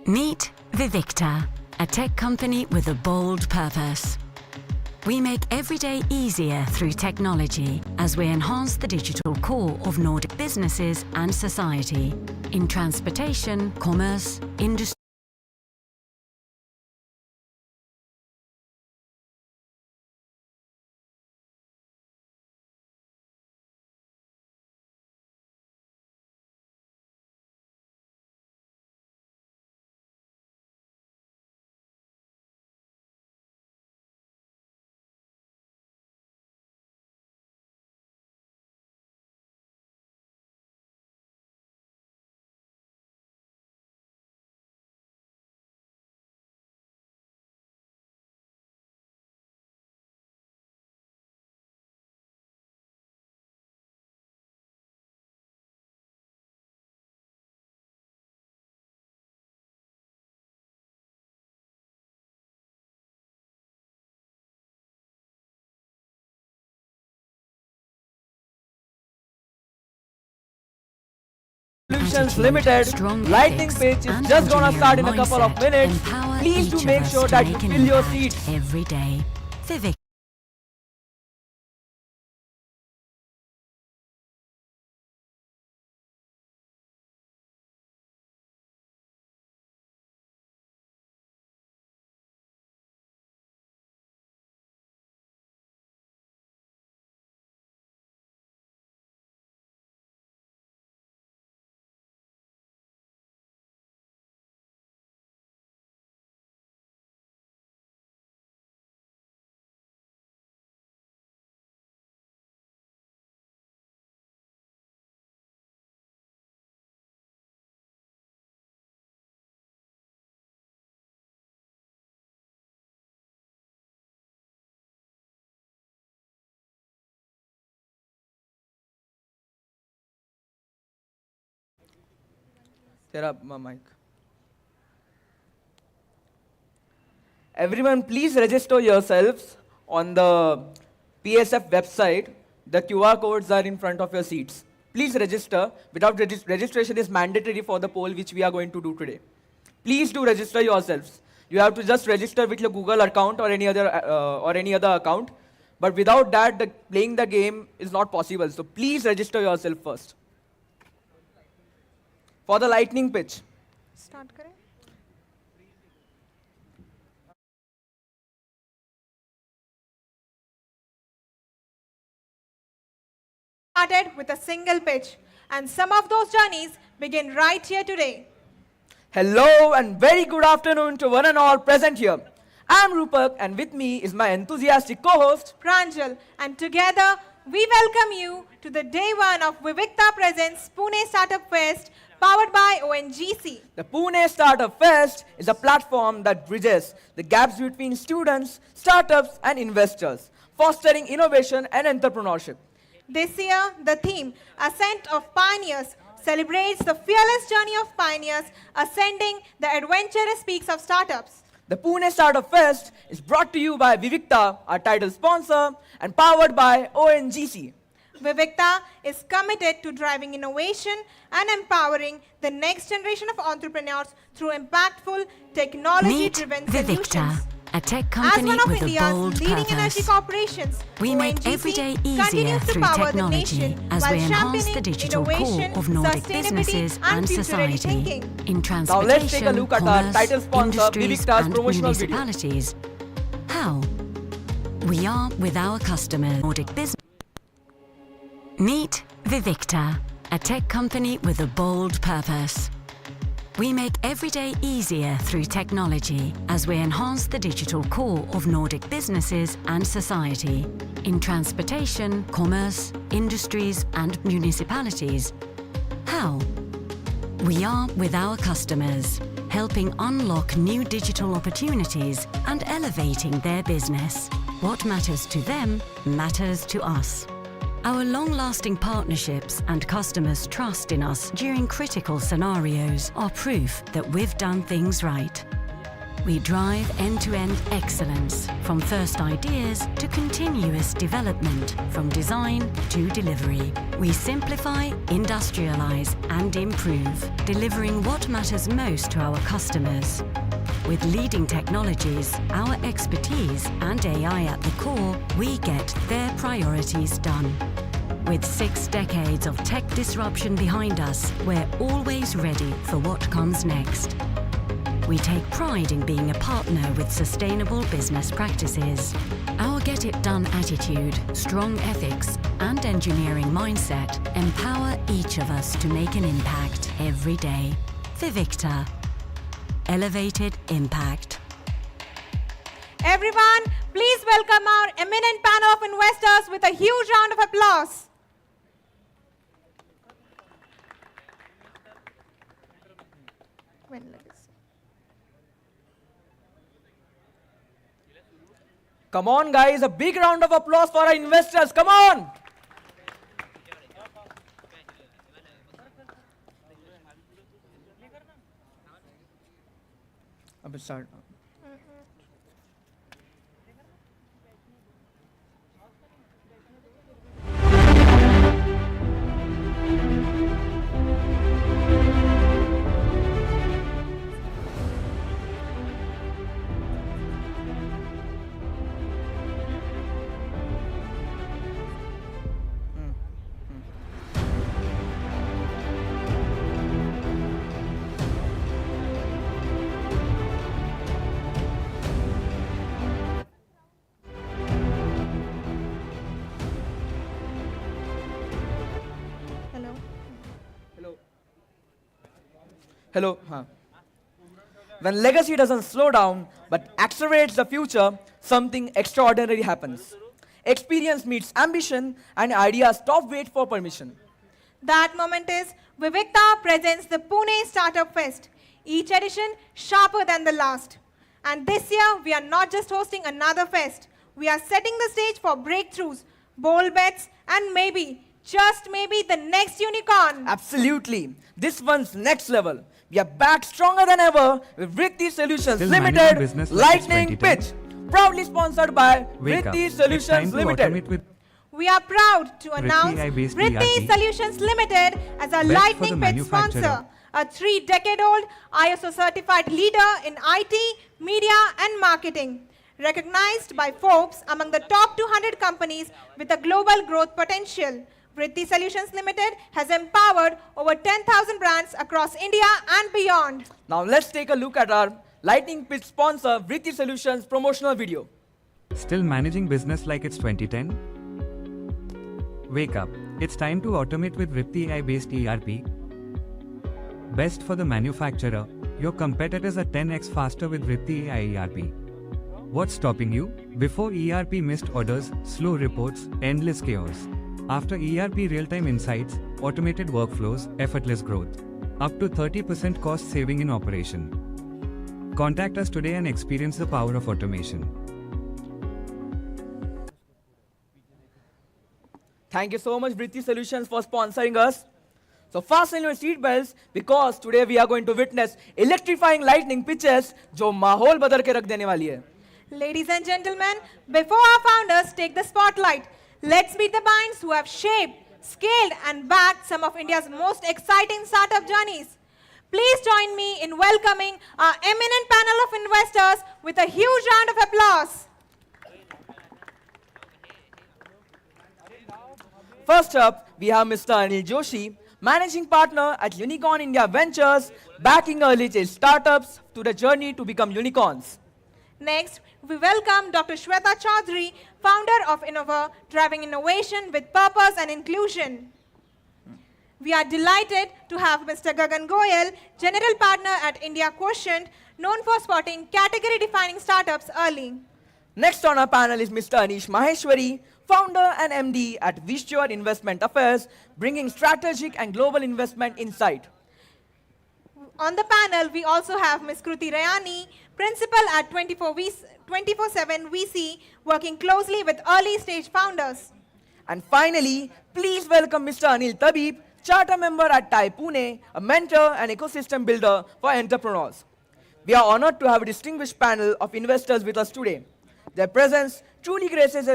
Meet Vivicta, a tech company with a bold purpose. We make every day easier through technology as we enhance the digital core of Nordic businesses and society in transportation, commerce, industry. Solutions Limited. Lightning pitch is just gonna start in a couple of minutes. Please do make sure that you fill your seats. Every day. Vivicta. Mic. Everyone, please register yourselves on the PSF website. The QR codes are in front of your seats. Please register. Without registration is mandatory for the poll which we are going to do today. Please do register yourselves. You have to just register with your Google account or any other account. But without that, playing the game is not possible. So please register yourself first. For the lightning pitch. Start kare. Started with a single pitch, and some of those journeys begin right here today. Hello and very good afternoon to one and all present here. I'm Rupak, and with me is my enthusiastic co-host Pranjal, and together we welcome you to the day one of Vivicta Presents Pune Startup Fest, powered by ONGC. The Pune Startup Fest is a platform that bridges the gaps between students, startups, and investors, fostering innovation and entrepreneurship. This year, the theme, Ascent of Pioneers, celebrates the fearless journey of pioneers ascending the adventurous peaks of startups. The Pune Startup Fest is brought to you by Vivicta, our title sponsor, and powered by ONGC. Vivicta is committed to driving innovation and empowering the next generation of entrepreneurs through impactful, technology-driven solutions. Vivicta, a tech company As one of with India's a bold leading purpose. energy corporations, We make ONGC every day easier continues to through power technology the nation as while we enhance the championing digital core innovation, of Nordic sustainability, businesses and future-ready society thinking. in Now let's take a transportation, look at our commerce, title sponsor, industries Vivicta's and promotional video. municipalities. How? We are with our customers. Nordic business. Meet Vivicta, a tech company with a bold purpose. We make every day easier through technology as we enhance the digital core of Nordic businesses and society in transportation, commerce, industries and municipalities. How? We are with our customers, helping unlock new digital opportunities and elevating their business. What matters to them matters to us. Our long-lasting partnerships and customers' trust in us during critical scenarios are proof that we've done things right. We drive end-to-end excellence, from first ideas to continuous development, from design to delivery. We simplify, industrialize, and improve, delivering what matters most to our customers. With leading technologies, our expertise, and AI at the core, we get their priorities done. With 6 decades of tech disruption behind us, we're always ready for what comes next. We take pride in being a partner with sustainable business practices. Our get-it-done attitude, strong ethics, and engineering mindset empower each of us to make an impact every day. Vivicta. Elevated impact. Everyone, please welcome our eminent panel of investors with a huge round of applause. Come on, guys, a big round of applause for our investors. Come on. Abhi start. Hello. When legacy doesn't slow down but accelerates the future, something extraordinary happens. Experience meets ambition and ideas stop wait for permission. That moment is Vivicta presents the Pune Startup Fest, each edition sharper than the last. And this year, we are not just hosting another fest, we are setting the stage for breakthroughs, bold bets, and maybe, just maybe, the next unicorn. Absolutely. This one's next level. We are back stronger than ever with Vritti Solutions Still Limited Lightning Pitch. Proudly sponsored by Vritti Solutions Limited. We are proud to announce AI-based Vritti ERP, Solutions Limited as our best for Lightning the Pitch manufacturer. sponsor, a 3-decade-old ISO certified leader in IT, media, and marketing. Recognized by Forbes among the top 200 companies with a global growth potential. Vritti Solutions Limited has empowered over 10,000 brands across India and beyond. Now let's take a look at our Lightning Pitch sponsor, Vritti Solutions promotional video. Still managing business like it's 2010? Wake up. It's time to automate with Vritti AI-based ERP. Best for the manufacturer. Your competitors are 10x faster with Vritti AI ERP. What's stopping you? Before ERP missed orders, slow reports, endless chaos. After ERP real-time insights, automated workflows, effortless growth. Up to 30% cost saving in operation. Contact us today and experience the power of automation. Thank you so much, Vritti Solutions, for sponsoring us. So fasten your seatbelts because today we are going to witness electrifying lightning pitches जो माहौल बदल के रख देने वाली है. Ladies and gentlemen, before our founders take the spotlight, let's meet the minds who have shaped, scaled, and backed some of India's most exciting startup journeys. Please join me in welcoming our eminent panel of investors with a huge round of applause. First up, we have Mr. Anil Joshi, Managing Partner at Unicorn India Ventures, backing early-stage startups to the journey to become unicorns. Next, we welcome Dr. Shweta Chaudhary, founder of Innova, driving innovation with purpose and inclusion. We are delighted to have Mr. Gagan Goyal, General Partner at India Quotient, known for spotting category-defining startups early. Next on our panel is Mr. Anish Maheshwari, founder and MD at Visual Investment Affairs, bringing strategic and global investment insight. On the panel, we also have Ms. Kruti Rayani, principal at 24/7 VC, working closely with early-stage founders. And finally, please welcome Mr. Anil Tabib, charter member at TAI Pune, a mentor and ecosystem builder for entrepreneurs. We are honored to have a distinguished panel of investors with us today. Their presence truly graces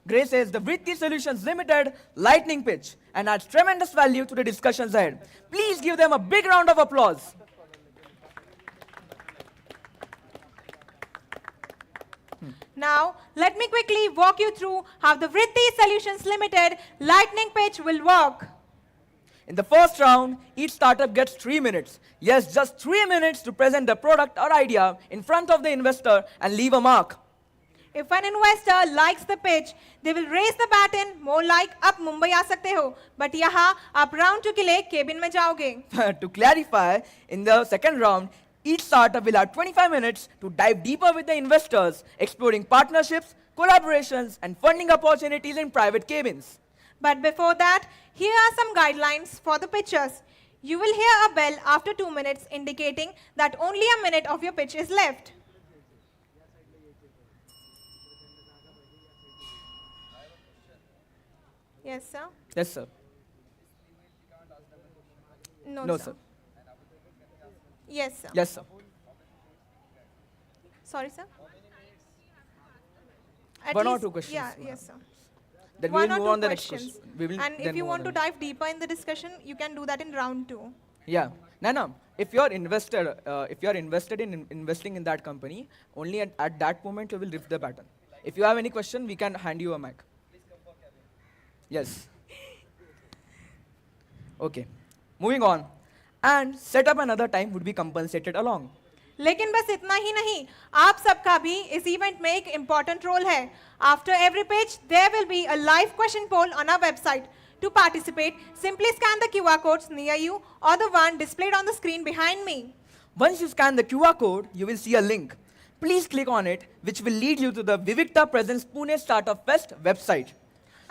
the Vritti Solutions Limited lightning pitch and adds tremendous value to the discussions ahead. Please give them a big round of applause. Now, let me quickly walk you through how the Vritti Solutions Limited lightning pitch will work. In the first round, each startup gets 3 minutes. Yes, just 3 minutes to present the product or idea in front of the investor and leave a mark. If an investor likes the pitch, they will raise the baton more like आप मुंबई आ सकते हो, but यहाँ आप round 2 के लिए cabin में जाओगे. To clarify, in the second round, each startup will have 25 minutes to dive deeper with the investors, exploring partnerships, collaborations, and funding opportunities in private cabins. But before that, here are some guidelines for the pitchers. You will hear a bell after 2 minutes indicating that only a minute of your pitch is left. Yes, sir. Yes, sir. No, sir. Yes, sir. Yes, sir. Sorry, sir. At One or least- two questions. Yeah, yes, sir. Then One we will or move two on the next questions. question. We will And then if you move want to on dive deeper in the discussion, you can do that in round 2. Yeah. Nana, if you're invested in investing in that company, only at that moment you will lift the button. If you have any question, we can hand you a mic. Yes. Okay. Moving on. And set up another time would be compensated along. लेकिन बस इतना ही नहीं, आप सबका भी इस event में एक इम्पोर्टेंट रोल है. After every pitch, there will be a live question poll on our website. To participate, simply scan the QR codes near you or the one displayed on the screen behind me. Once you scan the QR code, you will see a link. Please click on it, which will lead you to the Vivikta Presents Pune Startup Fest website.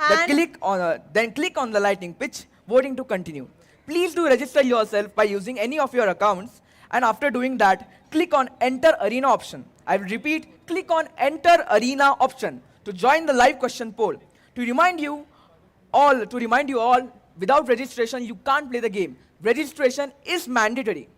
Then click on the lightning pitch, voting to continue. Please do register yourself by using any of your accounts, and after doing that, click on Enter Arena option. I will repeat, click on Enter Arena option to join the live question poll. To remind you all, without registration, you can't play the game. Registration is mandatory.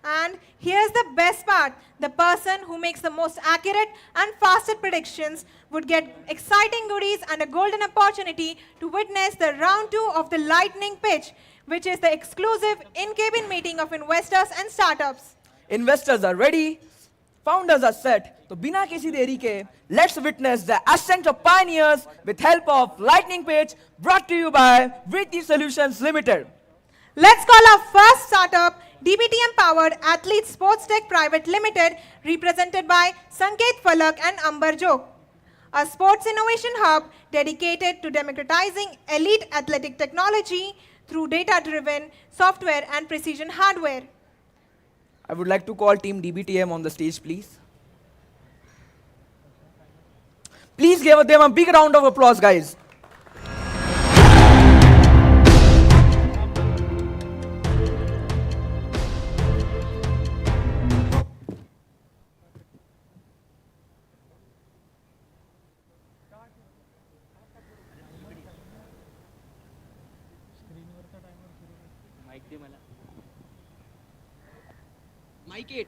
And here's the best part. The person who makes the most accurate and fastest predictions would get exciting goodies and a golden opportunity to witness the round 2 of the lightning pitch, which is the exclusive in-cabin meeting of investors and startups. Investors are ready, founders are set. So bina kisi deri ke, let's witness the ascent of pioneers with help of lightning pitch brought to you by Vritti Solutions Limited. Let's call our first startup, DBTM Powered Athlete Sports Tech Private Limited, represented by Sanket Falak and Ambar Jok, a sports innovation hub dedicated to democratizing elite athletic technology through data-driven software and precision hardware. I would like to call team DBTM on the stage, please. Please give them a big round of applause, guys. Mic it.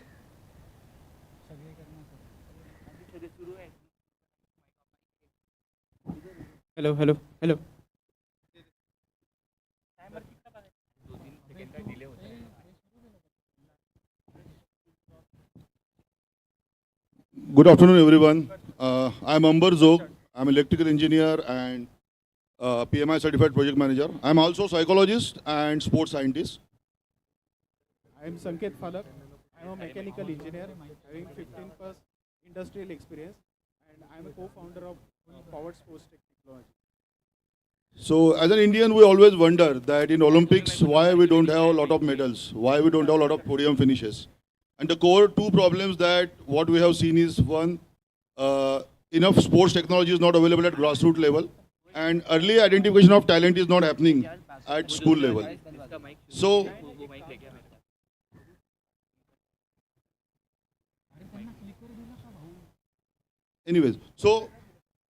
Hello, hello, hello. Good afternoon, everyone. I'm Ambar Zog. I'm electrical engineer and PMI certified project manager. I'm also psychologist and sports scientist. I'm Sanket Falak. I'm a mechanical engineer having 15 plus industrial experience, and I'm a co-founder of Powered Sports Tech Technology. So as an Indian, we always wonder that in Olympics, why we don't have a lot of medals, why we don't have a lot of podium finishes. And the core two problems that what we have seen is one, enough sports technology is not available at grassroots level, and early identification of talent is not happening at school level. So, anyways, so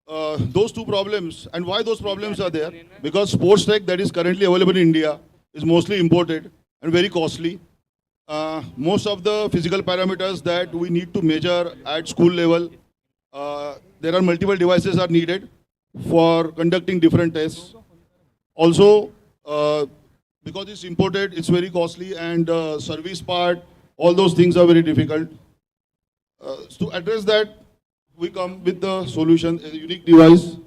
those two problems, and why those problems are there? Because sports tech that is currently available in India is mostly imported and very costly. most of the physical parameters that we need to measure at school level, there are multiple devices are needed for conducting different tests. Also, because it's imported, it's very costly, and service part, all those things are very difficult. To address that, we come with the solution, a unique device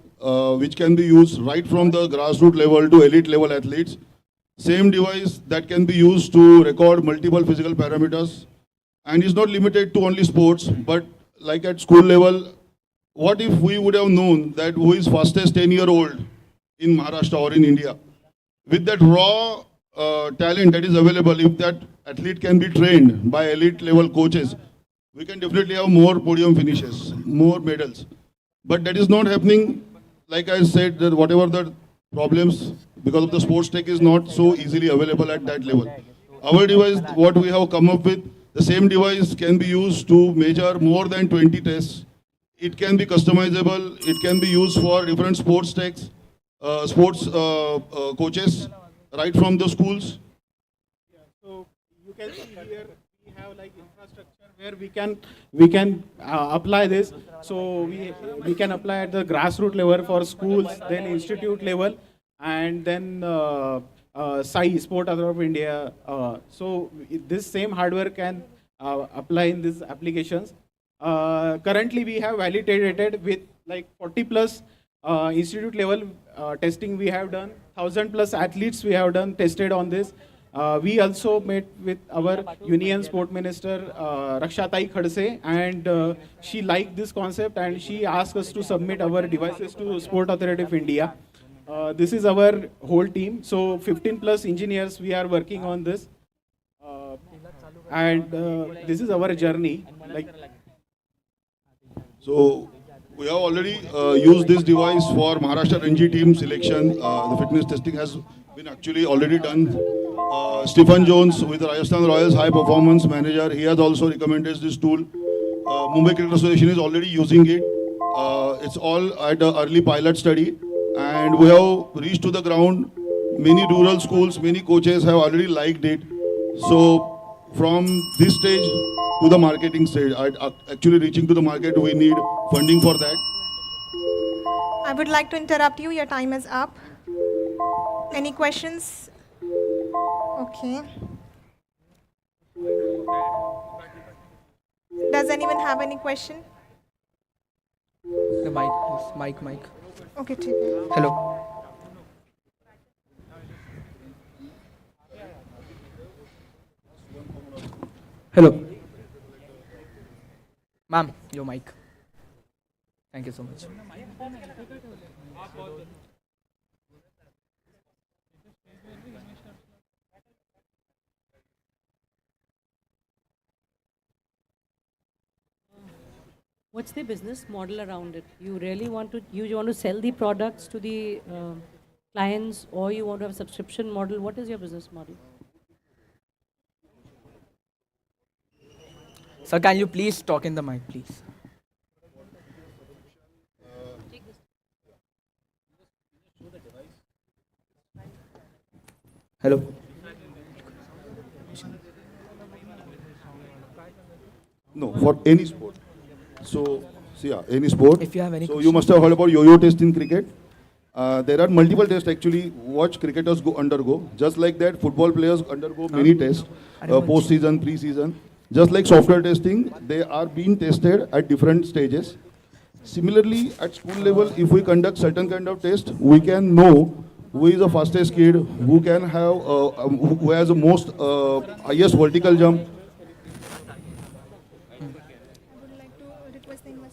which can be used right from the grassroots level to elite level athletes. Same device that can be used to record multiple physical parameters, and is not limited to only sports, but like at school level, what if we would have known that who is fastest 10-year-old in Maharashtra or in India? With that raw talent that is available, if that athlete can be trained by elite level coaches, we can definitely have more podium finishes, more medals. But that is not happening. Like I said, that whatever the problems, because of the sports tech is not so easily available at that level. Our device, what we have come up with, the same device can be used to measure more than 20 tests. It can be customizable. It can be used for different sports techs, sports coaches, right from the schools. So you can see here we have like infrastructure where we can apply this. So we can apply at the grassroots level for schools, then institute level, and then SAI Sport Authority of India. This same hardware can apply in these applications. Currently, we have validated with like 40 plus institute level testing we have done, 1,000 plus athletes we have done tested on this. We also met with our Union Sport Minister Rakshatai Khadse, and she liked this concept and she asked us to submit our devices to Sport Authority of India. This is our whole team. So 15 plus engineers we are working on this, and this is our journey. So we have already used this device for Maharashtra Ranji team selection. The fitness testing has been actually already done. Stephen Jones with the Rajasthan Royals high performance manager, he has also recommended this tool. Mumbai Cricket Association is already using it. It's all at the early pilot study, and we have reached to the ground. Many rural schools, many coaches have already liked it. So from this stage to the marketing stage, actually reaching to the market, we need funding for that. I would like to interrupt you. Your time is up. Any questions? Okay. Does anyone have any question? The mic, please. Mic. Okay, take it. Hello. Hello. Ma'am, your mic. Thank you so much. What's the business model around it? You really want to sell the products to the clients, or you want to have a subscription model? What is your business model? Sir, can you please talk in the mic, please? Hello. No, for any sport. So, any sport. If you have any so you must have heard about yo-yo test in cricket. There are multiple tests actually watch cricketers undergo. Just like that, football players undergo many tests, post-season, pre-season. Just like software testing, they are being tested at different stages. Similarly, at school level, if we conduct certain kind of test, we can know who is the fastest kid, who can have, who has the most highest vertical jump.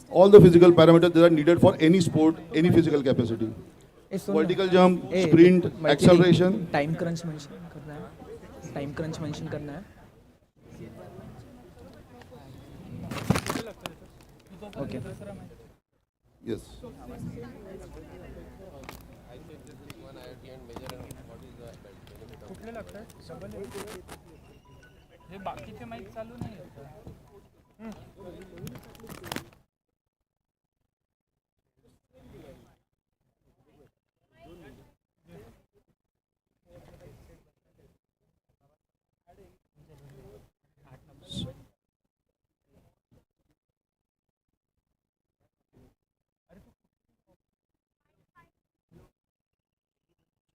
All the physical parameters that are needed for any sport, any physical capacity. Vertical jump, sprint, acceleration. Time crunch mention करना है. Okay. Yes.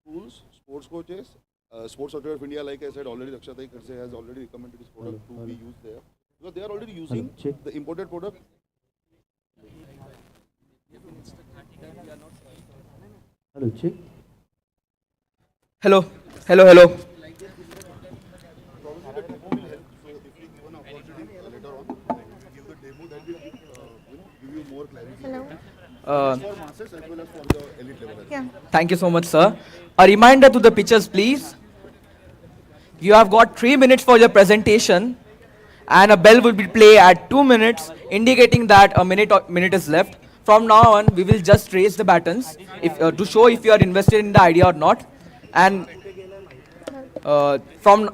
schools, sports coaches, Sports Authority of India, like I said already, Rakshatai Kharse has already recommended this product to be used there. Because they are already using the imported product. Hello, check. Hello, hello, hello. Probably the demo will help. So if we give an opportunity later on, we give the demo that will give you more clarity. Hello. For masses as well as for the elite level. Yeah. Thank you so much, sir. A reminder to the pitchers, please. You have got 3 minutes for your presentation, and a bell will be played at 2 minutes, indicating that a minute is left. From now on, we will just raise the buttons to show if you are invested in the idea or not. And from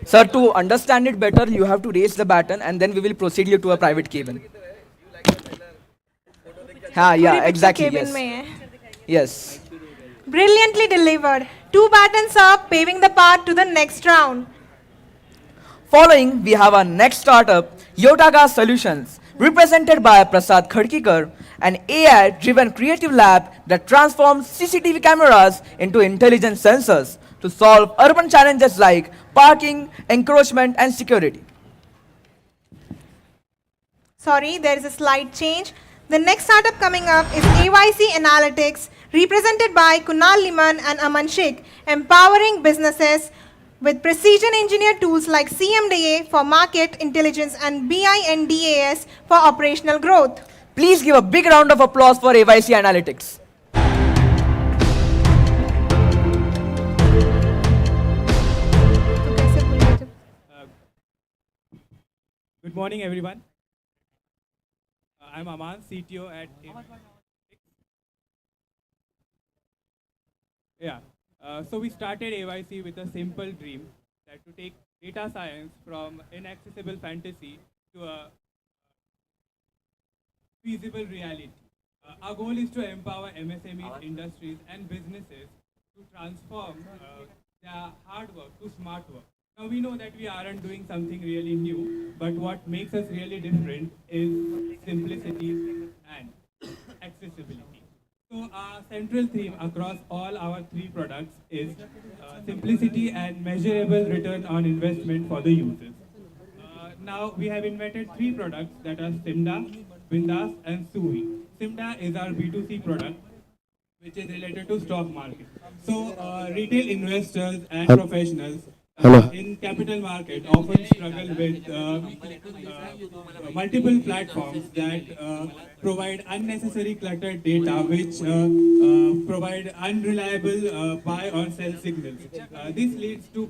Sir, to understand it better, you have to raise the button, and then we will proceed you to a private cabin. पूरी Yeah, picture exactly. cabin Yes. में है. Yes. Brilliantly delivered. 2 buttons up, paving the path to the next round. Following, we have our next startup, Yotaga Solutions, represented by Prasad Khadkikar, an AI-driven creative lab that transforms CCTV cameras into intelligent sensors to solve urban challenges like parking, encroachment, and security. Sorry, there is a slight change. The next startup coming up is AYC Analytics, represented by Kunal Liman and Aman Sheikh, empowering businesses with precision engineered tools like CMDA for market intelligence and BINDAS for operational growth. Please give a big round of applause for AYC Analytics. Good morning, everyone. I'm Aman, CTO at Yeah. So we started AYC with a simple dream that to take data science from inaccessible fantasy to a feasible reality. Our goal is to empower MSMEs, industries, and businesses to transform their hard work to smart work. Now we know that we aren't doing something really new, but what makes us really different is simplicity and accessibility. So our central theme across all our 3 products is simplicity and measurable return on investment for the users. Now we have invented 3 products that are Simda, Bindas, and Suvi. Simda is our B2C product, which is related to stock market. So retail investors and professionals in capital market often struggle with multiple platforms that provide unnecessary cluttered data, which provide unreliable buy or sell signals. This leads to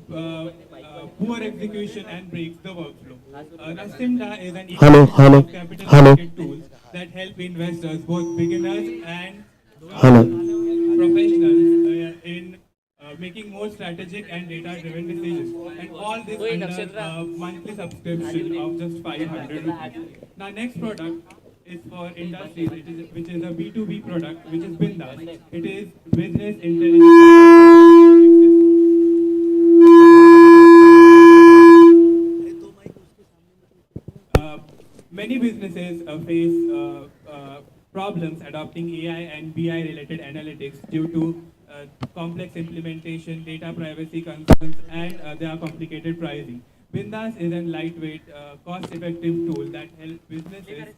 poor execution and breaks the workflow. Now, Simda is an ecosystem of capital market tools that help investors, both beginners and professionals, in making more strategic and data-driven decisions. And all this under a monthly subscription of just 500 rupees. Now, next product is for industries, which is a B2B product, which is Bindas. It is business intelligence. Many businesses face problems adopting AI and BI related analytics due to complex implementation, data privacy concerns, and their complicated pricing. Bindas is a lightweight, cost-effective tool that helps businesses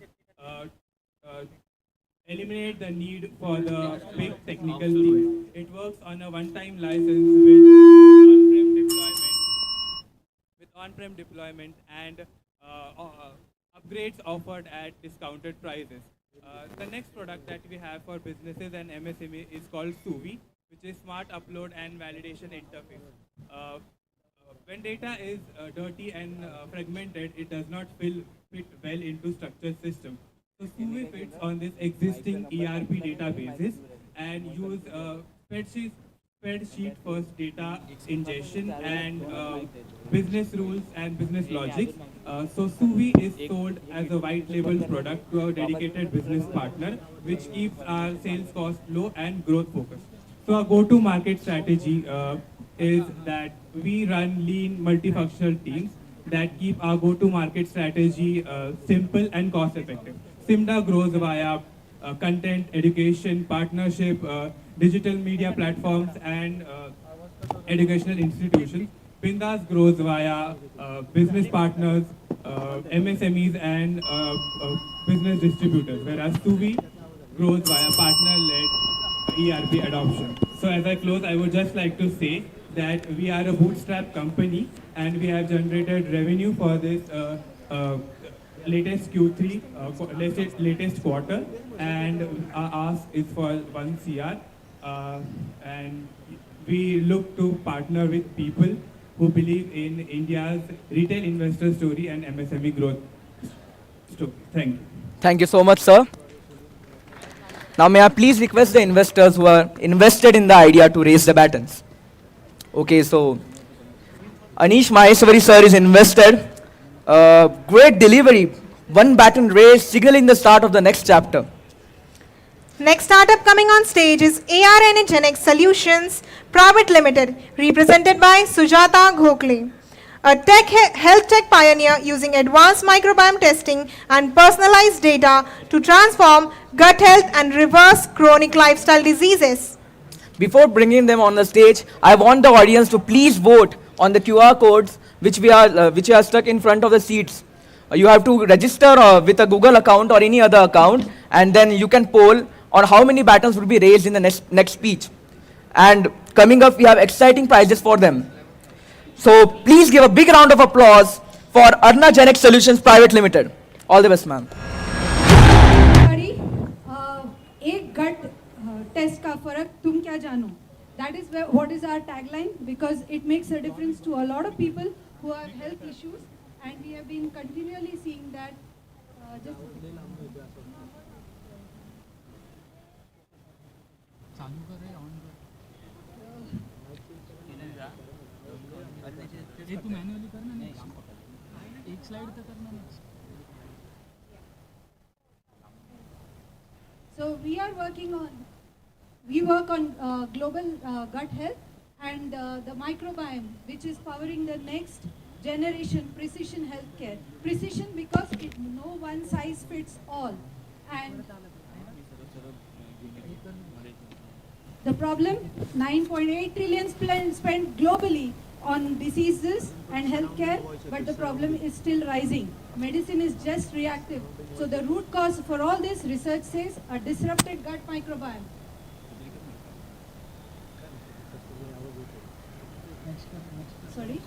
eliminate the need for the big technical teams. It works on a one-time license with on-prem deployment and upgrades offered at discounted prices. The next product that we have for businesses and MSME is called Suvi, which is Smart Upload and Validation Interface. When data is dirty and fragmented, it does not fit well into structured systems. So Suvi fits on this existing ERP databases and use spreadsheet first data ingestion and business rules and business logics. So Suvi is sold as a white label product to our dedicated business partner, which keeps our sales cost low and growth focused. So our go-to-market strategy is that we run lean multifunctional teams that keep our go-to-market strategy simple and cost-effective. Simda grows via content, education, partnership, digital media platforms, and educational institutions. Bindas grows via business partners, MSMEs, and business distributors, whereas Suvi grows via partner-led ERP adoption. So as I close, I would just like to say that we are a bootstrap company and we have generated revenue for this latest Q3, latest quarter, and our ask is for 1 CR. And we look to partner with people who believe in India's retail investor story and MSME growth story. Thank you. Thank you so much, sir. Now, may I please request the investors who are invested in the idea to raise the buttons. Okay, so Anish Maheshwari sir is invested. Great delivery. One baton raised, signaling the start of the next chapter. Next startup coming on stage is ARNA Solutions Private Limited, represented by Sujata Gokhale, a health tech pioneer using advanced microbiome testing and personalized data to transform gut health and reverse chronic lifestyle diseases. Before bringing them on the stage, I want the audience to please vote on the QR codes which are stuck in front of the seats. You have to register with a Google account or any other account, and then you can poll on how many buttons will be raised in the next speech. And coming up, we have exciting prizes for them. So please give a big round of applause for ARNA Solutions Private Limited. All the best, ma'am. एक गट test का फर्क तुम क्या जानो? That is what is our tagline, because it makes a difference to a lot of people who have health issues, and we have been continually seeing that. So we work on global gut health and the microbiome, which is powering the next generation precision healthcare. Precision because no one size fits all. And the problem, 9.8 trillion spent globally on diseases and healthcare, but the problem is still rising. Medicine is just reactive. So the root cause for all this, research says, a disrupted gut microbiome. Sorry?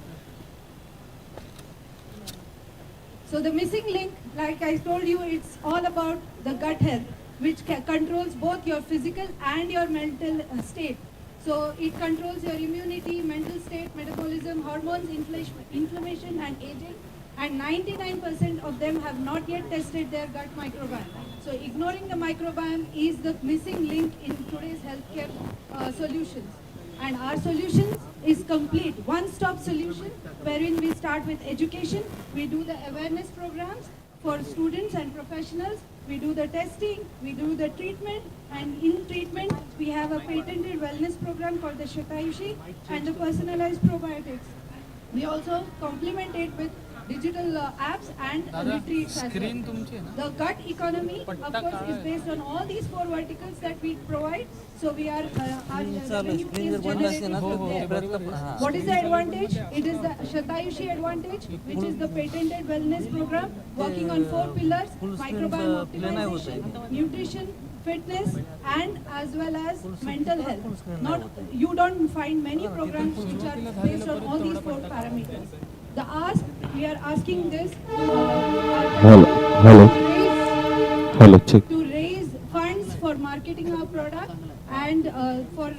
So the missing link, like I told you, it's all about the gut health, which controls both your physical and your mental state. So it controls your immunity, mental state, metabolism, hormones, inflammation and aging. And 99% of them have not yet tested their gut microbiome. So ignoring the microbiome is the missing link in today's healthcare solutions. And our solution is complete, one-stop solution, wherein we start with education, we do the awareness programs for students and professionals, we do the testing, we do the treatment, and in treatment, we have a patented wellness program called the Shatayushi and the personalized probiotics. We also complement it with digital apps and retreats as well. The gut economy, of course, is based on all these 4 verticals that we provide. So we are, our revenue is generated from there. What is the advantage? It is the Shatayushi advantage, which is the patented wellness program, working on 4 pillars, microbiome optimization, nutrition, fitness, and as well as mental health. You don't find many programs which are based on all these 4 parameters. The ask, we are asking this to raise funds for marketing our product and for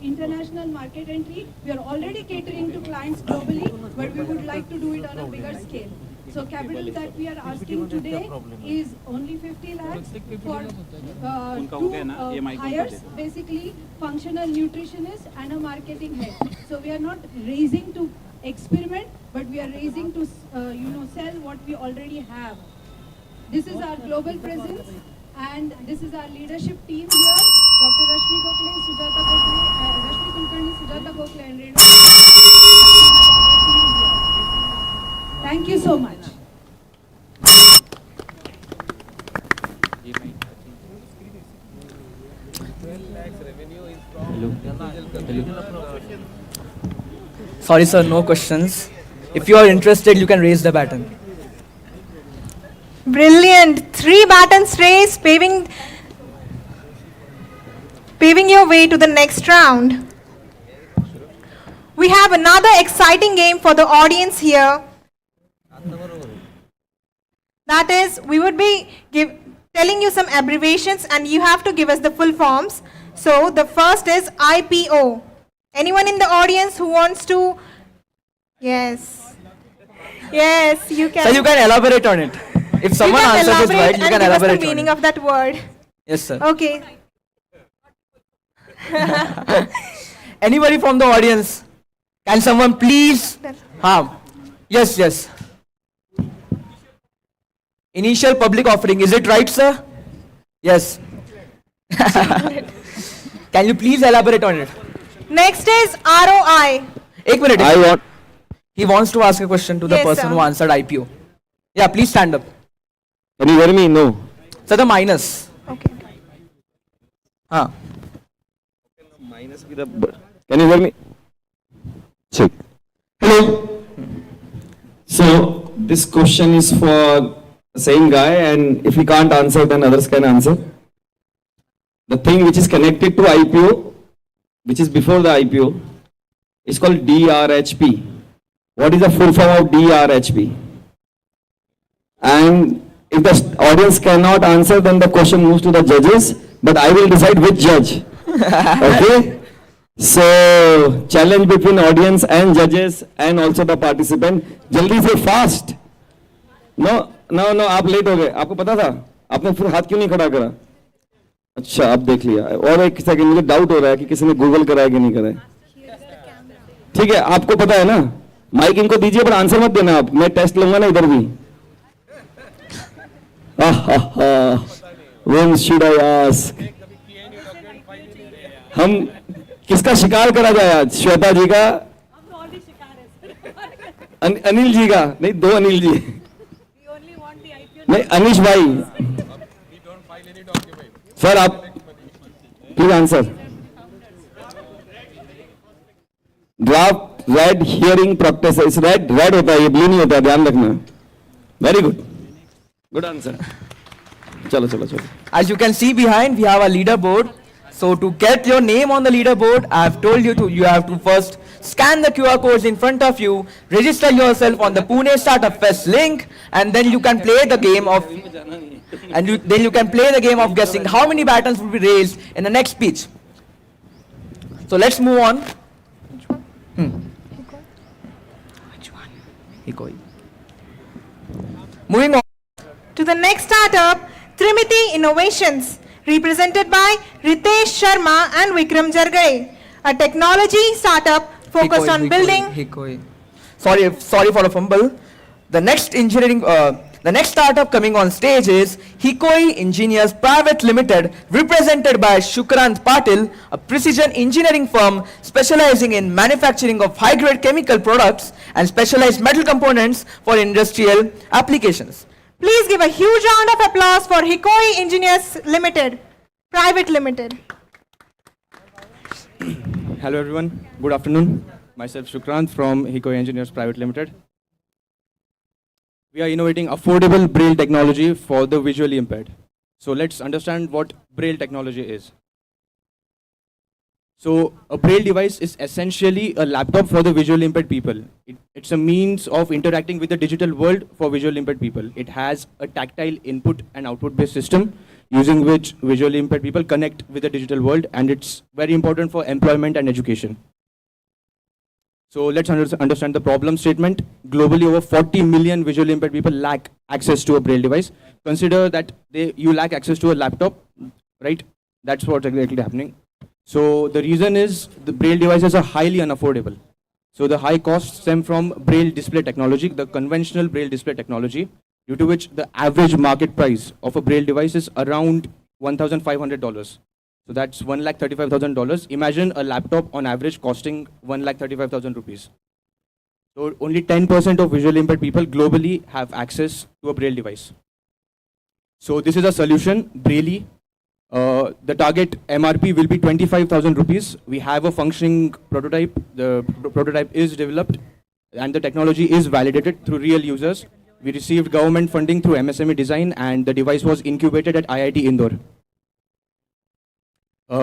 international market entry. We are already catering to clients globally, but we would like to do it on a bigger scale. So capital that we are asking today is only 50 lakhs for 2 hires, basically functional nutritionist and a marketing head. So we are not raising to experiment, but we are raising to sell what we already have. This is our global presence, and this is our leadership team here. Dr. Rashmi Gokhale, Sujata Gokhale, Rashmi Kulkarni, Sujata Gokhale, and Renu. Thank you so much. Sorry, sir, no questions. If you are interested, you can raise the baton. Brilliant. 3 batons raised, paving your way to the next round. We have another exciting game for the audience here. That is, we would be telling you some abbreviations and you have to give us the full forms. So the first is IPO. Anyone in the audience who wants to? Yes. Yes, you can. So you can elaborate on it. If someone answers it right, you can elaborate give us on the meaning it. of that word. Yes, sir. Okay. Anybody from the audience? Can someone please? Yes, yes. Initial public offering. Is it right, sir? Yes. Can you please elaborate on it? Next is ROI. 1 minute. He wants to ask a question to the Yes, person sir. who answered IPO. Yeah, please stand up. Can you hear me? No. Sir, the minus. Okay. Minus with the. Can you hear me? Check. Hello. So this question is for the same guy, and if he can't answer, then others can answer. The thing which is connected to IPO, which is before the IPO, is called DRHP. What is the full form of DRHP? And if the audience cannot answer, then the question moves to the judges, but I will decide which judge. Okay? So, challenge between audience and judges and also the participant. Jaldi से fast. No, आप late हो गए. आपको पता था? आपने फिर हाथ क्यों नहीं खड़ा करा? अच्छा, आप देख लिया. और एक सेकंड, मुझे डाउट हो रहा है कि किसी ने गूगल कराया कि नहीं कराया. ठीक है, आपको पता है ना? माइक इनको दीजिए, पर आंसर मत देना आप. मैं टेस्ट लूंगा ना इधर भी. When should I ask? हम किसका शिकार करा जाए आज? श्वेता जी का, अनिल जी का, नहीं 2 अनिल जी, नहीं अनिश भाई. सर आप please answer. Draft red herring practice. इस रेड होता है, ये ब्लू नहीं होता, ध्यान रखना. Very good, good answer. चलो. As you can see behind, we have a leaderboard. So to get your name on the leaderboard, I have told you have to first scan the QR codes in front of you, register yourself on the Pune Startup Fest link, and then you can play the game of guessing how many batons will be raised in the next speech. So let's move on. Which one? Hikoi. Moving on To the next startup, Trimiti Innovations, represented by Ritesh Sharma and Vikram Jargay, a technology startup focused on building. Sorry for the fumble. The next startup coming on stage is Hikoi Engineers Private Limited, represented by Shukrant Patil, a precision engineering firm specializing in manufacturing of high-grade chemical products and specialized metal components for industrial applications. Please give a huge round of applause for Hikoi Engineers Limited, Private Limited. Hello everyone, good afternoon. Myself Shukrant from Hikoi Engineers Private Limited. We are innovating affordable braille technology for the visually impaired. So let's understand what braille technology is. So a braille device is essentially a laptop for the visually impaired people. It's a means of interacting with the digital world for visually impaired people. It has a tactile input and output based system using which visually impaired people connect with the digital world, and it's very important for employment and education. So let's understand the problem statement. Globally, over 40 million visually impaired people lack access to a braille device. Consider that you lack access to a laptop, right? That's what's exactly happening. So the reason is the braille devices are highly unaffordable. So the high costs stem from braille display technology, the conventional braille display technology, due to which the average market price of a braille device is around $1,500. So that's $1,35,000. Imagine a laptop on average costing 1,35,000 rupees. So only 10% of visually impaired people globally have access to a braille device. So this is a solution, Braille. The target MRP will be 25,000 rupees. We have a functioning prototype. The prototype is developed and the technology is validated through real users. We received government funding through MSME design and the device was incubated at IIT Indore.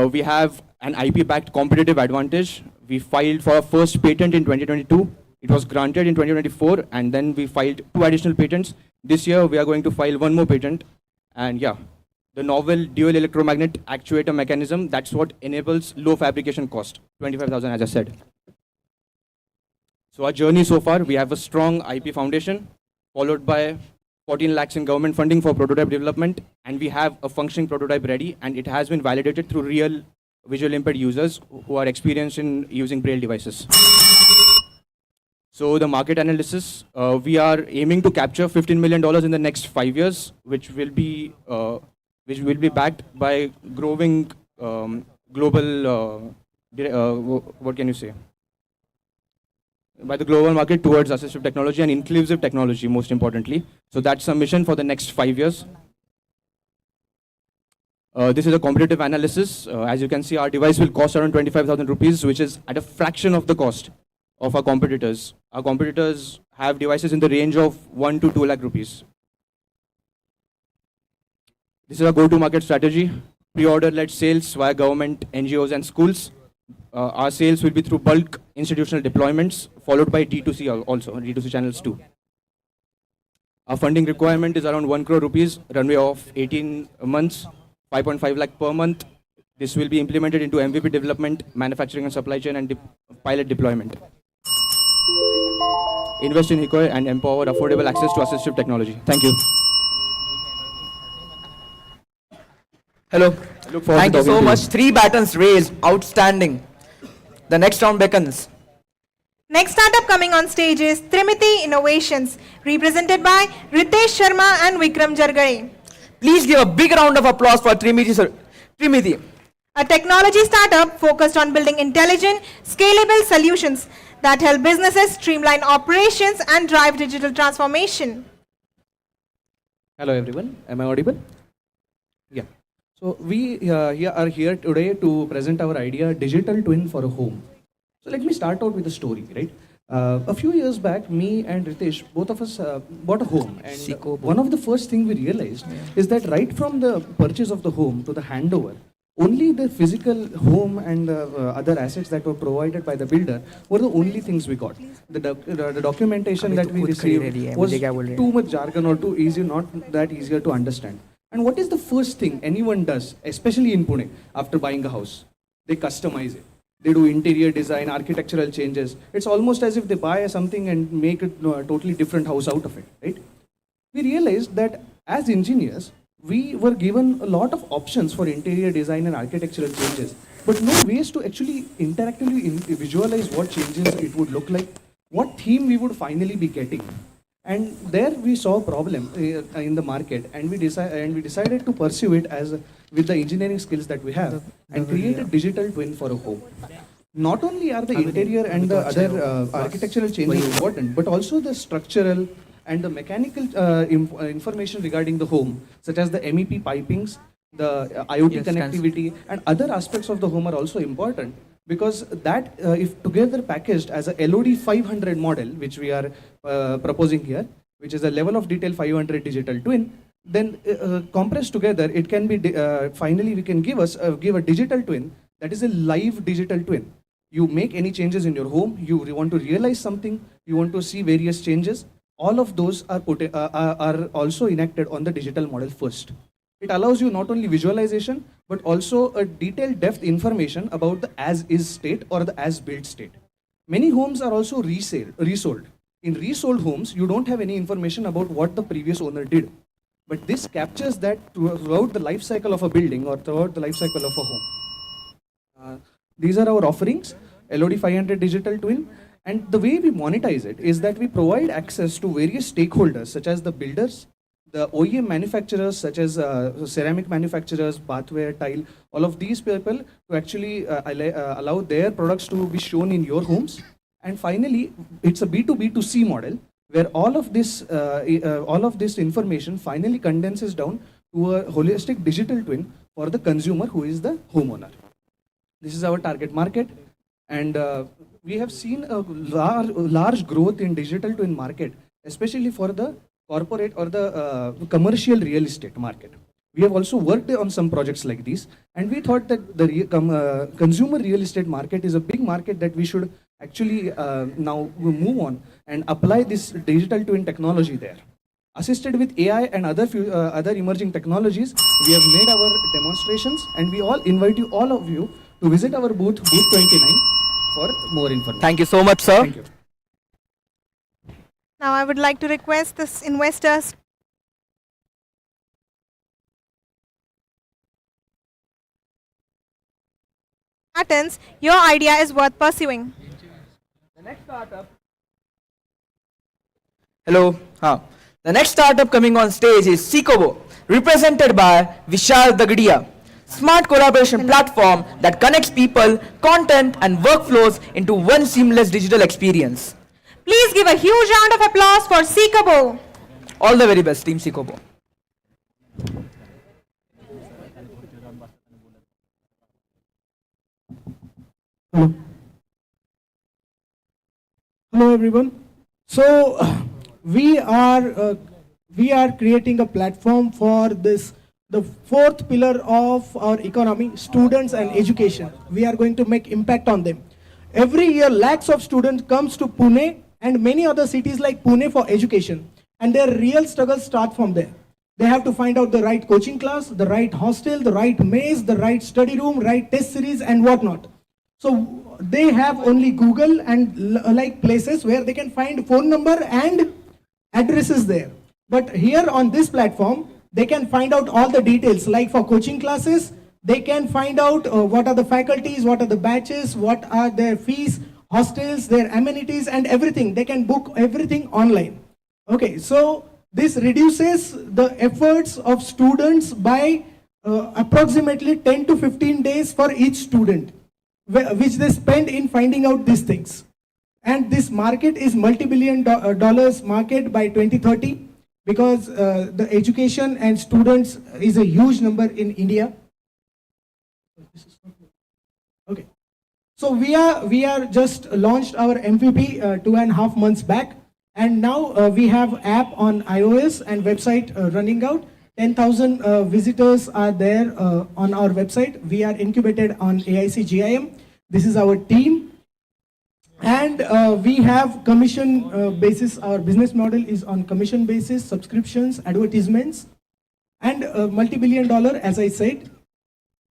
We have an IP-backed competitive advantage. We filed for our first patent in 2022. It was granted in 2024 and then we filed 2 additional patents. This year we are going to file 1 more patent. And yeah, the novel dual electromagnet actuator mechanism, that's what enables low fabrication cost, 25,000 as I said. So our journey so far, we have a strong IP foundation, followed by 14 lakhs in government funding for prototype development, and we have a functioning prototype ready, and it has been validated through real visual impaired users who are experienced in using Braille devices. So the market analysis, we are aiming to capture $15 million in the next 5 years, which will be backed by growing global, what can you say? By the global market towards assistive technology and inclusive technology, most importantly. So that's a mission for the next 5 years. This is a competitive analysis. As you can see, our device will cost around 25,000 rupees, which is at a fraction of the cost of our competitors. Our competitors have devices in the range of 1 to 2 lakh rupees. This is our go-to-market strategy. Pre-order-led sales via government, NGOs, and schools. Our sales will be through bulk institutional deployments, followed by D2C also, D2C channels too. Our funding requirement is around 1 crore rupees, runway of 18 months, 5.5 lakh per month. This will be implemented into MVP development, manufacturing and supply chain, and pilot deployment. Invest in Hikoi and empower affordable access to assistive technology. Thank you. Hello. Thank you so much. 3 batons raised. Outstanding. The next round beckons. Next startup coming on stage is Trimiti Innovations, represented by Ritesh Sharma and Vikram Jargare. Please give a big round of applause for Trimiti, sir. Trimiti. A technology startup focused on building intelligent, scalable solutions that help businesses streamline operations and drive digital transformation. Hello everyone, am I audible? Yeah. So we are here today to present our idea, digital twin for a home. So let me start out with a story, right? A few years back, me and Ritesh, both of us bought a home, and one of the first things we realized is that right from the purchase of the home to the handover, only the physical home and other assets that were provided by the builder were the only things we got. The documentation that we received was too much jargon or too easy, not that easier to understand. And what is the first thing anyone does, especially in Pune, after buying a house? They customize it. They do interior design, architectural changes. It's almost as if they buy something and make a totally different house out of it, right? We realized that as engineers, we were given a lot of options for interior design and architectural changes, but no ways to actually interactively visualize what changes it would look like, what theme we would finally be getting. And there we saw a problem in the market, and we decided to pursue it with the engineering skills that we have and create a digital twin for a home. Not only are the interior and the other architectural changes important, but also the structural and the mechanical information regarding the home, such as the MEP pipings, the IoT connectivity, and other aspects of the home are also important. Because that, if together packaged as a LOD 500 model, which we are proposing here, which is a level of detail 500 digital twin, then compressed together, it can be, finally we can give a digital twin that is a live digital twin. You make any changes in your home, you want to realize something, you want to see various changes, all of those are also enacted on the digital model first. It allows you not only visualization, but also a detailed depth information about the as-is state or the as-built state. Many homes are also resold. In resold homes, you don't have any information about what the previous owner did. But this captures that throughout the life cycle of a building or throughout the life cycle of a home. These are our offerings, LOD 500 Digital Twin. And the way we monetize it is that we provide access to various stakeholders, such as the builders, the OEM manufacturers such as ceramic manufacturers, bathware, tile, all of these people to actually allow their products to be shown in your homes. And finally, it's a B2B2C model where all of this information finally condenses down to a holistic digital twin for the consumer who is the homeowner. This is our target market, and we have seen a large growth in digital twin market, especially for the corporate or the commercial real estate market. We have also worked on some projects like these, and we thought that the consumer real estate market is a big market that we should actually now move on and apply this digital twin technology there. Assisted with AI and other emerging technologies, we have made our demonstrations, and we all invite you, all of you, to visit our booth 29, for more information. Thank you so much, sir. Thank you. Now I would like to request this investors patents, your idea is worth pursuing. The next startup. Hello. The next startup coming on stage is Seekobo, represented by Vishal Dagadia. Smart collaboration platform that connects people, content and workflows into one seamless digital experience. Please give a huge round of applause for Seekobo. All the very best, Team Seekobo. Hello. Hello everyone. So we are creating a platform for this, the fourth pillar of our economy, students and education. We are going to make impact on them. Every year lakhs of students comes to Pune and many other cities like Pune for education, and their real struggles start from there. They have to find out the right coaching class, the right hostel, the right maze, the right study room, right test series and whatnot. So they have only Google and like places where they can find phone number and addresses there. But here on this platform, they can find out all the details, like for coaching classes, they can find out what are the faculties, what are the batches, what are their fees, hostels, their amenities and everything. They can book everything online. Okay, so this reduces the efforts of students by approximately 10 to 15 days for each student, which they spend in finding out these things. And this market is multi-billion dollars market by 2030, because the education and students is a huge number in India. Okay, so we are just launched our MVP 2.5 months back, and now we have app on iOS and website running out. 10,000 visitors are there on our website. We are incubated on AIC GIM. This is our team. And we have commission basis. Our business model is on commission basis, subscriptions, advertisements, and multi-billion dollar, as I said.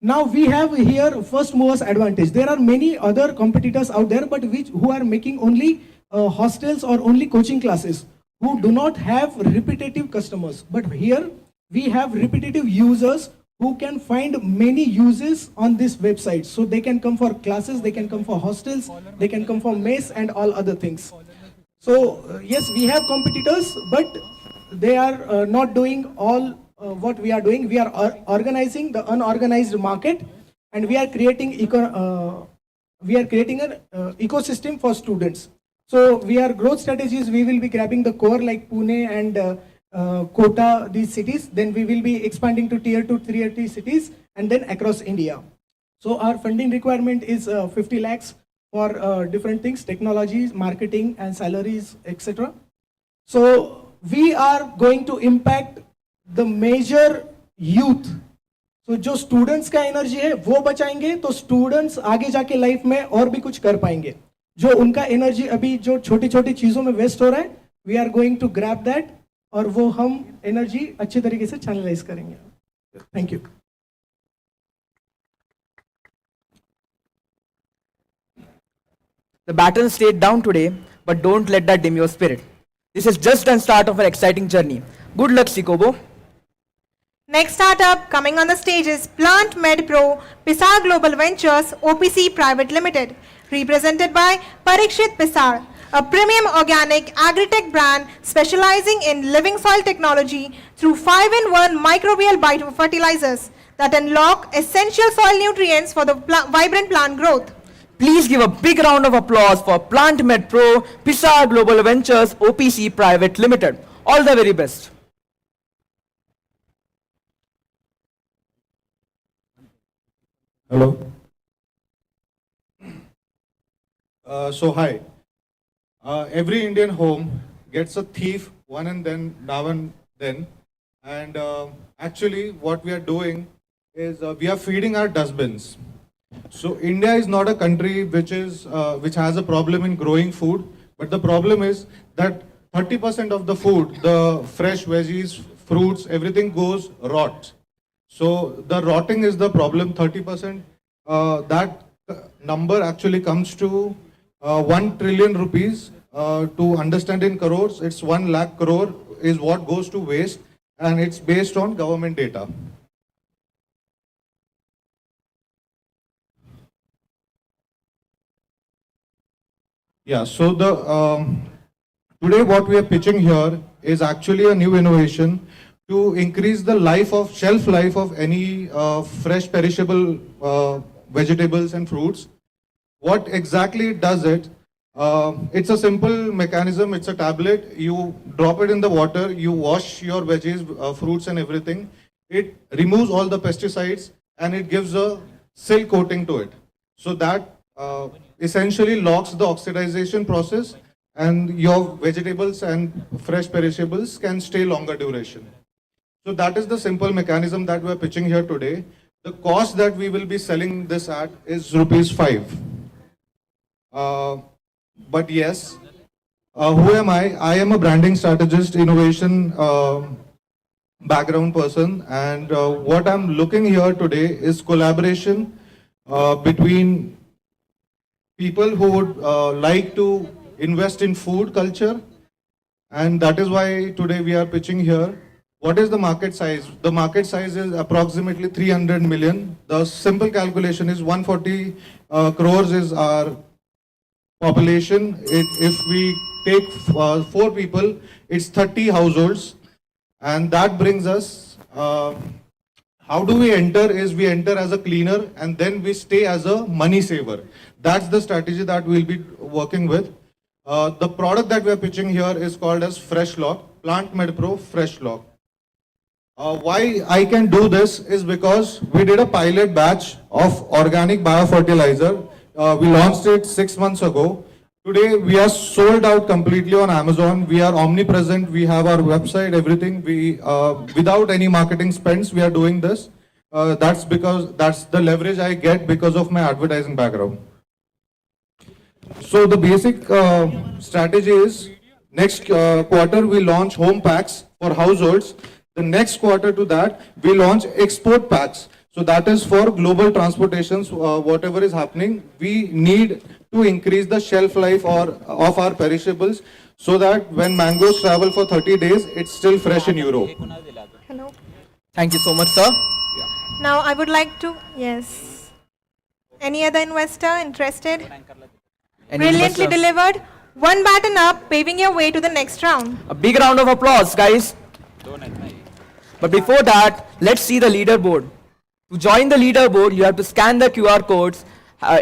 Now we have here first movers advantage. There are many other competitors out there, but who are making only hostels or only coaching classes, who do not have repetitive customers. But here we have repetitive users who can find many uses on this website. So they can come for classes, they can come for hostels, they can come for mess and all other things. So yes, we have competitors, but they are not doing all what we are doing. We are organizing the unorganized market, and we are creating an ecosystem for students. So we are growth strategies. We will be grabbing the core like Pune and Kota, these cities. Then we will be expanding to tier 2, tier 3 cities, and then across India. So our funding requirement is 50 lakhs for different things, technologies, marketing and salaries, etc. So we are going to impact the major youth. So जो students का energy है वो बचाएंगे, तो students आगे जाके life में और भी कुछ कर पाएंगे. जो उनका energy अभी जो छोटी छोटी चीजों में waste हो रहा है, we are going to grab that, और वो हम energy अच्छे तरीके से channelize करेंगे. Thank you. The baton stayed down today, but don't let that dim your spirit. This is just the start of an exciting journey. Good luck, Seekobo. Next startup coming on the stage is Plant Med Pro Pisar Global Ventures OPC Private Limited, represented by Parikshit Pisar, a premium organic agri-tech brand specializing in living soil technology through 5-in-1 microbial biofertilizers that unlock essential soil nutrients for the vibrant plant growth. Please give a big round of applause for Plant Med Pro Pisar Global Ventures OPC Private Limited. All the very best. Hello. So hi. Every Indian home gets a thief now and then. And actually what we are doing is we are feeding our dustbins. So India is not a country which has a problem in growing food, but the problem is that 30% of the food, the fresh veggies, fruits, everything goes rot. So the rotting is the problem. 30%. That number actually comes to 1 trillion rupees. To understand in crores, it's 1 lakh crore is what goes to waste, and it's based on government data. Yeah, so today what we are pitching here is actually a new innovation to increase the shelf life of any fresh perishable vegetables and fruits. What exactly it does it's a simple mechanism, it's a tablet, you drop it in the water, you wash your veggies, fruits and everything. It removes all the pesticides and it gives a silk coating to it. So that essentially locks the oxidization process and your vegetables and fresh perishables can stay longer duration. So that is the simple mechanism that we are pitching here today. The cost that we will be selling this at is ₹5. But yes, who am I? I am a branding strategist, innovation background person, and what I'm looking here today is collaboration between people who would like to invest in food culture, and that is why today we are pitching here. What is the market size? The market size is approximately 300 million. The simple calculation is 140 crores is our population. If we take 4 people, it's 30 households, and that brings us, how do we enter is we enter as a cleaner and then we stay as a money saver. That's the strategy that we'll be working with. The product that we're pitching here is called as Fresh Lock, Plant Med Pro Fresh Lock. Why I can do this is because we did a pilot batch of organic biofertilizer. We launched it 6 months ago. Today we are sold out completely on Amazon. We are omnipresent. We have our website, everything. We without any marketing spends, we are doing this. That's because that's the leverage I get because of my advertising background. So the basic strategy is next quarter we launch home packs for households. The next quarter to that we launch export packs. So that is for global transportations, whatever is happening. We need to increase the shelf life of our perishables so that when mangoes travel for 30 days, it's still fresh in Europe. Hello. Thank you so much, sir. Now I would like to, yes. Any other investor interested? Brilliantly delivered. One baton up, paving your way to the next round. A big round of applause, guys. But before that, let's see the leaderboard. To join the leaderboard, you have to scan the QR codes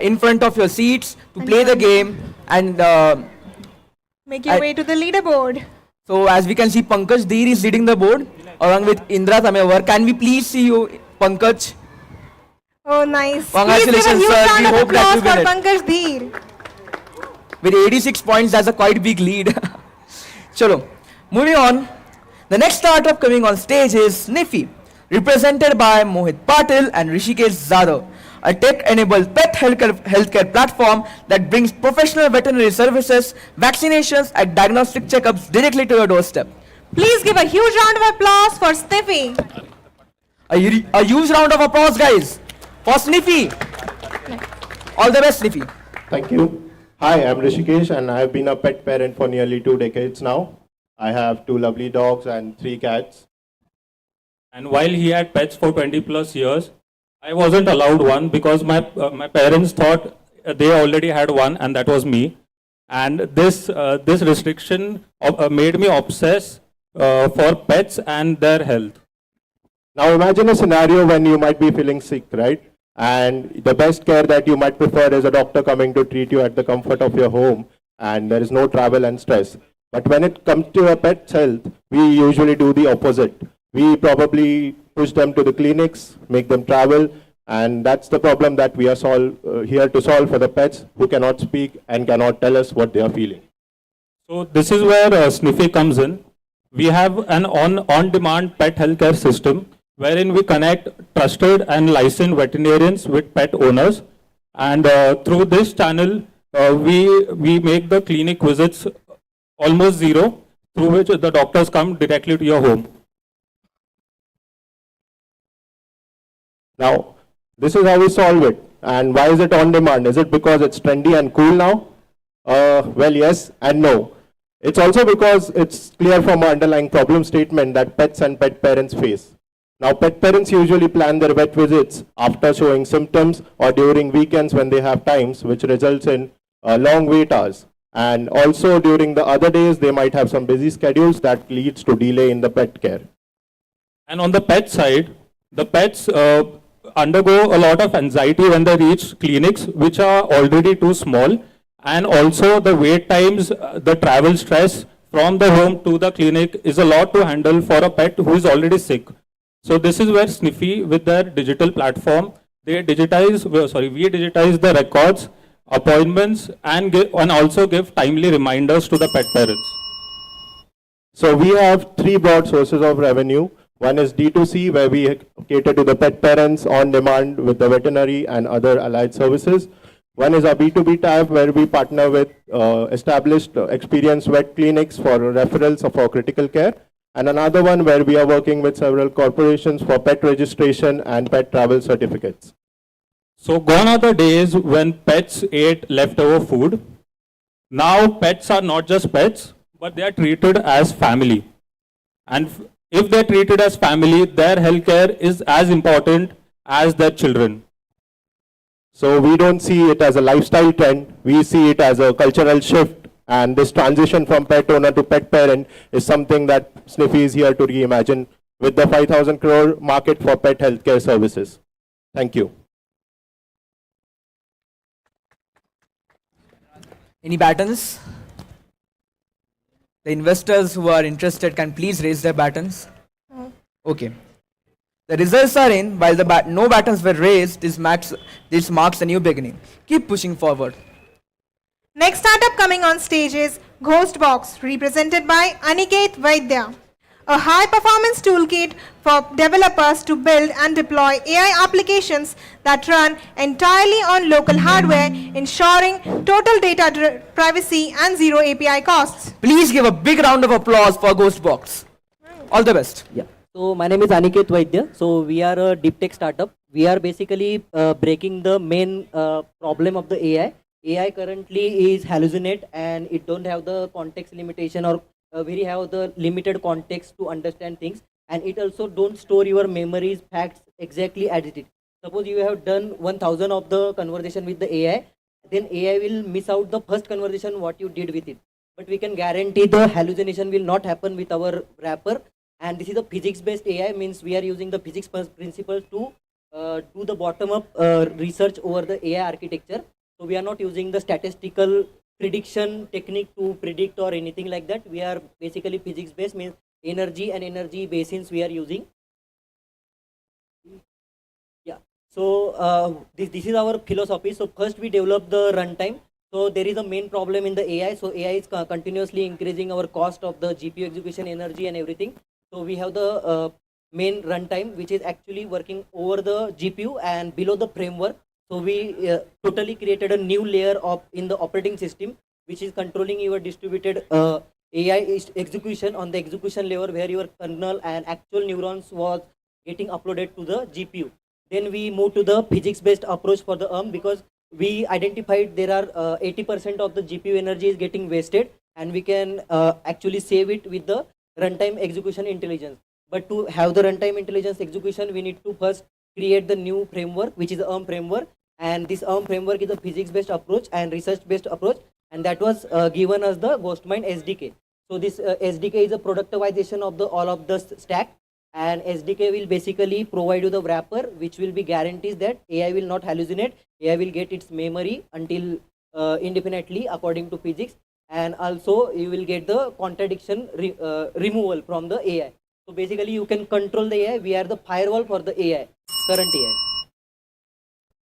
in front of your seats to play the game and make your way to the leaderboard. So as we can see, Pankaj Dheer is leading the board along with Indra Tamewar. Can we please see you, Pankaj? Oh, nice. Congratulations, sir. We hope that you win it. Pankaj Dheer. With 86 points, that's a quite big lead. Chalo, moving on. The next startup coming on stage is Sniffy, represented by Mohit Patil and Rishikesh Zadav, a tech-enabled pet healthcare platform that brings professional veterinary services, vaccinations, and diagnostic checkups directly to your doorstep. Please give a huge round of applause for Sniffy. A huge round of applause, guys, for Sniffy. All the best, Sniffy. Thank you. Hi, I'm Rishikesh and I have been a pet parent for nearly 2 decades now. I have 2 lovely dogs and 3 cats. And while he had pets for 20+ years, I wasn't allowed one because my parents thought they already had one, and that was me. And this restriction made me obsess for pets and their health. Now imagine a scenario when you might be feeling sick, right? And the best care that you might prefer is a doctor coming to treat you at the comfort of your home, and there is no travel and stress. But when it comes to a pet's health, we usually do the opposite. We probably push them to the clinics, make them travel, And that's the problem that we are here to solve for the pets who cannot speak and cannot tell us what they are feeling. So this is where Sniffy comes in. We have an on-demand pet healthcare system wherein we connect trusted and licensed veterinarians with pet owners. And through this channel, we make the clinic visits almost zero, through which the doctors come directly to your home. Now, this is how we solve it. And why is it on demand? Is it because it's trendy and cool now? Well, yes and no. It's also because it's clear from our underlying problem statement that pets and pet parents face. Now, pet parents usually plan their vet visits after showing symptoms or during weekends when they have times, which results in long wait hours. And also during the other days, they might have some busy schedules that leads to delay in the pet care. And on the pet side, the pets undergo a lot of anxiety when they reach clinics which are already too small, and also the wait times, the travel stress from the home to the clinic is a lot to handle for a pet who is already sick. So this is where Sniffy, with their digital platform, we digitize the records, appointments, and also give timely reminders to the pet parents. So we have three broad sources of revenue. One is D2C, where we cater to the pet parents on demand with the veterinary and other allied services. One is our B2B tab, where we partner with established experienced vet clinics for referrals for critical care. And another one where we are working with several corporations for pet registration and pet travel certificates. So gone are the days when pets ate leftover food. Now pets are not just pets, but they are treated as family. And if they're treated as family, their healthcare is as important as their children. So we don't see it as a lifestyle trend, we see it as a cultural shift, and this transition from pet owner to pet parent is something that Sniffy is here to reimagine with the 5,000 crore market for pet healthcare services. Thank you. Any buttons? The investors who are interested can please raise their buttons. Okay. The results are in. While no buttons were raised, this marks a new beginning. Keep pushing forward. Next startup coming on stage is Ghostbox, represented by Aniket Vaidya, a high-performance toolkit for developers to build and deploy AI applications that run entirely on local hardware, ensuring total data privacy and zero API costs. Please give a big round of applause for Ghostbox. All the best. Yeah. So my name is Aniket Vaidya. So we are a deep tech startup. We are basically breaking the main problem of the AI. AI currently is hallucinate and it don't have the context limitation, or we have the limited context to understand things, and it also don't store your memories, facts exactly as it is. Suppose you have done 1000 of the conversation with the AI, then AI will miss out the first conversation what you did with it. But we can guarantee the hallucination will not happen with our wrapper. And this is a physics-based AI, means we are using the physics principles to do the bottom-up research over the AI architecture. So we are not using the statistical prediction technique to predict or anything like that. We are basically physics-based, means energy and energy basins we are using. Yeah. So this is our philosophy. So first we develop the runtime. So there is a main problem in the AI. So AI is continuously increasing our cost of the GPU execution, energy and everything. So we have the main runtime, which is actually working over the GPU and below the framework. So we totally created a new layer in the operating system, which is controlling your distributed AI execution on the execution layer, where your kernel and actual neurons was getting uploaded to the GPU. Then we move to the physics-based approach for the because we identified there are 80% of the GPU energy is getting wasted, and we can actually save it with the runtime execution intelligence. But to have the runtime intelligence execution, we need to first create the new framework, which is the framework. And this framework is a physics-based approach and research-based approach, and that was given as the Ghostmind SDK. So this SDK is a productization of all of the stack, and SDK will basically provide you the wrapper, which will be guarantees that AI will not hallucinate. AI will get its memory until indefinitely according to physics, and also you will get the contradiction removal from the AI. So basically you can control the AI. We are the firewall for the AI, current AI.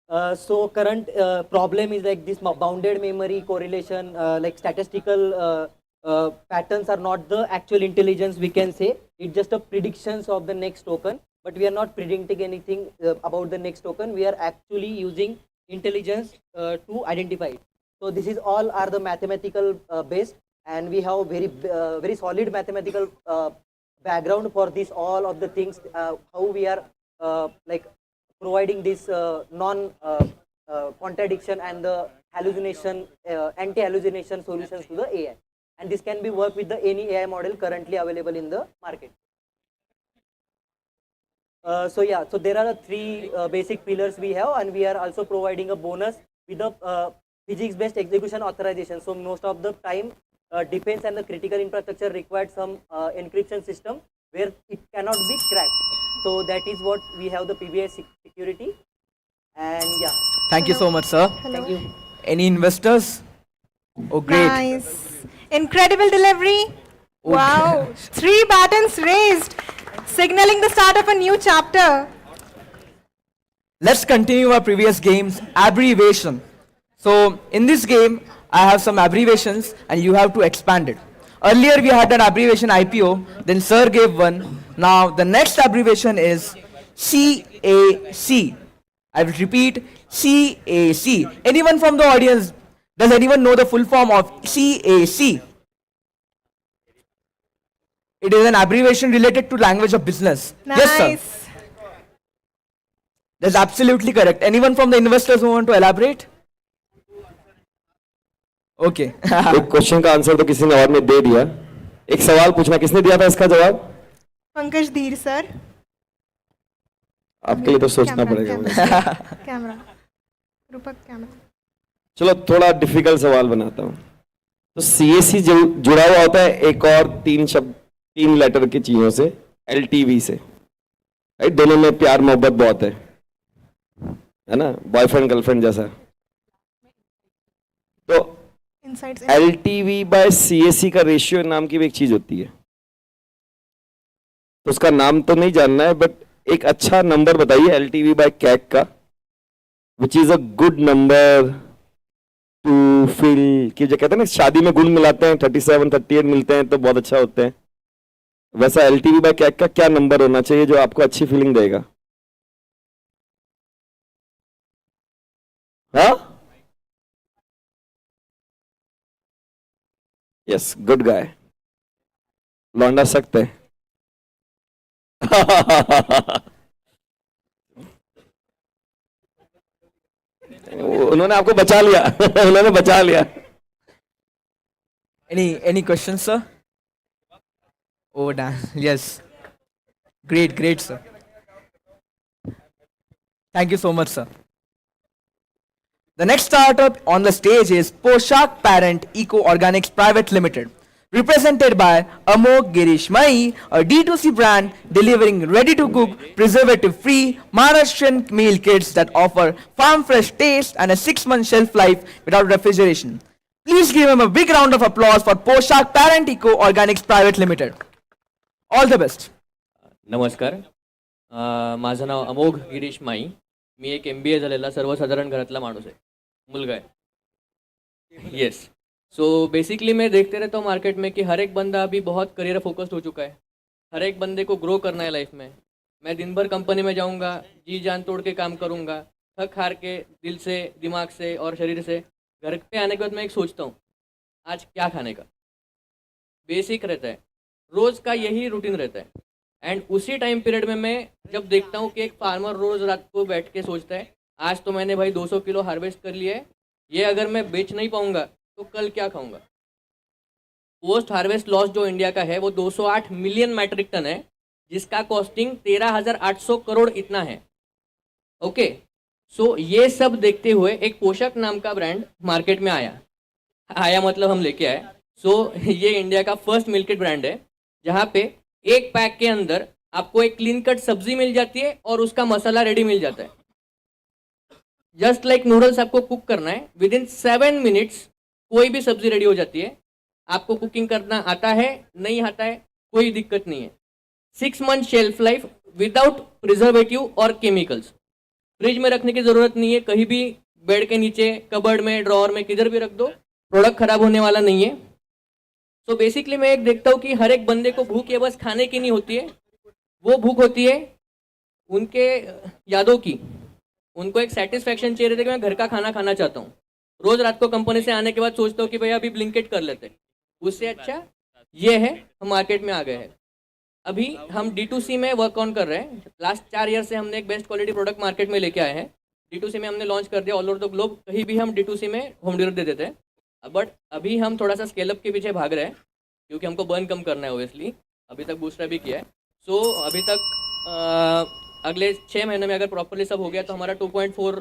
So current problem is like this bounded memory correlation, like statistical patterns are not the actual intelligence we can say. It's just a predictions of the next token, but we are not predicting anything about the next token. We are actually using intelligence to identify it. So this is all are the mathematical based, and we have very solid mathematical background for this all of the things, how we are like providing this non contradiction and the hallucination anti-hallucination solutions to the AI, and this can be worked with the any AI model currently available in the market. So yeah, so there are the three basic pillars we have, and we are also providing a bonus with the physics-based execution authorization. So most of the time, defense and the critical infrastructure required some encryption system where it cannot be cracked. So that is what we have the PBI security, and yeah. Thank you so much, sir. Thank you. Any investors? Oh, great. Nice. Incredible delivery. Wow. 3 buttons raised, signaling the start of a new chapter. Let's continue our previous game's abbreviation. So in this game, I have some abbreviations and you have to expand it. Earlier we had an abbreviation IPO, then sir gave one. Now the next abbreviation is CAC. I will repeat, CAC. Anyone from the audience, does anyone know the full form of CAC? It is an abbreviation related to language of business. Nice. Yes, sir. That's absolutely correct. Anyone from the investors who want to elaborate? Okay. एक question का answer तो किसी ने और ने दे दिया. एक सवाल पूछना, किसने दिया था इसका जवाब? पंकज धीर सर. आपके लिए तो सोचना पड़ेगा. कैमरा. रूपक कैमरा. चलो थोड़ा डिफिकल्ट सवाल बनाता हूँ. तो CAC जुड़ा हुआ होता है एक और 3 लेटर की चीजों से, LTV से. राइट, दोनों में प्यार मोहब्बत बहुत है ना, बॉयफ्रेंड गर्लफ्रेंड जैसा. तो LTV बाय CAC का रेशियो नाम की भी एक चीज होती है. तो उसका नाम तो नहीं जानना है, बट एक अच्छा नंबर बताइए LTV बाय CAC का, which is a good number two feel कि जो कहते हैं ना शादी में गुण मिलाते हैं 37 38 मिलते हैं तो बहुत अच्छा होते हैं, वैसा LTV बाय CAC का क्या नंबर होना चाहिए जो आपको अच्छी फीलिंग देगा? हाँ, यस, गुड गाय. लौंडा सकते हैं. उन्होंने आपको बचा लिया. उन्होंने बचा लिया. Any questions, sir? Oh, damn. Yes. Great, sir. Thank you so much, sir. The next startup on the stage is Poshak Parent Eco Organics Private Limited, represented by Amog Girish Mai, a D2C brand delivering ready-to-cook, preservative-free Maharashtrian meal kits that offer farm-fresh taste and a 6-month shelf life without refrigeration. Please give him a big round of applause for Poshak Parent Eco Organics Private Limited. All the best. नमस्कार. माझं नाव अमोघ गिरीश माई. मी एक MBA झालेला सर्वसाधारण घरातला माणूस आहे, मुलगा है. येस. सो बेसिकली मैं देखते रहता हूँ मार्केट में कि हर एक बंदा अभी बहुत करियर फोकस्ड हो चुका है. हर एक बंदे को ग्रो करना है लाइफ में. मैं दिन भर कंपनी में जाऊँगा, जी जान तोड़ के काम करूँगा, थक हार के दिल से, दिमाग से और शरीर से. घर पे आने के बाद मैं एक सोचता हूँ आज क्या खाने का. बेसिक रहता है, रोज़ का यही रूटीन रहता है. एंड उसी टाइम पीरियड में मैं जब देखता हूँ कि एक फार्मर रोज़ रात को बैठ के सोचता है आज तो मैंने भाई 200 किलो हार्वेस्ट कर लिया है, ये अगर मैं बेच नहीं पाऊँगा तो कल क्या खाऊंगा. पोस्ट हार्वेस्ट लॉस जो इंडिया का है वो 208 मिलियन मैट्रिक टन है, जिसका कॉस्टिंग 13,800 करोड़ इतना है. ओके. सो ये सब देखते हुए एक पोषक नाम का ब्रांड मार्केट में आया मतलब हम लेके आए. सो ये इंडिया का फर्स्ट मिल्क ब्रांड है जहाँ पे एक पैक के अंदर आपको एक क्लीन कट सब्जी मिल जाती है और उसका मसाला रेडी मिल जाता है. जस्ट लाइक नूडल्स आपको कुक करना है, विद इन 7 मिनट्स कोई भी सब्जी रेडी हो जाती है. आपको कुकिंग करना आता है, नहीं आता है, कोई दिक्कत नहीं है. 6 month shelf life without preservative और केमिकल्स. फ्रिज में रखने की जरूरत नहीं है, कहीं भी बेड के नीचे, कबर्ड में, ड्रॉअर में, किधर भी रख दो, प्रोडक्ट खराब होने वाला नहीं है। तो बेसिकली मैं एक देखता हूँ कि हर एक बंदे को भूख ये बस खाने की नहीं होती है, वो भूख होती है उनके यादों की। उनको एक सेटिस्फैक्शन चाहिए रहता है कि मैं घर का खाना खाना चाहता हूँ। रोज रात को कंपनी से आने के बाद सोचता हूँ कि भैया अभी ब्लिंकिट कर लेते हैं, उससे अच्छा ये है हम मार्केट में आ गए हैं। अभी हम D2C में वर्क ऑन कर रहे हैं। लास्ट 4 ईयर से हमने एक बेस्ट क्वालिटी प्रोडक्ट मार्केट में लेके आए हैं। D2C में हमने लॉन्च कर दिया ऑल ओवर द ग्लोब, कहीं भी हम D2C में होम डिलीवरी दे देते हैं। बट अभी हम थोड़ा सा स्केलअप के पीछे भाग रहे हैं क्योंकि हमको बर्न कम करना है ओबियसली। अभी तक बूस्टर भी किया है। सो अभी तक अगले 6 महीने में अगर प्रॉपरली सब हो गया तो हमारा 2.4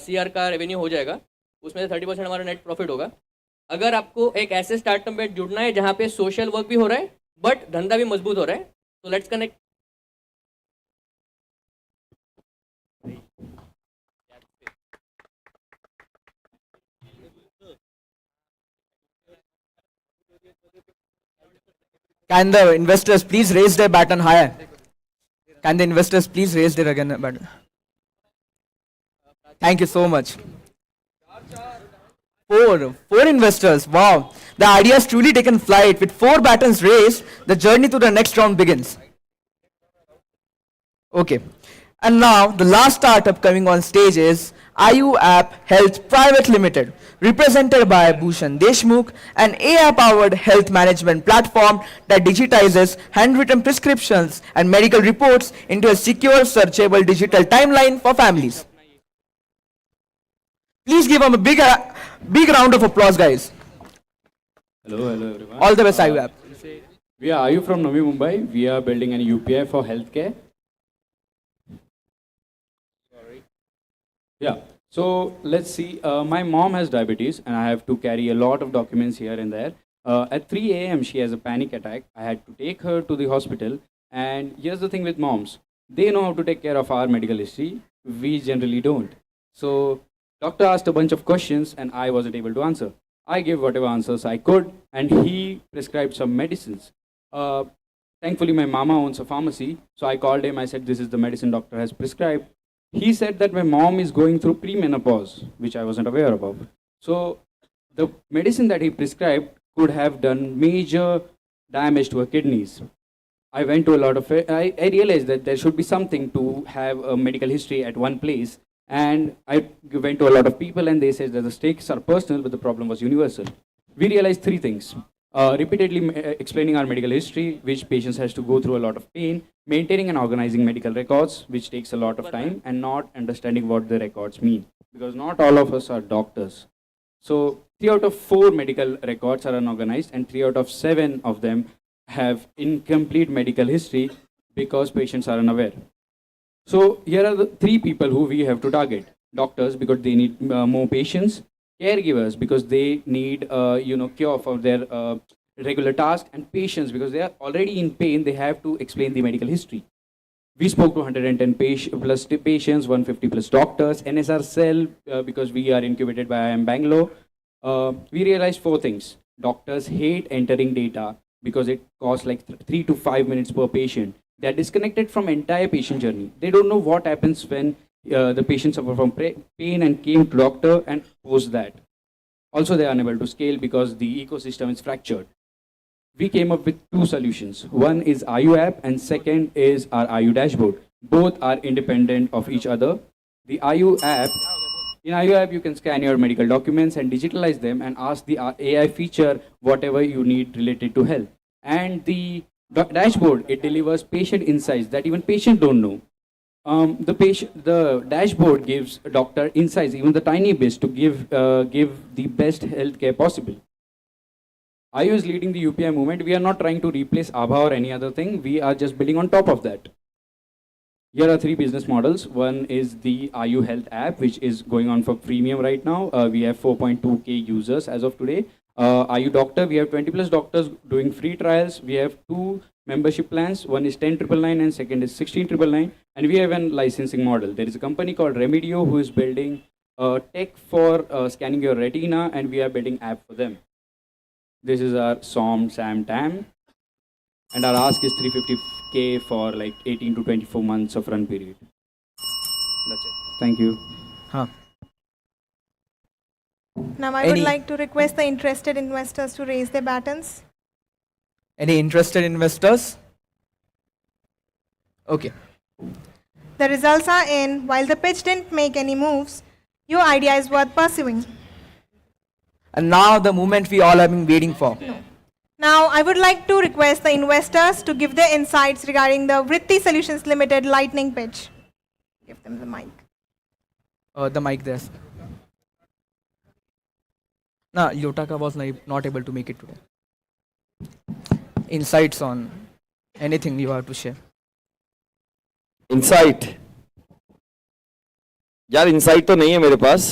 CR का रेवेन्यू हो जाएगा, उसमें से 30% हमारा नेट प्रॉफिट होगा। अगर आपको एक ऐसे स्टार्टअप में जुड़ना है जहाँ पे सोशल वर्क भी हो रहा है बट धंधा भी मजबूत हो रहा है, तो let's connect. Can the investors please raise their button higher? Can the investors please raise their button? Thank you so much. Four investors. Wow. The idea has truly taken flight. With 4 buttons raised, the journey to the next round begins. Okay. And now the last startup coming on stage is IU App Health Private Limited, represented by Bhushan Deshmukh, an AI-powered health management platform that digitizes handwritten prescriptions and medical reports into a secure, searchable digital timeline for families. Please give them a big round of applause, guys. Hello everyone. All the best, IU App. We are Ayu from Navi Mumbai. We are building an UPI for healthcare. Yeah, so let's see. My mom has diabetes and I have to carry a lot of documents here and there. At 3 a.m. she has a panic attack. I had to take her to the hospital. And here's the thing with moms. They know how to take care of our medical history. We generally don't. So doctor asked a bunch of questions and I wasn't able to answer. I gave whatever answers I could and he prescribed some medicines. Thankfully my mama owns a pharmacy. So I called him. I said, this is the medicine doctor has prescribed. He said that my mom is going through premenopause, which I wasn't aware about. So the medicine that he prescribed could have done major damage to her kidneys. I went to a lot of I realized that there should be something to have a medical history at one place. And I went to a lot of people and they said that the stakes are personal, but the problem was universal. We realized 3 things. Repeatedly explaining our medical history, which patients has to go through a lot of pain, maintaining and organizing medical records, which takes a lot of time, and not understanding what the records mean. Because not all of us are doctors. So 3 out of 4 medical records are unorganized and 3 out of 7 of them have incomplete medical history because patients are unaware. So here are the 3 people who we have to target. Doctors, because they need more patients. Caregivers, because they need cure for their regular tasks. And patients, because they are already in pain, they have to explain the medical history. We spoke to 110 plus patients, 150 plus doctors. NSR cell, because we are incubated by IIM Bangalore. We realized 4 things. Doctors hate entering data because it costs like 3 to 5 minutes per patient. They are disconnected from entire patient journey. They don't know what happens when the patient suffer from pain and came to doctor and post that. Also, they are unable to scale because the ecosystem is fractured. We came up with 2 solutions. One is IU app and second is our IU dashboard. Both are independent of each other. The IU app, in IU app you can scan your medical documents and digitalize them and ask the AI feature whatever you need related to health. And the dashboard, it delivers patient insights that even patients don't know. The dashboard gives a doctor insights, even the tiny bits, to give the best healthcare possible. IU is leading the UPI movement. We are not trying to replace ABHA or any other thing. We are just building on top of that. Here are 3 business models. One is the IU Health app, which is going on for premium right now. We have 4.2K users as of today. IU Doctor, we have 20 plus doctors doing free trials. We have 2 membership plans. One is 10,999 and second is 16,999. And we have a licensing model. There is a company called Remedio who is building tech for scanning your retina, and we are building app for them. This is our SOM, SAM, TAM. And our ask is 350K for like 18 to 24 months of run period. That's it. Thank you. Now I would like to request the interested investors to raise their buttons. Any interested investors? Okay. The results are in. While the pitch didn't make any moves, your idea is worth pursuing. And now the moment we all have been waiting for. Now I would like to request the investors to give their insights regarding the Vritti Solutions Limited lightning pitch. Give them the mic. The mic there. No, Yotaka was not able to make it today. Insights on anything you have to share. Insight यार insight तो नहीं है मेरे पास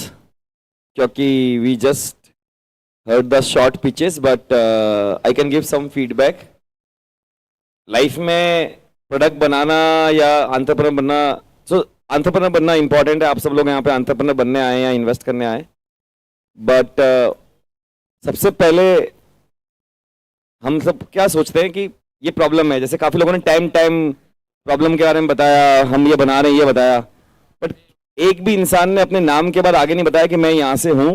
क्योंकि we just heard the short pitches but I can give some feedback life में product बनाना या एंटरप्रेन्योर बनना सो एंटरप्रेन्योर बनना इंपॉर्टेंट है आप सब लोग यहाँ पे एंटरप्रेन्योर बनने आए या इन्वेस्ट करने आए बट सबसे पहले हम सब क्या सोचते हैं कि ये प्रॉब्लम है जैसे काफ़ी लोगों ने टाइम प्रॉब्लम के बारे में बताया हम ये बना रहे हैं ये बताया बट एक भी इंसान ने अपने नाम के बाद आगे नहीं बताया कि मैं यहाँ से हूँ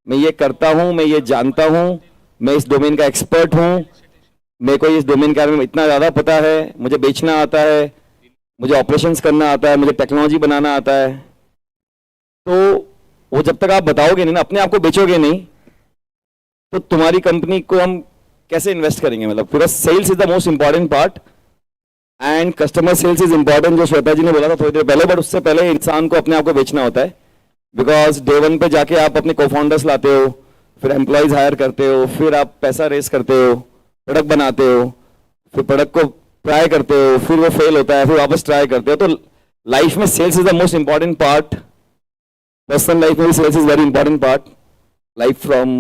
मैं ये करता हूँ मैं ये जानता हूँ मैं इस डोमेन का एक्सपर्ट हूँ मेरे को इस डोमेन के बारे में इतना ज़्यादा पता है मुझे बेचना आता है मुझे ऑपरेशंस करना आता है मुझे टेक्नोलॉजी बनाना आता है तो वो जब तक आप बताओगे नहीं ना अपने आप को बेचोगे नहीं तो तुम्हारी कंपनी को हम कैसे इन्वेस्ट करेंगे मतलब because sales is the most important part and customer sales is important जो श्वेता जी ने बोला था थोड़ी देर पहले बट उससे पहले इंसान को अपने आप को बेचना होता है बिकॉज डे वन पे जाके आप अपने को फाउंडर्स लाते हो फिर एम्प्लॉयज हायर करते हो फिर आप पैसा रेस करते हो प्रोडक्ट बनाते हो फिर प्रोडक्ट को ट्राई करते हो फिर वो फेल होता है फिर वापस ट्राई करते हो तो लाइफ में sales is the most important part personal life में भी sales is very important part life from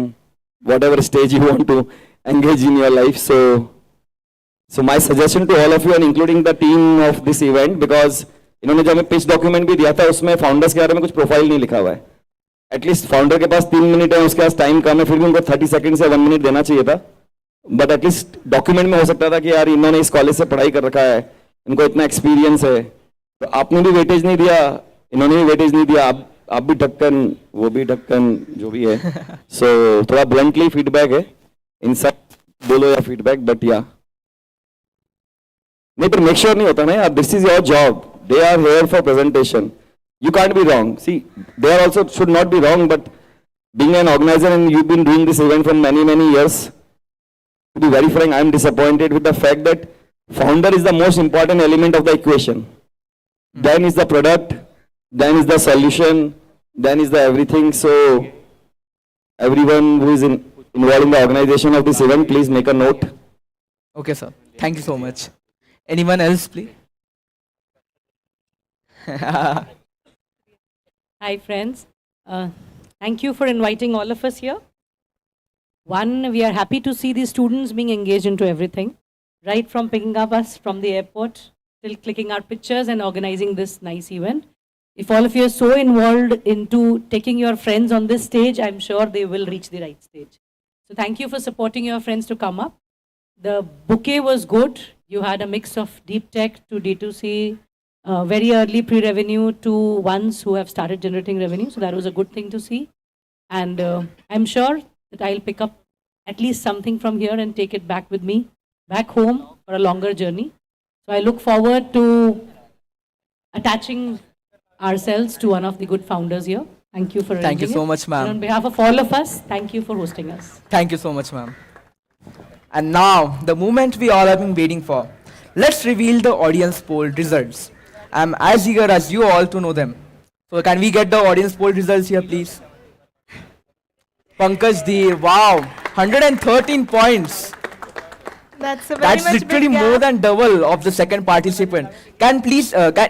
whatever stage you want to engage in your life. So my suggestion to all of you and including the team of this event because इन्होंने जो हमें pitch document भी दिया था उसमें founders के बारे में कुछ प्रोफाइल नहीं लिखा हुआ है एटलीस्ट फाउंडर के पास 3 मिनट है उसके पास टाइम कम है फिर भी उनको 30 सेकंड से 1 मिनट देना चाहिए था बट एटलीस्ट डॉक्यूमेंट में हो सकता था कि यार इन्होंने इस कॉलेज से पढ़ाई कर रखा है इनको इतना एक्सपीरियंस है तो आपने भी वेटेज नहीं दिया इन्होंने भी वेटेज नहीं दिया आप भी ढक्कन वो भी ढक्कन जो भी है सो थोड़ा ब्लंटली फीडबैक है इन सब बोलो या फीडबैक बट या नहीं पर मेक श्योर नहीं होता ना यार this is your job they are here for presentation you can't be wrong see they are also should not be wrong but being an organiser and you been doing this event for many years to be very frank I am disappointed with the fact that founder is the most important element of the equation then is the product then is the solution, then is the everything. So everyone who is involved in the organization of this event, please make a note. Okay, sir. Thank you so much. Anyone else, please? Hi, friends. Thank you for inviting all of us here. One, we are happy to see these students being engaged into everything, right from picking up us from the airport till clicking our pictures and organizing this nice event. If all of you are so involved into taking your friends on this stage, I'm sure they will reach the right stage. So thank you for supporting your friends to come up. The bouquet was good. You had a mix of deep tech to D2C, very early pre-revenue to ones who have started generating revenue. So that was a good thing to see. And I'm sure that I'll pick up at least something from here and take it back with me, back home for a longer journey. So I look forward to attaching ourselves to one of the good founders here. Thank you for Thank you so much, ma'am. On behalf of all of us, thank you for hosting us. Thank you so much, ma'am. And now, the moment we all have been waiting for. Let's reveal the audience poll results. I'm as eager as you all to know them. So can we get the audience poll results here, please? Pankaj Dheer, wow, 113 points. That's a very That's much literally big more gap. than double of the second participant. Can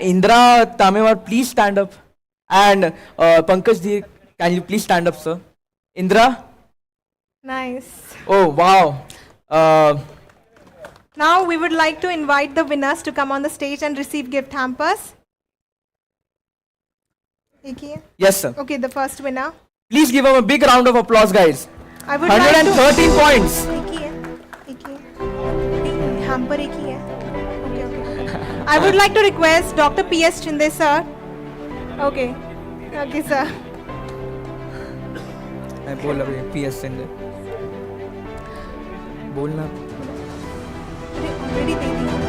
Indra Tamewar please stand up? And Pankaj Dheer, can you please stand up, sir? Indra? Nice. Oh, wow. Now we would like to invite the winners to come on the stage and receive gift hampers. Yes, sir. Okay, the first winner. Please give him a big round of applause, guys. I would 113 points. Hamper एक ही है. Okay. I would like to request Dr. P.S. Chinde sir. Okay. Okay, sir. मैं बोल अभी PS send बोलना Already they the.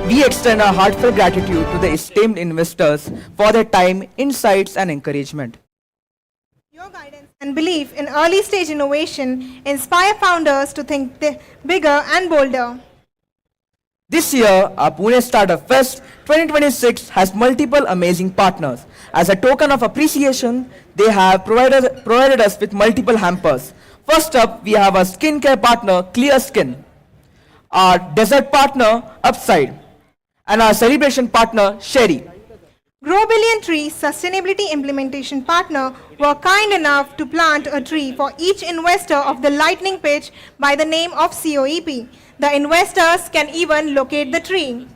We extend our heartfelt gratitude to the esteemed investors for their time, insights, and encouragement. Your guidance and belief in early stage innovation inspire founders to think bigger and bolder. This year, our Pune Startup Fest 2026 has multiple amazing partners. As a token of appreciation, they have provided us with multiple hampers. First up, we have our skincare partner, Clear Skin, our dessert partner, Upside, and our celebration partner, Sherry. Grow Billion Tree Sustainability Implementation Partner were kind enough to plant a tree for each investor of the lightning pitch by the name of COEP. The investors can even locate the tree.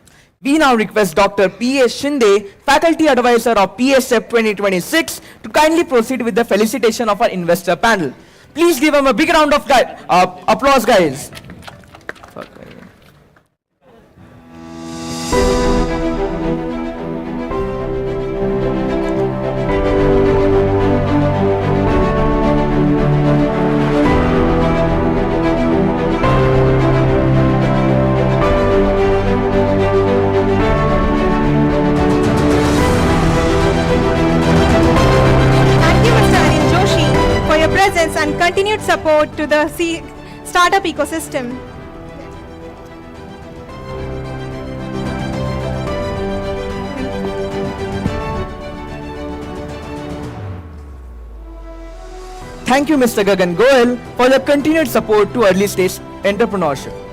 We now request Dr. P.A. Shinde, Faculty Advisor of PSF 2026, to kindly proceed with the felicitation of our investor panel. Please give him a big round of applause, guys. And continued support to the startup ecosystem. Thank you, Mr. Gagan Goel, for your continued support to early stage entrepreneurship.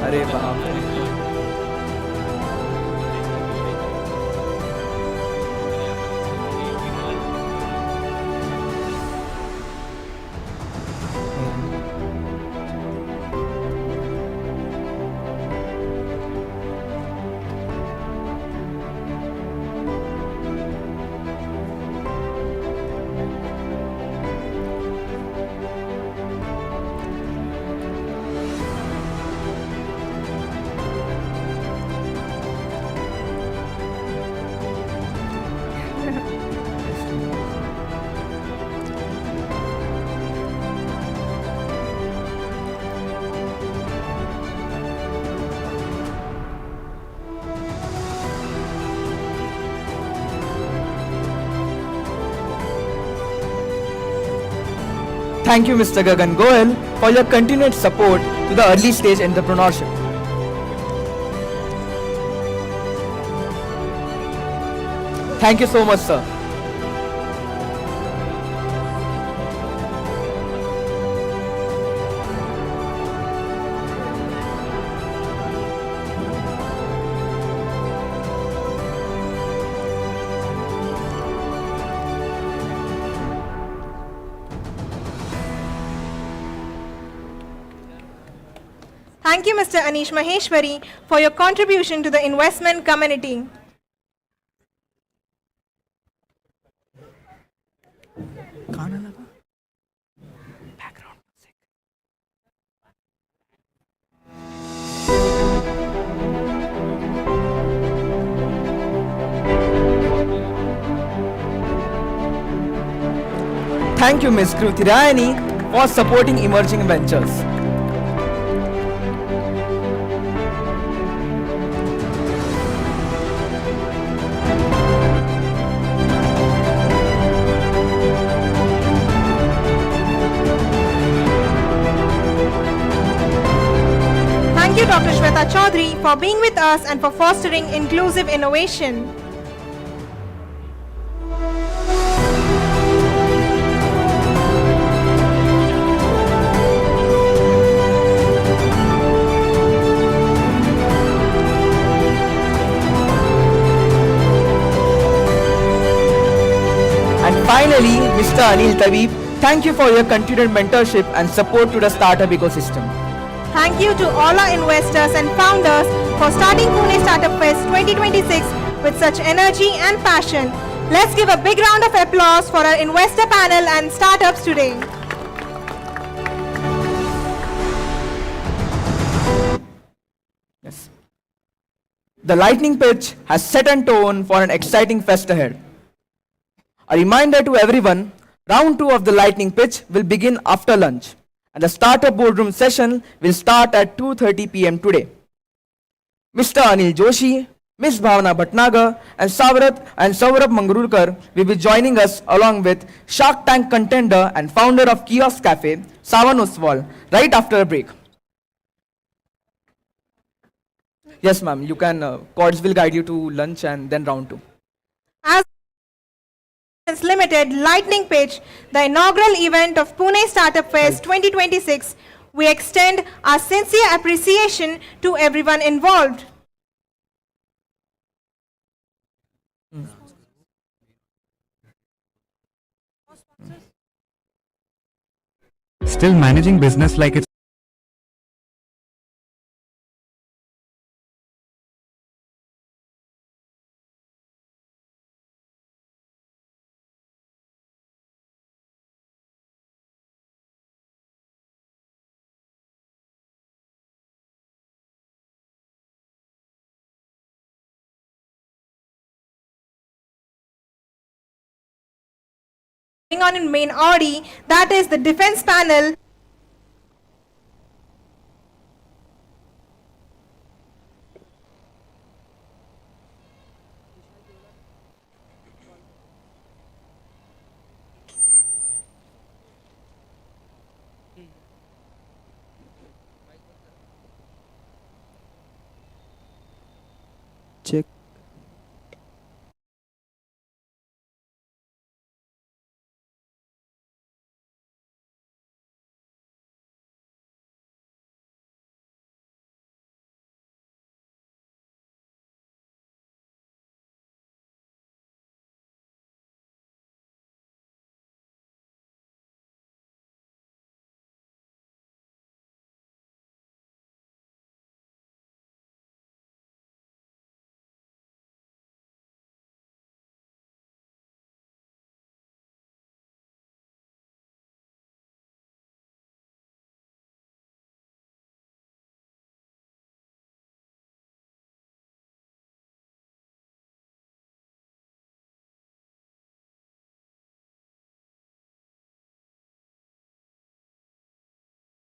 अरे बाप रे। Thank you, Mr. Gagan Goel, for your continued support to the early stage entrepreneurship. Thank you so much, sir. Thank you, Mr. Anish Maheshwari, for your contribution to the investment community. Thank you, Ms. Kruti Rayani, for supporting emerging ventures. Thank you, Dr. Shweta Chaudhary, for being with us and for fostering inclusive innovation. Finally, Mr. Anil Tabib, thank you for your continued mentorship and support to the startup ecosystem. Thank you to all our investors and founders for starting Pune Startup Fest 2026 with such energy and passion. Let's give a big round of applause for our investor panel and startups today. Yes. The lightning pitch has set a tone for an exciting fest ahead. A reminder to everyone, round 2 of the lightning pitch will begin after lunch, and the startup boardroom session will start at 2:30 p.m. today. Mr. Anil Joshi, Ms. Bhavna Bhatnagar, and Saurabh Mangrulkar will be joining us along with Shark Tank contender and founder of Kiosk Cafe, Savan Oswal, right after a break. Yes, ma'am, you can, Cords will guide you to lunch and then round 2. As Limited Lightning Pitch, the inaugural event of Pune Startup Fest 2026, we extend our sincere appreciation to everyone involved. Still managing business like it's Going on in main Audi, that is the defense panel. Check.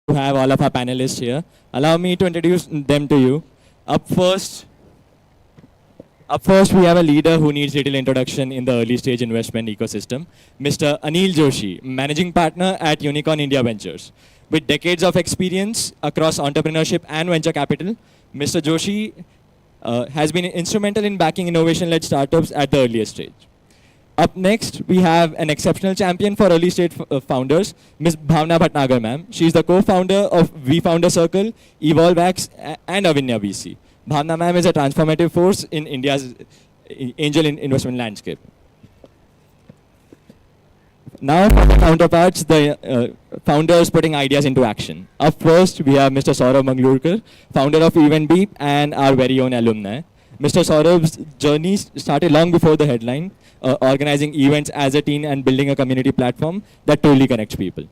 To have all of our panelists here. Allow me to introduce them to you. Up first, we have a leader who needs little introduction in the early stage investment ecosystem, Mr. Anil Joshi, Managing Partner at Unicorn India Ventures. With decades of experience across entrepreneurship and venture capital, Mr. Joshi has been instrumental in backing innovation-led startups at the earliest stage. Up next, we have an exceptional champion for early stage founders, Ms. Bhavna Bhatnagar, ma'am. She is the co-founder of V-Founder Circle, EvolveX, and Avinya VC. Bhavna, ma'am, is a transformative force in India's angel investment landscape. Now, for the counterparts, the founders putting ideas into action. Up first, we have Mr. Saurabh Manglurkar, founder of EventBeep and our very own alumni. Mr. Saurabh's journey started long before the headline, organizing events as a teen and building a community platform that truly connects people.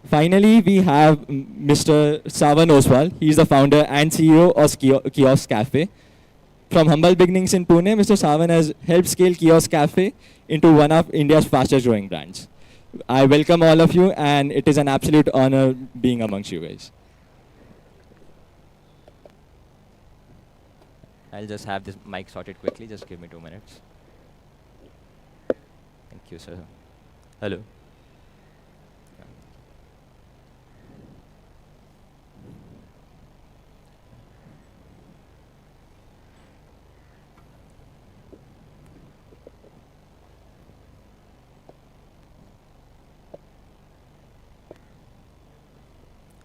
Finally, we have Mr. Savan Oswal. He is the founder and CEO of Kiosk Cafe. From humble beginnings in Pune, Mr. Savan has helped scale Kiosk Cafe into one of India's fastest growing brands. I welcome all of you, and it is an absolute honor being amongst you guys. I'll just have this mic sorted quickly. Just give me 2 minutes. Thank you, sir. Hello.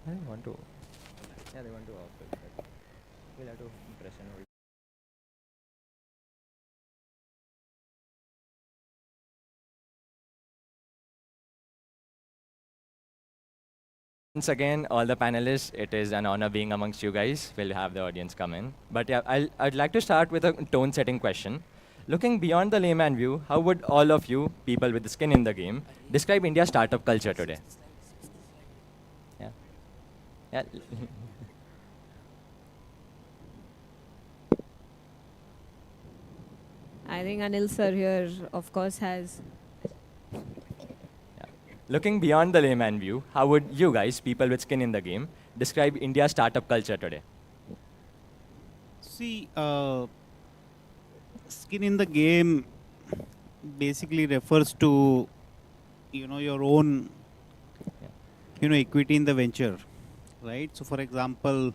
I want to. Yeah, they want to offer, but we'll have to press and hold. Once again, all the panelists, it is an honor being amongst you guys. We'll have the audience come in. But yeah, I'd like to start with a tone-setting question. Looking beyond the layman view, how would all of you, people with skin in the game, describe India's startup culture today? Yeah. Yeah. I think Anil sir here, of course, has. Looking beyond the layman view, how would you guys, people with skin in the game, describe India's startup culture today? See, skin in the game basically refers to, your own, equity in the venture, right? So, for example,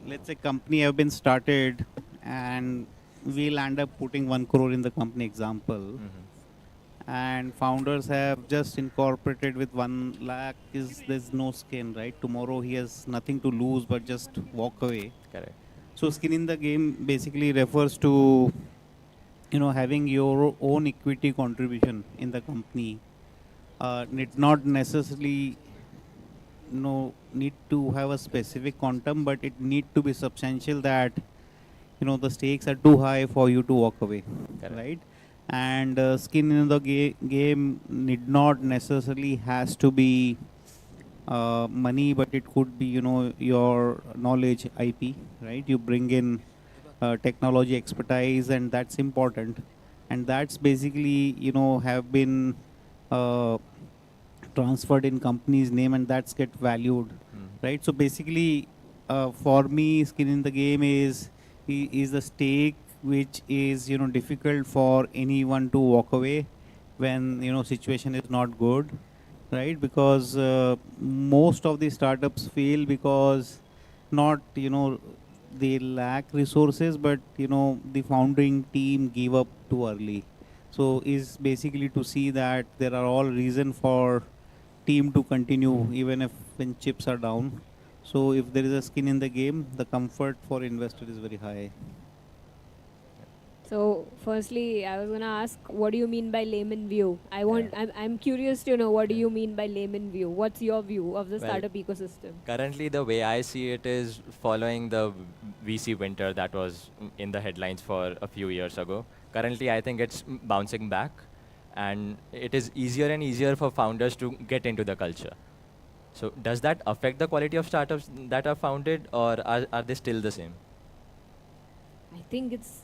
let's say company have been started and we'll end up putting 1 crore in the company example. And founders have just incorporated with 1 lakh, there's no skin, right? Tomorrow he has nothing to lose but just walk away. Correct. So skin in the game basically refers to, having your own equity contribution in the company. Need not necessarily need to have a specific quantum, but it need to be substantial that, the stakes are too high for you to walk away, right? And skin in the game need not necessarily has to be money, but it could be, your knowledge, IP, right? You bring in technology expertise, and that's important. And that's basically, have been transferred in company's name, and that's get valued, right? So basically, for me, skin in the game is the stake which is difficult for anyone to walk away when situation is not good, right? Because most of the startups fail because not they lack resources, but the founding team give up too early. So is basically to see that there are all reason for team to continue even if when chips are down. So if there is a skin in the game, the comfort for investor is very high. So, firstly, I was gonna ask, what do you mean by layman view? I'm curious to know what do you mean by layman view? What's your view of the Well, startup ecosystem? Currently, the way I see it is following the VC winter that was in the headlines for a few years ago. Currently, I think it's bouncing back, and it is easier and easier for founders to get into the culture. So, does that affect the quality of startups that are founded, or are they still the same? I think it's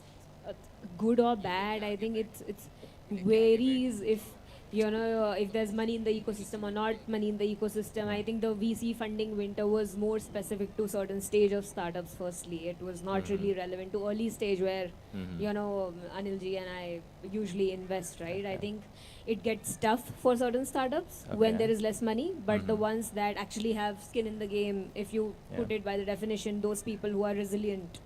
good or bad. I think it's varies if there's money in the ecosystem or not money in the ecosystem. I think the VC funding winter was more specific to certain stage of startups. Firstly, it was not really relevant to early stage where Anilji and I usually invest. Right? I think it gets tough for certain startups when there is less money, but the ones that actually have skin in the game, if you put it by the definition, those people who are resilient,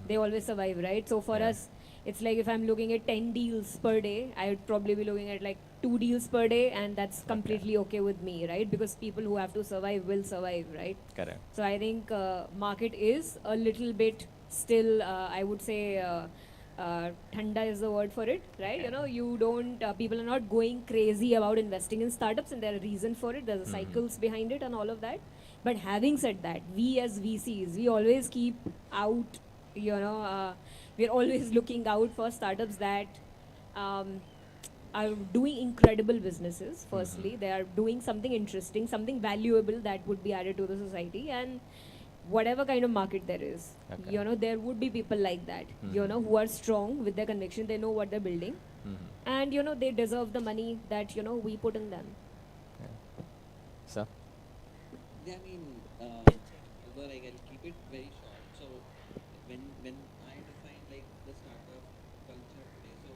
they always survive, right? So for us, it's like if I'm looking at 10 deals per day, I would probably be looking at like 2 deals per day, and that's completely okay with me, right? Because people who have to survive will survive, right? Correct. So I think market is a little bit still, I would say, thanda is the word for it, right? You don't, people are not going crazy about investing in startups, and there are reasons for it. There's cycles behind it and all of that. But having said that, we as VCs, we always keep out, we're always looking out for startups that are doing incredible businesses. Firstly, they are doing something interesting, something valuable that would be added to the society, and whatever kind of market there is, there would be people like that, who are strong with their conviction. They know what they're building, and they deserve the money that we put in them. So. Yeah, I mean, although like I'll keep it very short. So when I define like the startup culture today, so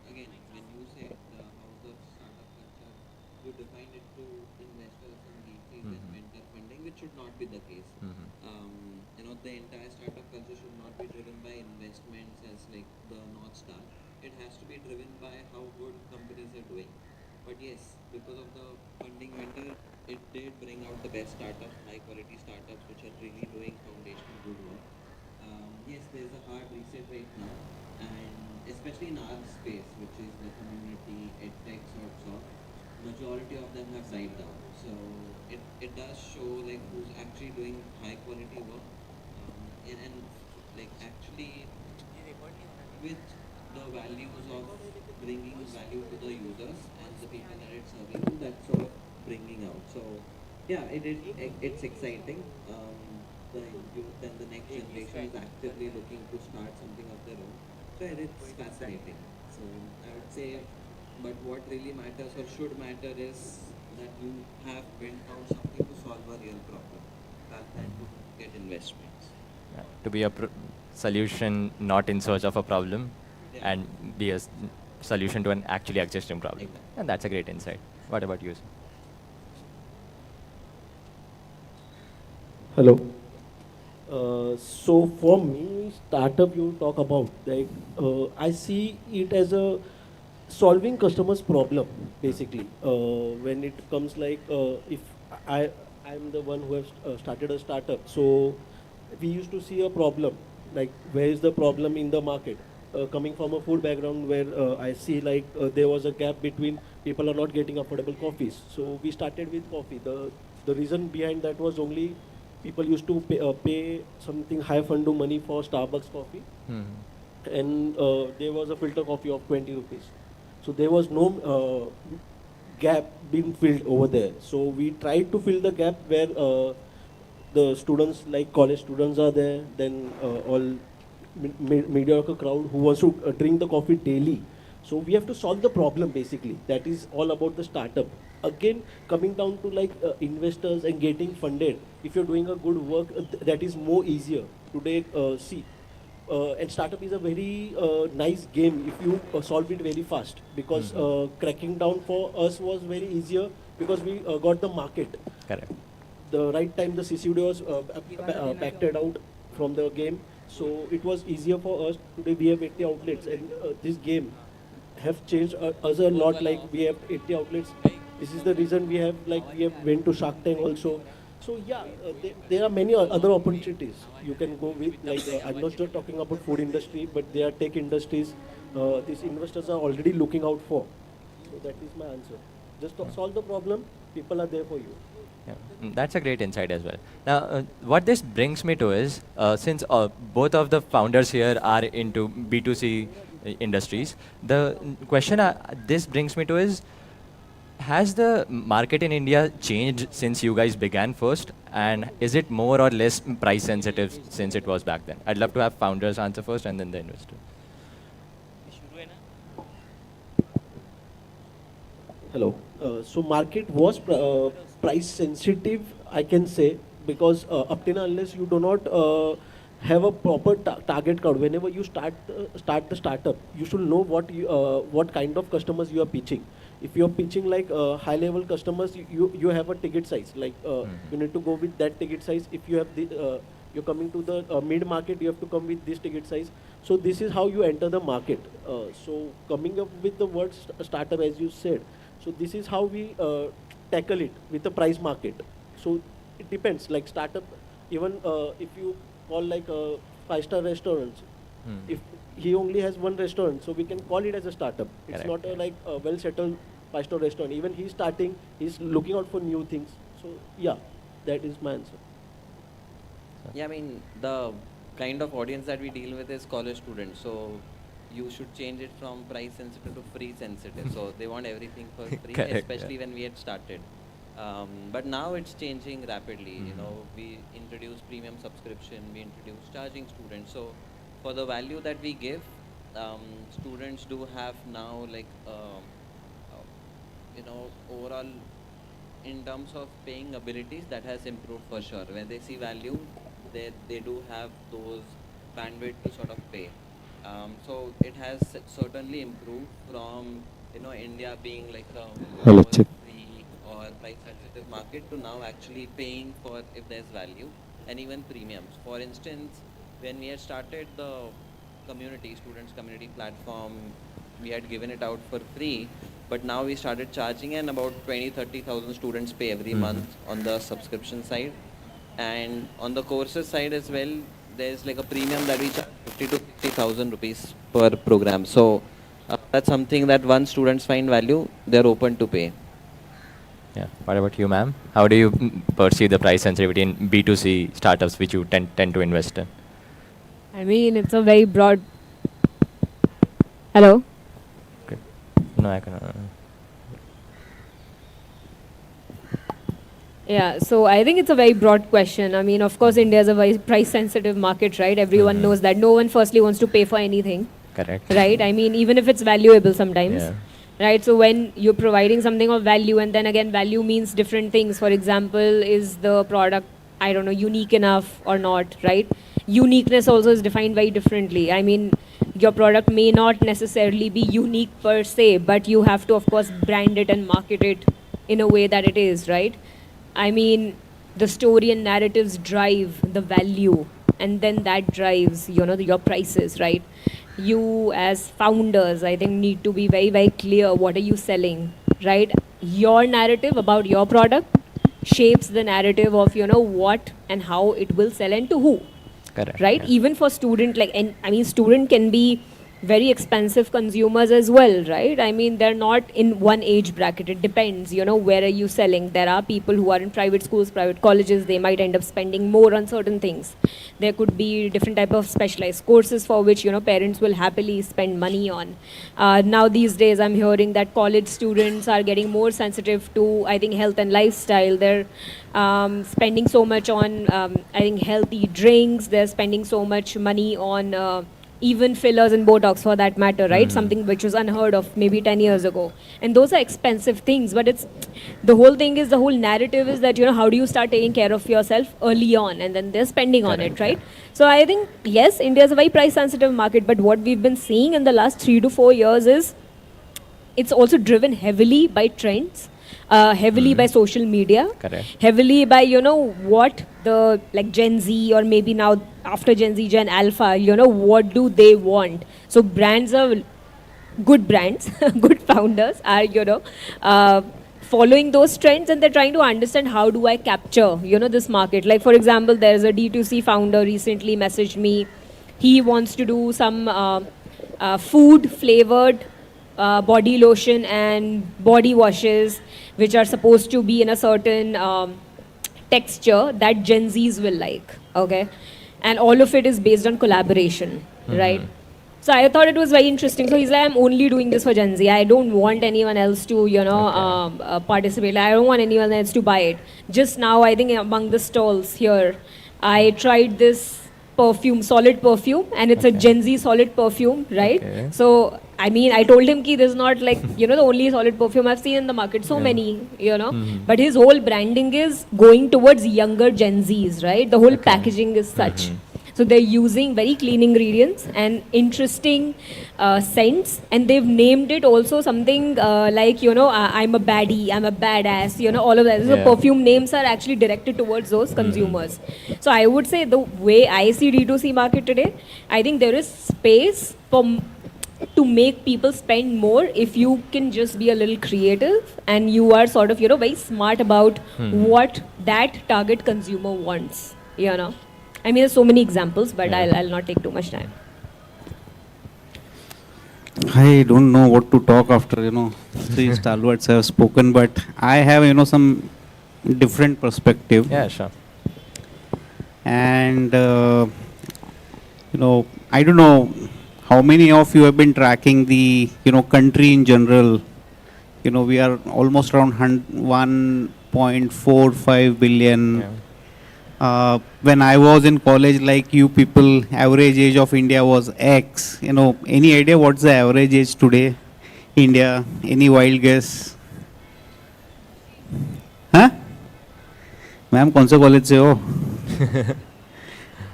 again, when you say how's the startup culture, you define it to investors and VCs and venture funding, which should not be the case. The entire startup culture should not be driven by investments as like the North Star. It has to be driven by how good companies are doing. But yes, because of the funding winter, it did bring out the best startups, high quality startups, which are really doing foundational good work. Yes, there's a hard reset right now, and especially in our space, which is the community, edtech sorts of, majority of them have died down. So it does show like who's actually doing high quality work, and like actually with the values of bringing value to the users and the people that it's serving to, that's sort of bringing out. So yeah, it's exciting. The youth and the next generation is actively looking to start something of their own. So it's fascinating. So I would say, but what really matters or should matter is that you have built out something to solve a real problem rather than to get investments. Yeah, to be a solution not in search of a problem, and be a solution to an actually existing problem. And that's a great insight. What about you, sir? Hello. So for me, startup you talk about, like I see it as a solving customers' problem basically. When it comes like if I'm the one who has started a startup, so we used to see a problem like where is the problem in the market. Coming from a food background where I see like there was a gap between people are not getting affordable coffees. So we started with coffee. The reason behind that was only people used to pay something high fundu money for Starbucks coffee, and there was a filter coffee of 20 rupees. So there was no gap being filled over there. So we tried to fill the gap where the students, like college students are there, then all mediocre crowd who wants to drink the coffee daily. So we have to solve the problem basically. That is all about the startup. Again, coming down to like investors and getting funded. If you're doing a good work, that is more easier. Today, and startup is a very nice game if you solve it very fast, because cracking down for us was very easier because we got the market. Correct. The right time the CCD was backed out from the game, so it was easier for us. Today we have 80 outlets, and this game have changed us a lot. Like we have 80 outlets. This is the reason we have went to Shark Tank also. So yeah, there are many other opportunities you can go with. Like I'm not just talking about food industry, but there are tech industries. These investors are already looking out for. So that is my answer. Just to solve the problem. People are there for you. Yeah, that's a great insight as well. Now, what this brings me to is, since both of the founders here are into B2C industries, the question this brings me to is, has the market in India changed since you guys began first? And is it more or less price sensitive since it was back then? I'd love to have founders answer first and then the investor. Hello. So market was price sensitive, I can say, because up till unless you do not have a proper target crowd, whenever you start the startup, you should know what kind of customers you are pitching. If you are pitching like high level customers, you have a ticket size. Like you need to go with that ticket size. If you have the you're coming to the mid market, you have to come with this ticket size. So this is how you enter the market. So coming up with the word startup, as you said. So this is how we tackle it with the price market. So it depends. Like startup, even if you call like a 5-star restaurants, if he only has one restaurant, so we can call it as a startup. It's Correct. not like a well-settled 5-star restaurant. Even he's starting, he's looking out for new things. So yeah, that is my answer. Yeah, I mean, the kind of audience that we deal with is college students. So you should change it from price sensitive to free sensitive. So they want everything for free, Correct, especially when we had started. But now it's changing rapidly. You know, we introduced premium subscription, we introduced charging students. So for the value that we give, students do have now like, you know, overall in terms of paying abilities, that has improved for sure. When they see value, they do have those bandwidth to sort of pay. So it has certainly improved from, you know, India being like a Hello, more free or price sensitive market to now actually paying for if there's value, and even premiums. For instance, when we had started the students community platform, we had given it out for free, but now we started charging, and about 20-30,000 students pay every month on the subscription side. And on the courses side as well, there's like a premium that we charge 50 to 60,000 rupees per program. So that's something that once students find value, they're open to pay. Yeah. What about you, ma'am? How do you perceive the price sensitivity in B2C startups which you tend to invest in? I mean, it's a very broad. Hello? No, I cannot. Yeah, so I think it's a very broad question. I mean, of course, India is a very price sensitive market, right? Everyone knows that. No one firstly wants to pay for anything. Correct. Right? I mean, even if it's valuable sometimes. Yeah. Right? So when you're providing something of value, and then again, value means different things. For example, is the product, I don't know, unique enough or not, right? Uniqueness also is defined very differently. I mean, your product may not necessarily be unique per se, but you have to, of course, brand it and market it in a way that it is, right? I mean, the story and narratives drive the value, and then that drives, your prices, right? You as founders, I think, need to be very, very clear what are you selling, right? Your narrative about your product shapes the narrative of, what and how it will sell and to who. Correct. Right? Even for student, and I mean, student can be very expensive consumers as well, right? I mean, they're not in one age bracket. It depends, where are you selling? There are people who are in private schools, private colleges. They might end up spending more on certain things. There could be different type of specialized courses for which, parents will happily spend money on. Now these days, I'm hearing that college students are getting more sensitive to, I think, health and lifestyle. They're spending so much on, I think, healthy drinks. They're spending so much money on even fillers and Botox for that matter, right? Something which was unheard of maybe 10 years ago. And those are expensive things, but the whole narrative is that, how do you start taking care of yourself early on, and then they're spending on it, right? So I think, yes, India is a very price sensitive market, but what we've been seeing in the last 3 to 4 years is it's also driven heavily by trends. Heavily by social media, Correct. heavily by, what the Gen Z, or maybe now after Gen Z, Gen Alpha, what do they want? So brands are good brands, good founders are, following those trends, and they're trying to understand how do I capture, this market. Like, for example, there's a D2C founder recently messaged me. He wants to do some food flavored body lotion and body washes, which are supposed to be in a certain texture that Gen Zs will like, okay? And all of it is based on collaboration, right? So I thought it was very interesting. So he's like, I'm only doing this for Gen Z. I don't want anyone else to, participate. I don't want anyone else to buy it. Just now, I think among the stalls here, I tried this perfume, solid perfume, and it's a Gen Z solid perfume, right? Okay. So, I mean, I told him ki this is not like, the only solid perfume I've seen in the market. So many, But his whole branding is going towards younger Gen Zs, right? The whole packaging is such. So they're using very clean ingredients and interesting scents, and they've named it also something like, I'm a baddie, I'm a badass, all of that. So Yeah. perfume names are actually directed towards those consumers. So I would say the way I see D2C market today, I think there is space to make people spend more if you can just be a little creative and you are sort of, very smart about what that target consumer wants, I mean, there's so many examples, but I'll not take too much time. I don't know what to talk after, three stalwarts have spoken, but I have, some different perspective. Yeah, sure. And, I don't know how many of you have been tracking the, country in general. We are almost around 1.45 billion. Yeah. When I was in college, like you people, average age of India was X. Any idea what's the average age today? India? Any wild guess? Huh? Ma'am, कौन से college से हो?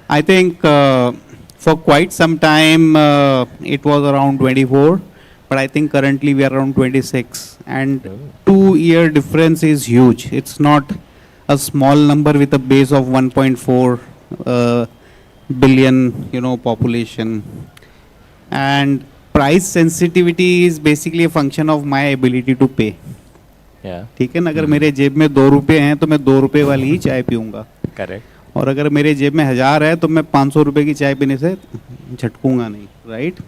I think for quite some time it was around 24, but I think currently we are around 26, and 2-year difference is huge. It's not a small number with a base of 1.4 billion, population. And price sensitivity is basically a function of my ability to pay. Yeah. ठीक है ना, अगर मेरे जेब में 2 रुपये हैं तो मैं 2 रुपये वाली ही चाय पीऊँगा. Correct. और अगर मेरे जेब में 1000 है तो मैं 500 रुपये की चाय पीने से झटकूँगा नहीं, right?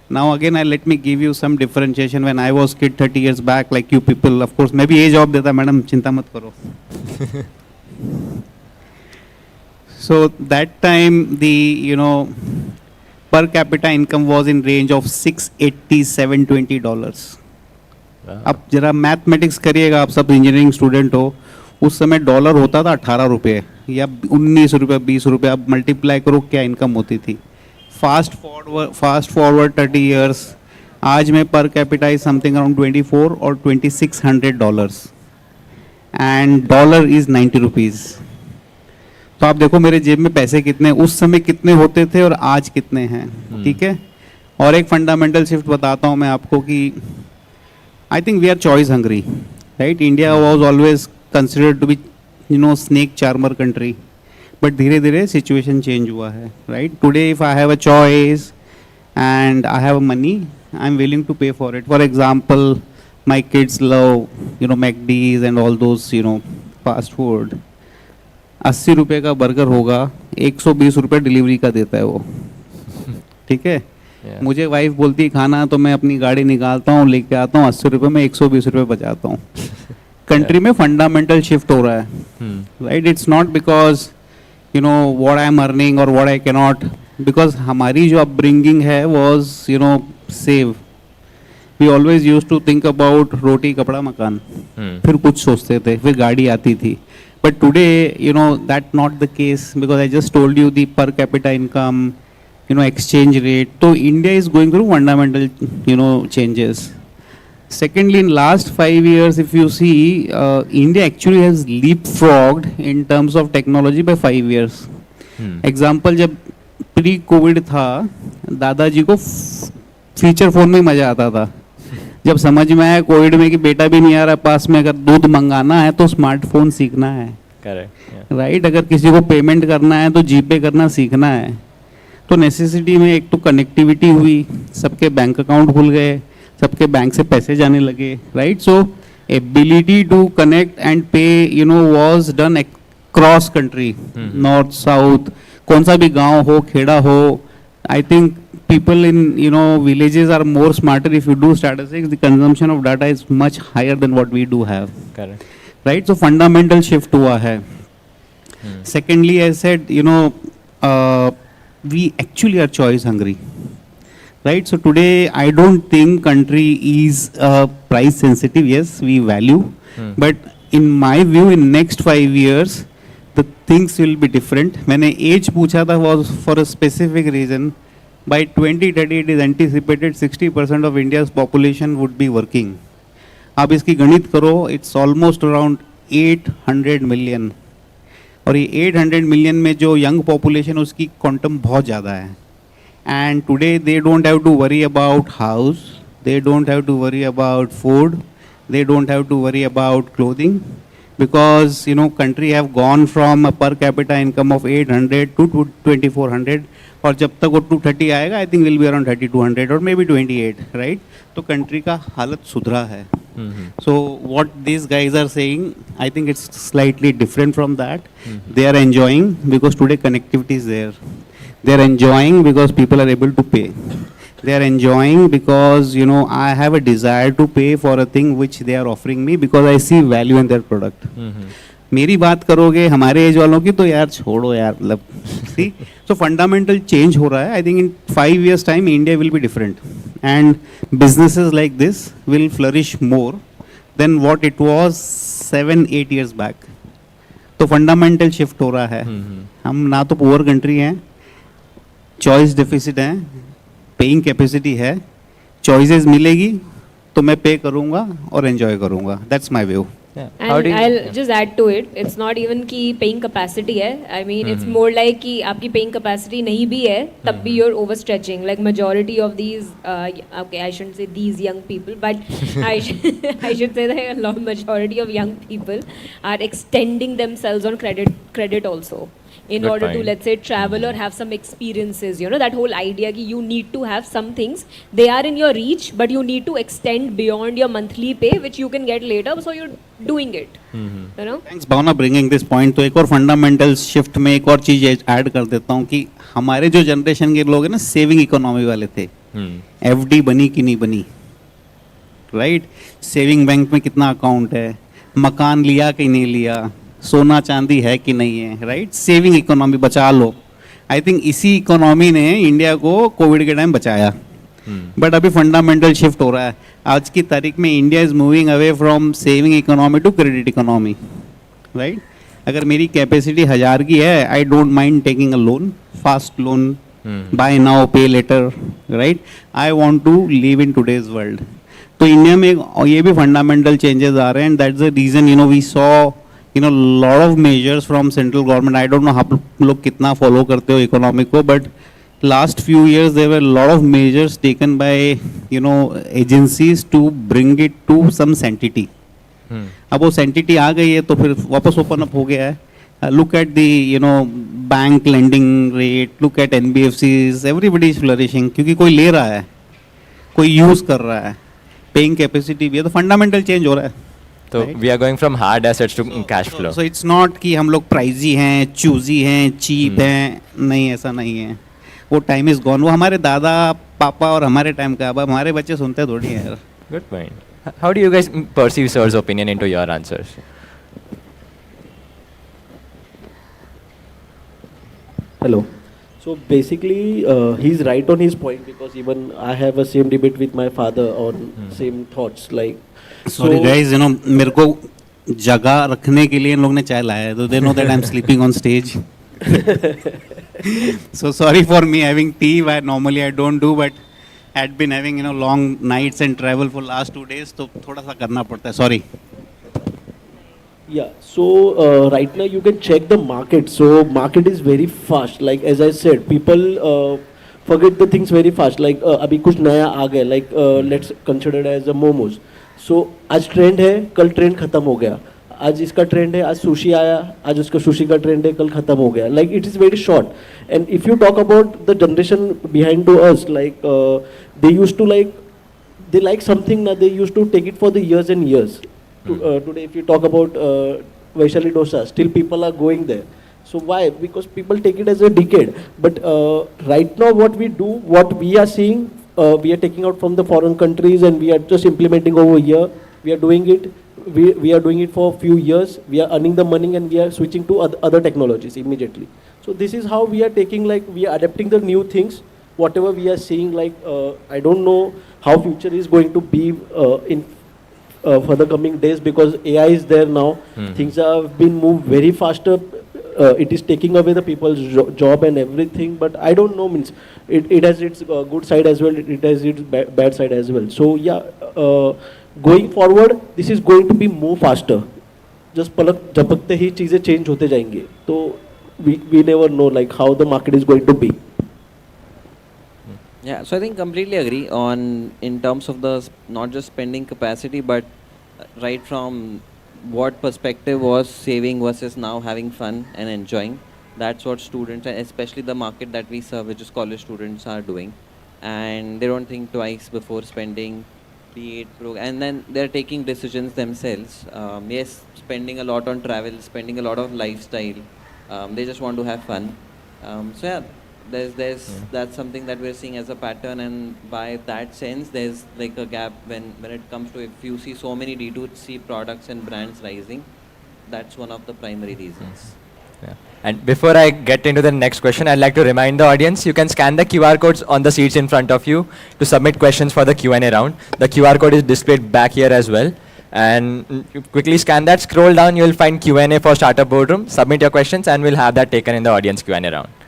Now again, let me give you some differentiation. When I was kid 30 years back, like you people, of course, मैं भी ये जॉब देता मैडम, चिंता मत करो. So that time the per capita income was in range of $680-720. अब जरा mathematics करिएगा, आप सब इंजीनियरिंग स्टूडेंट हो, उस समय डॉलर होता था 18 रुपये या 19 रुपये 20 रुपये. अब मल्टीप्लाई करो क्या इनकम होती थी. फास्ट फॉरवर्ड 30 years, आज में per capita is something around 24 और $2600 एंड डॉलर इज 90 रुपीज़. तो आप देखो मेरे जेब में पैसे कितने, उस समय कितने होते थे और आज कितने हैं. ठीक है. और एक फंडामेंटल शिफ्ट बताता हूँ मैं आपको कि I think we are choice hungry, right. India was always considered to be snake charmer country, but धीरे धीरे सिचुएशन चेंज हुआ है, right. Today if I have a choice and I have money, I am willing to pay for it. For example, my kids love McD's and all those fast food. 80 रुपये का burger होगा, 120 रुपये delivery का देता है वो. ठीक है. मुझे वाइफ बोलती है खाना, तो मैं अपनी गाड़ी निकालता हूँ, लेके आता हूँ, 80 रुपये में 120 रुपये बचाता हूँ. कंट्री में फंडामेंटल शिफ्ट हो रहा है, right. It's not because what I am earning or what I cannot, because हमारी जो upbringing है was save. We always used to think about रोटी कपड़ा मकान, फिर कुछ सोचते थे, फिर गाड़ी आती थी. But today, that not the case, because I just told you the per capita income, exchange rate. So India is going through fundamental, changes. Secondly, in last 5 years, if you see, India actually has leapfrogged in terms of technology by 5 years. Example, जब pre-COVID था, दादाजी को feature phone में मजा आता था. जब समझ में आया कोविड में कि बेटा भी नहीं आ रहा पास में, अगर दूध मंगाना है तो स्मार्टफोन सीखना है, राइट. अगर किसी को पेमेंट करना है तो जीपे करना सीखना है. तो नेसेसिटी में एक तो कनेक्टिविटी हुई, सबके बैंक अकाउंट खुल गए, सबके बैंक से पैसे जाने लगे, right. So ability to connect and pay was done across country, north south, कौन सा भी गांव हो, खेड़ा हो. I think people in villages are more smarter. If you do statistics, the consumption of data is much higher than what we do have. Correct. Right. So fundamental shift हुआ है. Secondly, I said we actually are choice hungry. Right. So today I don't think country is price sensitive. Yes, we value, but in my view, in next 5 years, the things will be different. मैंने age पूछा था was for a specific reason. By 2030, it is anticipated 60% of India's population would be working. आप इसकी गणित करो, it's almost around 800 million. और ये 800 million में जो young population उसकी quantum बहुत ज़्यादा है. And today they don't have to worry about house, they don't have to worry about food, they don't have to worry about clothing, because country have gone from a per capita income of 800 to 2400. और जब तक वो 230 आएगा, I think will be around 3200 और maybe 28, right. तो country का हालत सुधरा है. So what this guys are saying, I think it's slightly different from that. They are enjoying because today connectivity is there. They are enjoying because people are able to pay. They are enjoying because I have a desire to pay for a thing which they are offering me because I see value in their product. मेरी बात करोगे हमारे as वालों की तो यार छोड़ो यार, मतलब सी. सो फंडामेंटल चेंज हो रहा है. I think in 5 years time India will be different and businesses like this will flourish more than what it was 7-8 years back. तो फंडामेंटल शिफ्ट हो रहा है. हम ना तो पुअर कंट्री हैं, चॉइस डेफिसिट है, पेइंग कैपेसिटी है, चॉइसेस मिलेगी तो मैं पे करूँगा और एंजॉय करूँगा. That's my view. And I'll just add to it. It's not even कि paying capacity है. I mean, it's more like कि आपकी paying capacity नहीं भी है, तब भी you're overstretching. Like majority of these, okay, I shouldn't say these young people, but I should say that a lot majority of young people are extending themselves on credit also. In order to, let's say, travel or have some experiences, that whole idea कि you need to have some things, they are in your reach, but you need to extend beyond your monthly pay, which you can get later, so you're doing it. Thanks Bhavna bringing this point. तो एक और fundamental shift में एक और चीज़ add कर देता हूँ कि हमारे जो जनरेशन के लोग हैं ना, सेविंग इकोनॉमी वाले थे. एफडी बनी कि नहीं बनी, राइट? सेविंग बैंक में कितना अकाउंट है, मकान लिया कि नहीं लिया, सोना चांदी है कि नहीं है, राइट? सेविंग इकोनॉमी बचा लो. आई थिंक इसी इकोनॉमी ने इंडिया को कोविड के टाइम बचाया. बट अभी फंडामेंटल शिफ्ट हो रहा है. आज की तारीख में India is moving away from saving economy to credit economy, right? अगर मेरी कैपेसिटी 1000 की है, I don't mind taking a loan, fast loan, buy now pay later, right? I want to live in today's world. तो India में ये भी fundamental changes आ रहे हैं. That's the reason we saw lot of measures from central government. I don't know आप लोग कितना फॉलो करते हो इकोनॉमिक को, but last few years there were a lot of measures taken by agencies to bring it to some sanctity. अब वो sanctity आ गई है तो फिर वापस ओपन अप हो गया है. Look at the bank lending rate, look at NBFCs, everybody is flourishing क्योंकि कोई ले रहा है, कोई यूज कर रहा है, पेइंग कैपेसिटी भी है, तो फंडामेंटल चेंज हो रहा है. तो we are going from hard assets to cash flow. So it's not कि हम लोग प्राइजी हैं, चूजी हैं, चीप हैं, नहीं, ऐसा नहीं है. वो टाइम इज गॉन. वो हमारे दादा पापा और हमारे टाइम का, अब हमारे बच्चे सुनते थोड़ी हैं यार. Good point. How do you guys perceive sir's opinion into your answers? Hello. So basically, he's right on his point because even I have a same debate with my father on same thoughts. Like, sorry guys, मेरे को जगह रखने के लिए इन लोग ने चाय लाया है, तो they know that I'm sleeping on stage. So sorry for me having tea. Why normally I don't do, but had been having long nights and travel for last 2 days, तो थोड़ा सा करना पड़ता है. Sorry. Yeah, so right now you can check the market. So market is very fast. Like as I said, people forget the things very fast. Like अभी कुछ नया आ गया. Like let's consider it as a momos. So आज trend है, कल trend खत्म हो गया. आज इसका ट्रेंड है, आज सुशी आया, आज उसका सुशी का ट्रेंड है, कल खत्म हो गया. Like it is very short. And if you talk about the generation behind to us, like they use to like, they like something now, they used to take it for the years and years. Today if you talk about Vaishali dosa, still people are going there. So why? Because people take it as a decade. But right now what we do, what we are seeing, we are taking out from the foreign countries and we are just implementing over here. We are doing it. We are doing it for a few years. We are earning the money and we are switching to other technologies immediately. So this is how we are taking, like we are adapting the new things. Whatever we are seeing, like I don't know how future is going to be in for the coming days, because AI is there now. Things have been moved very faster. It is taking away the people's job and everything. But I don't know, means it has its good side as well. It has its bad side as well. So yeah, going forward, this is going to be more faster. Just पलक झपकते ही चीजें change होते जाएंगे. तो we never know like how the market is going to be. Yeah, so I think completely agree on in terms of the not just spending capacity, but right from what perspective was saving versus now having fun and enjoying. That's what students, and especially the market that we serve, which is college students, are doing, and they don't think twice before spending. Be it and then they're taking decisions themselves. Yes, spending a lot on travel, spending a lot of lifestyle. They just want to have fun. So yeah. That's something that we're seeing as a pattern, and by that sense there's like a gap when it comes to, if you see so many D2C products and brands rising, that's one of the primary reasons. Yeah. And before I get into the next question, I'd like to remind the audience, you can scan the QR codes on the seats in front of you to submit questions for the Q&A round. The QR code is displayed back here as well. And you quickly scan that, scroll down, you'll find Q&A for Startup Boardroom. Submit your questions and we'll have that taken in the audience Q&A round.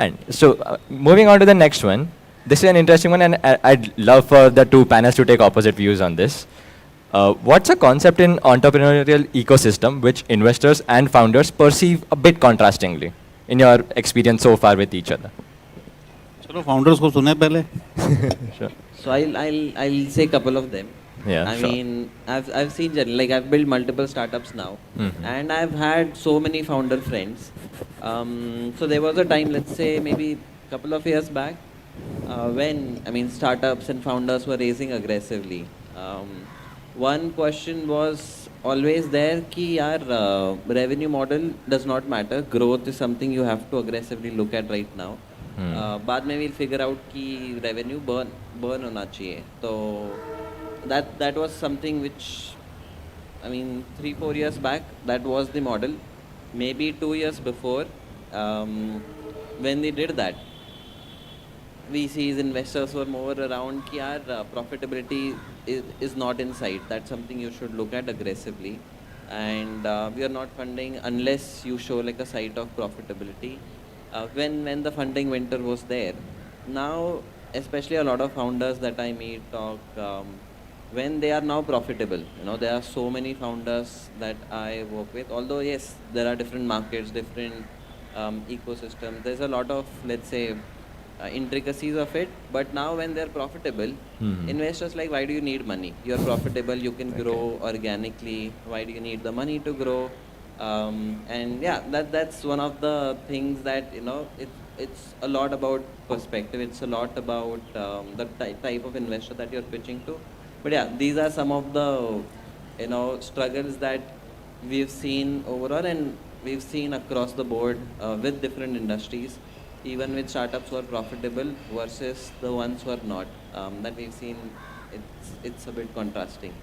And so, moving on to the next one, this is an interesting one, and I'd love for the two panels to take opposite views on this. What's a concept in entrepreneurial ecosystem which investors and founders perceive a bit contrastingly, in your experience so far with each other? चलो founders को सुने पहले. Sure. So I'll say a couple of them. Yeah, I sure. mean, I've seen, like I've built multiple startups now, and I've had so many founder friends. So there was a time, let's say maybe a couple of years back, when startups and founders were raising aggressively. One question was always there कि यार revenue model does not matter. Growth is something you have to aggressively look at right now. बाद में we'll figure out कि revenue burn होना चाहिए. तो that was something which, I mean, 3-4 years back, that was the model. Maybe 2 years before, when they did that, VCs, investors were more around कि यार profitability is not in sight. That's something you should look at aggressively. And we are not funding unless you show like a sight of profitability. When the funding winter was there, now especially a lot of founders that I meet talk, when they are now profitable, there are so many founders that I work with. Although yes, there are different markets, different ecosystems. There's a lot of, let's say, intricacies of it. But now when they're profitable, investors like, why do you need money? You're profitable, you can grow organically. Why do you need the money to grow? And yeah, that's one of the things that, it's a lot about perspective. It's a lot about the type of investor that you're pitching to. But yeah, these are some of the, struggles that we've seen overall, and we've seen across the board with different industries, even with startups who are profitable versus the ones who are not. That we've seen, it's a bit contrasting.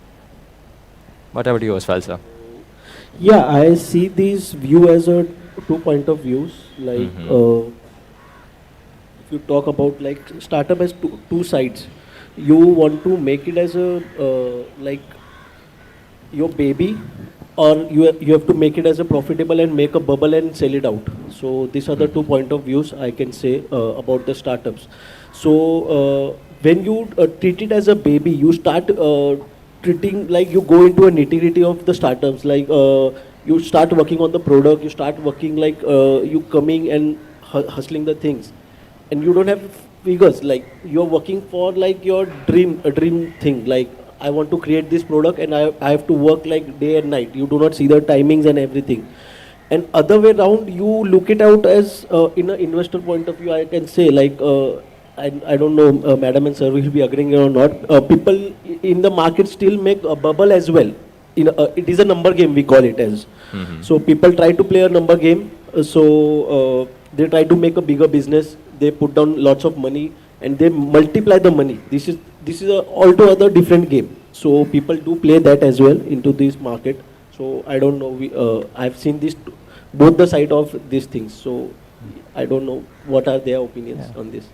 What about you, Oswald, sir? Yeah, I see this view as a 2 point of views. Like, if you talk about like startup has two sides. You want to make it as a like your baby, or you have to make it as a profitable and make a bubble and sell it out. So these are the 2 point of views I can say about the startups. So when you treat it as a baby, you start treating like you go into a nitty-gritty of the startups. Like you start working on the product, you start working like you coming and hustling the things, and you don't have figures. Like you're working for like your dream thing. Like I want to create this product and I have to work like day and night. You do not see the timings and everything. And other way around, you look it out as in an investor point of view. I can say like I don't know, madam and sir will be agreeing or not. People in the market still make a bubble as well. It is a number game, we call it as. So people try to play a number game. So they try to make a bigger business. They put down lots of money and they multiply the money. This is a altogether different game. So people do play that as well into this market. So I don't know. I've seen this both the side of these things. So I don't know what are their opinions on this.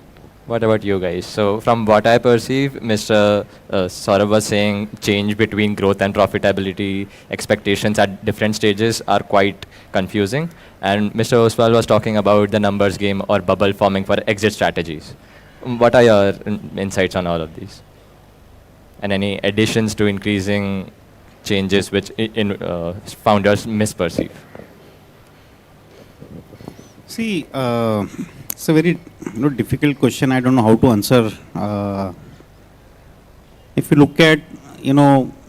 What about you guys? So from what I perceive, Mr. Saurabh was saying change between growth and profitability expectations at different stages are quite confusing. And Mr. Oswal was talking about the numbers game or bubble forming for exit strategies. What are your insights on all of these? And any additions to increasing changes which founders misperceive? See, it's a very difficult question. I don't know how to answer. If you look at,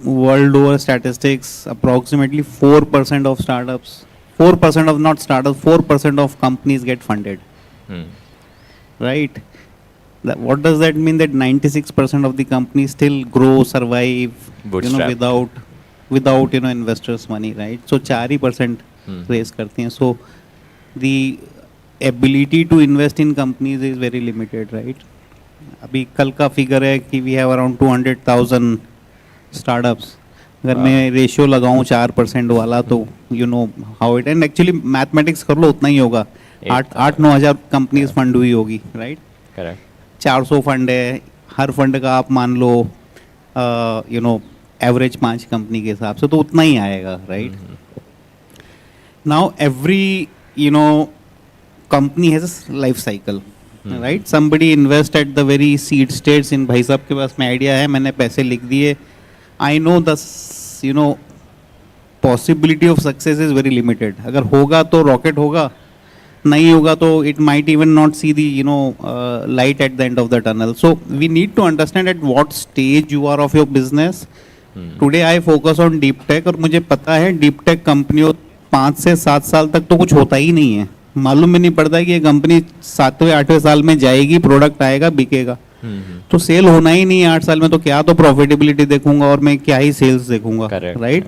world over statistics, approximately 4% of startups, 4% of not startups, 4% of companies get funded. Right? What does that mean? That 96% of the companies still grow, survive, without investors' money, right? So 4% raise करती हैं. So the ability to invest in companies is very limited, right? अभी कल का figure है कि we have around 200,000 startups. अगर मैं ratio लगाऊं 4% वाला तो you know how it, and actually mathematics कर लो उतना ही होगा. 8-9 हज़ार कंपनीज फंड हुई होगी, राइट? करेक्ट. 400 फंड है, हर फंड का आप मान लो एवरेज 5 कंपनी के हिसाब से तो उतना ही आएगा, right? Now every company has a life cycle, right? Somebody invest at the very seed states in भाई साहब के पास में आइडिया है, मैंने पैसे लिख दिए. I know the possibility of success is very limited. अगर होगा तो रॉकेट होगा, नहीं होगा तो it might even not see the light at the end of the tunnel. So we need to understand at what stage you are of your business. Today I focus on deep tech और मुझे पता है deep tech कंपनियों 5 से 7 साल तक तो कुछ होता ही नहीं है. मालूम भी नहीं पड़ता कि ये कंपनी 7वें-8वें साल में जाएगी, प्रोडक्ट आएगा, बिकेगा. तो सेल होना ही नहीं है 8 साल में, तो क्या तो प्रॉफिटेबिलिटी देखूंगा और मैं क्या ही सेल्स देखूंगा, right?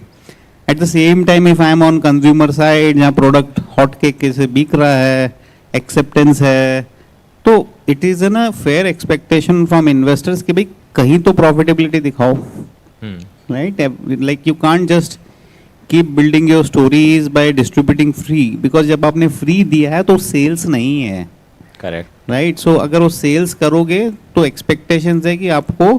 At the same time if I am on consumer side, जहाँ प्रोडक्ट हॉट केक कैसे बिक रहा है, एक्सेप्टेंस है, तो तो it is an fair expectation from investors कि भाई कहीं तो प्रॉफिटेबिलिटी दिखाओ, right? Like you can't just keep building your stories bye distributing free, because जब आपने फ्री दिया है तो सेल्स नहीं है, करेक्ट, राइट? सो अगर वो सेल्स करोगे तो एक्सपेक्टेशंस है कि आपको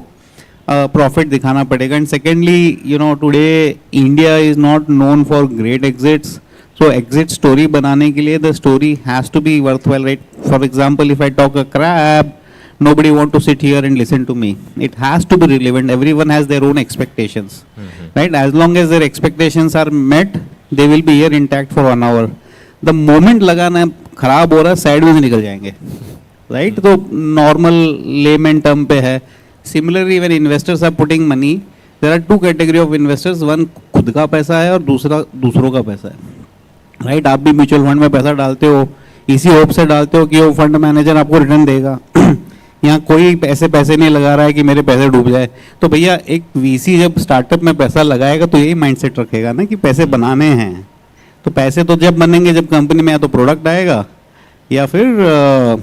प्रॉफिट दिखाना पड़ेगा. And secondly, you know, today India is not known for great exits. So exit story बनाने के लिए the story has to be worthwhile, right? For example, if I talk a crap, nobody want to sit here and listen to me. It has to be relevant. Everyone has their own expectations, right? As long as their expectations are met, they will be here intact for 1 hour. The moment लगाना खराब हो रहा है, sideways निकल जाएंगे, right? तो normal layman term पे है. Similarly, when investors are putting money, there are two category of investors. One खुद का पैसा है और दूसरा दूसरों का पैसा है, राइट? आप भी म्यूचुअल फंड में पैसा डालते हो, इसी होप से डालते हो कि वो फंड मैनेजर आपको रिटर्न देगा. यहाँ कोई पैसे नहीं लगा रहा है कि मेरे पैसे डूब जाए. तो भैया एक वीसी जब स्टार्टअप में पैसा लगाएगा तो यही माइंडसेट रखेगा ना कि पैसे बनाने हैं. तो पैसे तो जब बनेंगे जब कंपनी में या तो प्रोडक्ट आएगा या फिर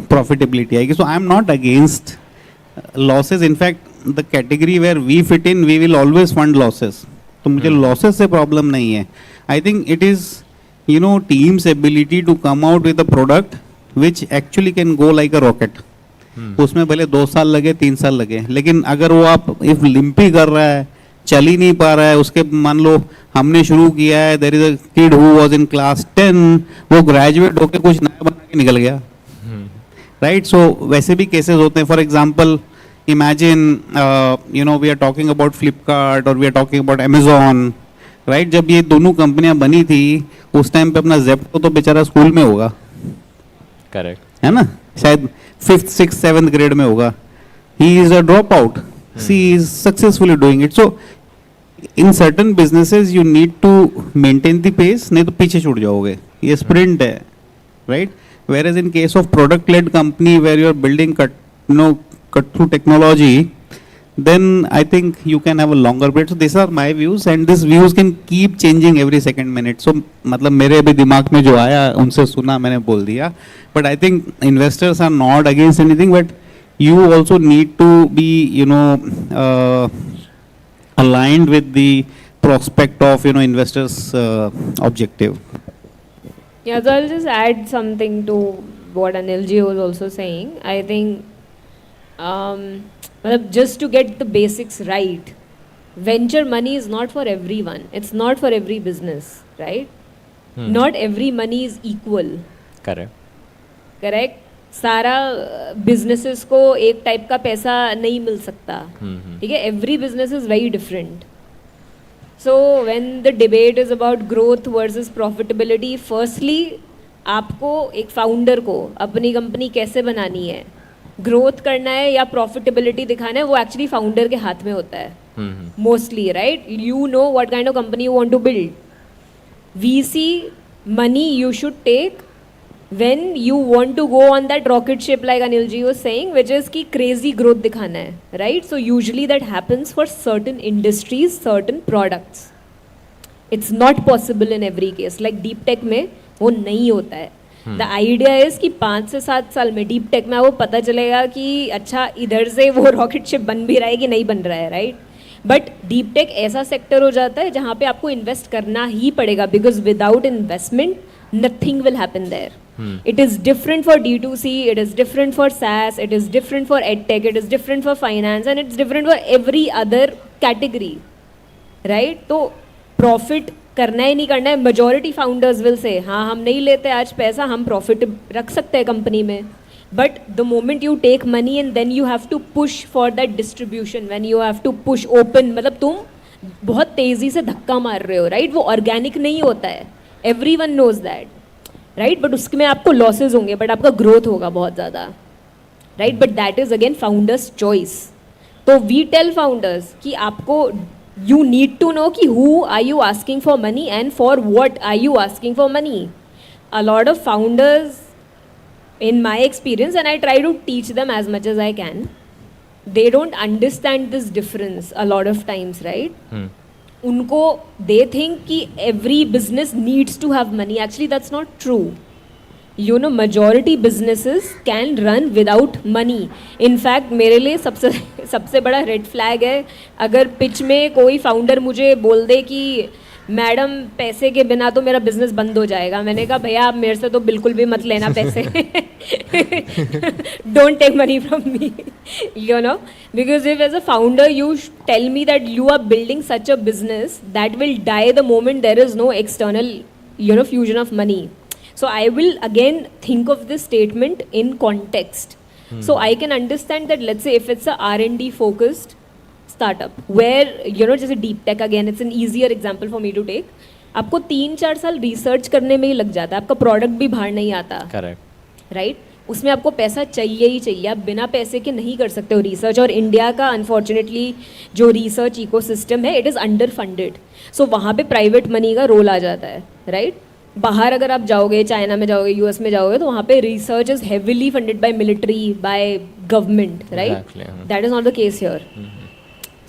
प्रॉफिटेबिलिटी आएगी. So I am not against losses. In fact the category where we fit in, we will always fund losses. तो मुझे लॉसेज से प्रॉब्लम नहीं है. I think it is, you know, team's ability to come out with a product which actually can go like a rocket. उसमें भले 2 साल लगे 3 साल लगे, लेकिन अगर वो आप इफ लिम्पी कर रहा है, चल ही नहीं पा रहा है, उसके मान लो हमने शुरू किया है, there is a kid who was in class 10, वो ग्रेजुएट होकर कुछ नया बना के निकल गया, राइट? सो वैसे भी केसेस होते हैं. For example, imagine you know, we are talking about Flipkart or we are talking about Amazon, right? जब ये दोनों कंपनियां बनी थी उस टाइम पे अपना जेप्टो तो बेचारा स्कूल में होगा, करेक्ट, है ना? शायद 5th 6th 7th ग्रेड में होगा. He is a drop out, she is successfully doing it. So in certain businesses you need to maintain the pace, नहीं तो पीछे छूट जाओगे. ये स्प्रिंट है, right? Whereas in case of product led company where you are building cut through technology, then I think you can have a longer period. So these are my views, and these views can keep changing every second minute. So मतलब मेरे अभी दिमाग में जो आया उनसे सुना, मैंने बोल दिया. But I think investors are not against anything, but you also need to be, you know, aligned with the prospect of, you know, investors' objective. Yeah, so I'll just add something to what Anilji was also saying. I think just to get the basics right, venture money is not for everyone. It's not for every business, right? Not every money is equal. Correct? सारा businesses को एक type का पैसा नहीं मिल सकता, ठीक है? Every business is very different. So when the debate is about growth versus profitability, firstly आपको एक फाउंडर को अपनी कंपनी कैसे बनानी है, ग्रोथ करना है या प्रॉफिटेबिलिटी दिखाना है, वो एक्चुअली फाउंडर के हाथ में होता है mostly, right? You know what kind of company you want to build. VC money you should take when you want to go on that rocket ship like Anil ji was saying, which is की crazy growth दिखाना है, right? So usually that happens for certain industries, certain products. It's not possible in every case. Like deep tech में वो नहीं होता है. The idea is कि 5 से 7 साल में डीप टेक में वो पता चलेगा कि अच्छा इधर से वो रॉकेट शिप बन भी रहा है कि नहीं बन रहा है, राइट? बट डीप टेक ऐसा सेक्टर हो जाता है जहाँ पे आपको इन्वेस्ट करना ही पड़ेगा, because without investment nothing will happen there. It is different for D2C, it is different for SaaS, it is different for EdTech, it is different for finance, and it's different for every other category, right? तो profit करना ही नहीं करना है. Majority founders will say हाँ हम नहीं लेते आज पैसा, हम प्रॉफिट रख सकते हैं कंपनी में. But the moment you take money and then you have to push for that distribution, when you have to push open, मतलब तुम बहुत तेज़ी से धक्का मार रहे हो, राइट? वो ऑर्गेनिक नहीं होता है, everyone knows that, right? But उसमें आपको लॉसेज होंगे बट आपका ग्रोथ होगा बहुत ज़्यादा, right? But that is again founders choice. तो वी टेल फाउंडर्स कि आपको you need to know ki who are you asking for money and for what are you asking for money. A lot of founders, in my experience, and I try to teach them as much as I can, they don't understand this difference a lot of times, right? Unko, they think ki every business needs to have money. Actually that's not true. majority businesses can run without money. In fact मेरे लिए सबसे सबसे बड़ा red flag है अगर pitch में कोई founder मुझे बोल दे कि मैडम पैसे के बिना तो मेरा बिजनेस बंद हो जाएगा. मैंने कहा भैया आप मेरे से तो बिल्कुल भी मत लेना पैसे. Don't take money from me. Because if as a founder you tell me that you are building such a business that will die the moment there is no external fusion of money. So I will again think of this statement in context. So I can understand that, let's say if it's a R&D focused startup where जैसे deep tech, again it's an easier example for me to take. आपको 3-4 साल research करने में ही लग जाता है, आपका product भी बाहर नहीं आता. करेक्ट. राइट उसमें आपको पैसा चाहिए ही चाहिए, आप बिना पैसे के नहीं कर सकते हो रिसर्च. और इंडिया का अनफॉर्चुनेटली जो रिसर्च इकोसिस्टम है इट इज़ अंडर फंडेड. सो वहाँ पे प्राइवेट मनी का रोल आ जाता है. राइट बाहर अगर आप जाओगे, चाइना में जाओगे, यूएस में जाओगे, तो वहाँ पे research is heavily funded by military, by government. Right that is not the case here.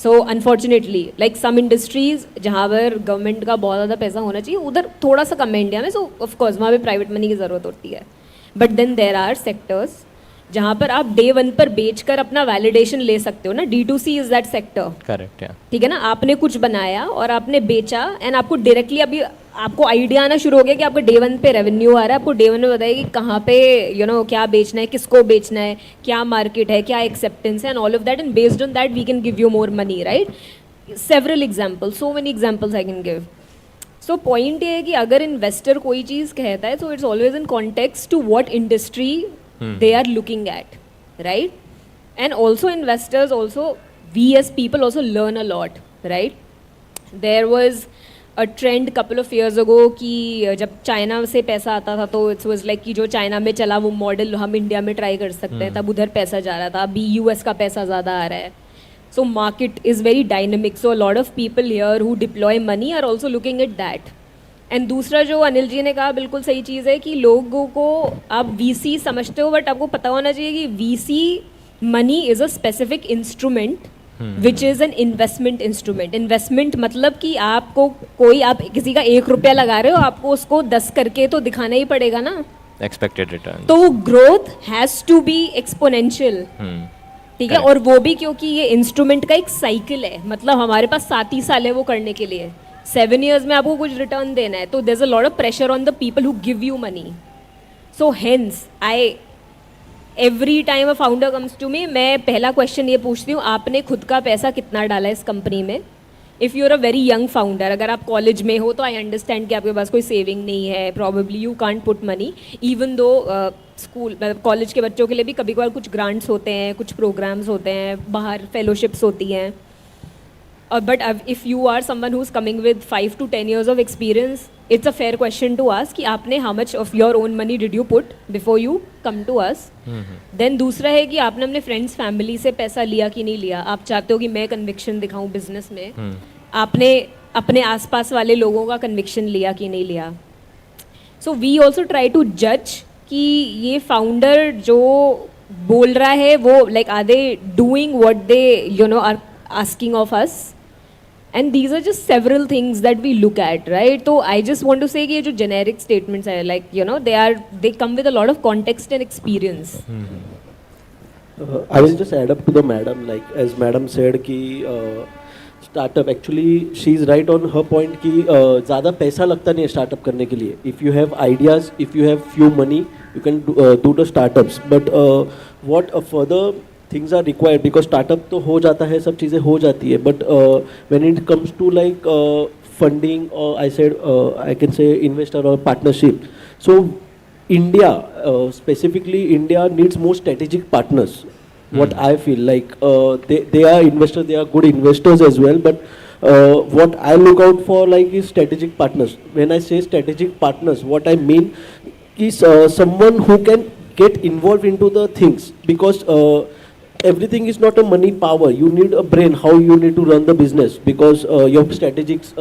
So unfortunately like some industries जहाँ पर गवर्नमेंट का बहुत ज़्यादा पैसा होना चाहिए उधर थोड़ा सा कम है इंडिया में. सो ऑफकोर्स वहाँ पे प्राइवेट मनी की ज़रूरत होती है. But then there are sectors जहाँ पर आप डे 1 पर बेचकर अपना वैलिडेशन ले सकते हो ना. D2C is that sector. Correct. ठीक है ना, आपने कुछ बनाया और आपने बेचा एंड आपको डायरेक्टली अभी आपको आइडिया आना शुरू हो गया कि आपको डे 1 पे रेवेन्यू आ रहा है. आपको डे 1 में बताइए कि कहाँ पे क्या बेचना है, किसको बेचना है, क्या मार्केट है, क्या एक्सेप्टेंस है, and all of that, and based on that we can give you more money. Right several examples, so many examples I can give. So point ये है कि अगर इन्वेस्टर कोई चीज़ कहता है so it's always in context to what industry they are looking at, right? And also investors also, we as people also learn a lot, right? There was a trend couple of years ago कि जब China से पैसा आता था तो it was like कि जो China में चला वो मॉडल हम इंडिया में ट्राई कर सकते हैं. तब उधर पैसा जा रहा था, अभी यूएस का पैसा ज़्यादा आ रहा है. So market is very dynamic, so a lot of people here who deploy money are also looking at that. And दूसरा जो अनिल जी ने कहा बिल्कुल सही चीज़ है कि लोगों को आप वीसी समझते हो बट आपको पता होना चाहिए कि VC money is a specific instrument which is an investment instrument. Investment मतलब कि आपको आप किसी का 1 रुपया लगा रहे हो, आपको उसको 10 करके तो दिखाना ही पड़ेगा ना. Expected return. तो growth has to be exponential. ठीक है, और वो भी क्योंकि ये इंस्ट्रूमेंट का एक साइकिल है, मतलब हमारे पास 7 ही साल है वो करने के लिए. 7 years में आपको कुछ रिटर्न देना है, तो there is a lot of pressure on the people who give you money. So hence I every time a founder comes to me, मैं पहला क्वेश्चन ये पूछती हूँ आपने खुद का पैसा कितना डाला इस कंपनी में. If you are a very young founder, अगर आप कॉलेज में हो तो आई अंडरस्टैंड कि आपके पास कोई सेविंग नहीं है, probably you can't put money, even though school college के बच्चों के लिए भी कभी कभार कुछ ग्रांट्स होते हैं, कुछ प्रोग्राम्स होते हैं, बाहर फेलोशिप्स होती हैं. But if you are someone who's coming with 5 to 10 years of experience, it's a fair question to ask कि आपने how much of your own money did you put before you come to us. Then दूसरा है कि आपने अपने friends family से पैसा लिया कि नहीं लिया. आप चाहते हो कि मैं conviction दिखाऊं business में, आपने अपने आसपास वाले लोगों का conviction लिया कि नहीं लिया. So we also try to judge कि ये founder जो बोल रहा है वो like are they doing what they are asking of us. And these are just several things that we look at, right? So I just want to say कि ये जो generic statements are like they come with a lot of context and experience. I will just add up to the madam, like as madam said कि startup, actually she is right on her point कि ज़्यादा पैसा लगता नहीं है startup करने के लिए. If you have ideas, if you have few money, you can do the startups. But what further things are required, because startup तो हो जाता है, सब चीज़ें हो जाती है, but when it comes to like funding or I can say investor or partnership, so India specifically India needs more strategic partners. What I feel like they are investors, they are good investors as well, but what I look out for like is strategic partners. When I say strategic partners, what I mean is someone who can get involved into the things, because everything is not a money power. You need a brain how you need to run the business, because your strategies,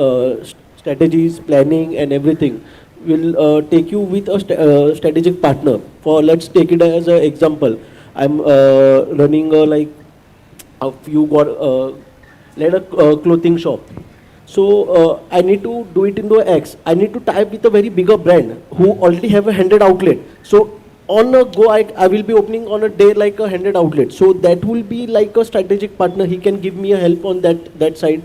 planning and everything will take you with a strategic partner. For let's take it as an example. I'm running like you got led a clothing shop. So I need to do it into X. I need to tie with a very bigger brand who already have a 100 outlet. So on a go, I will be opening on a day like a 100 outlet. So that will be like a strategic partner. He can give me a help on that side.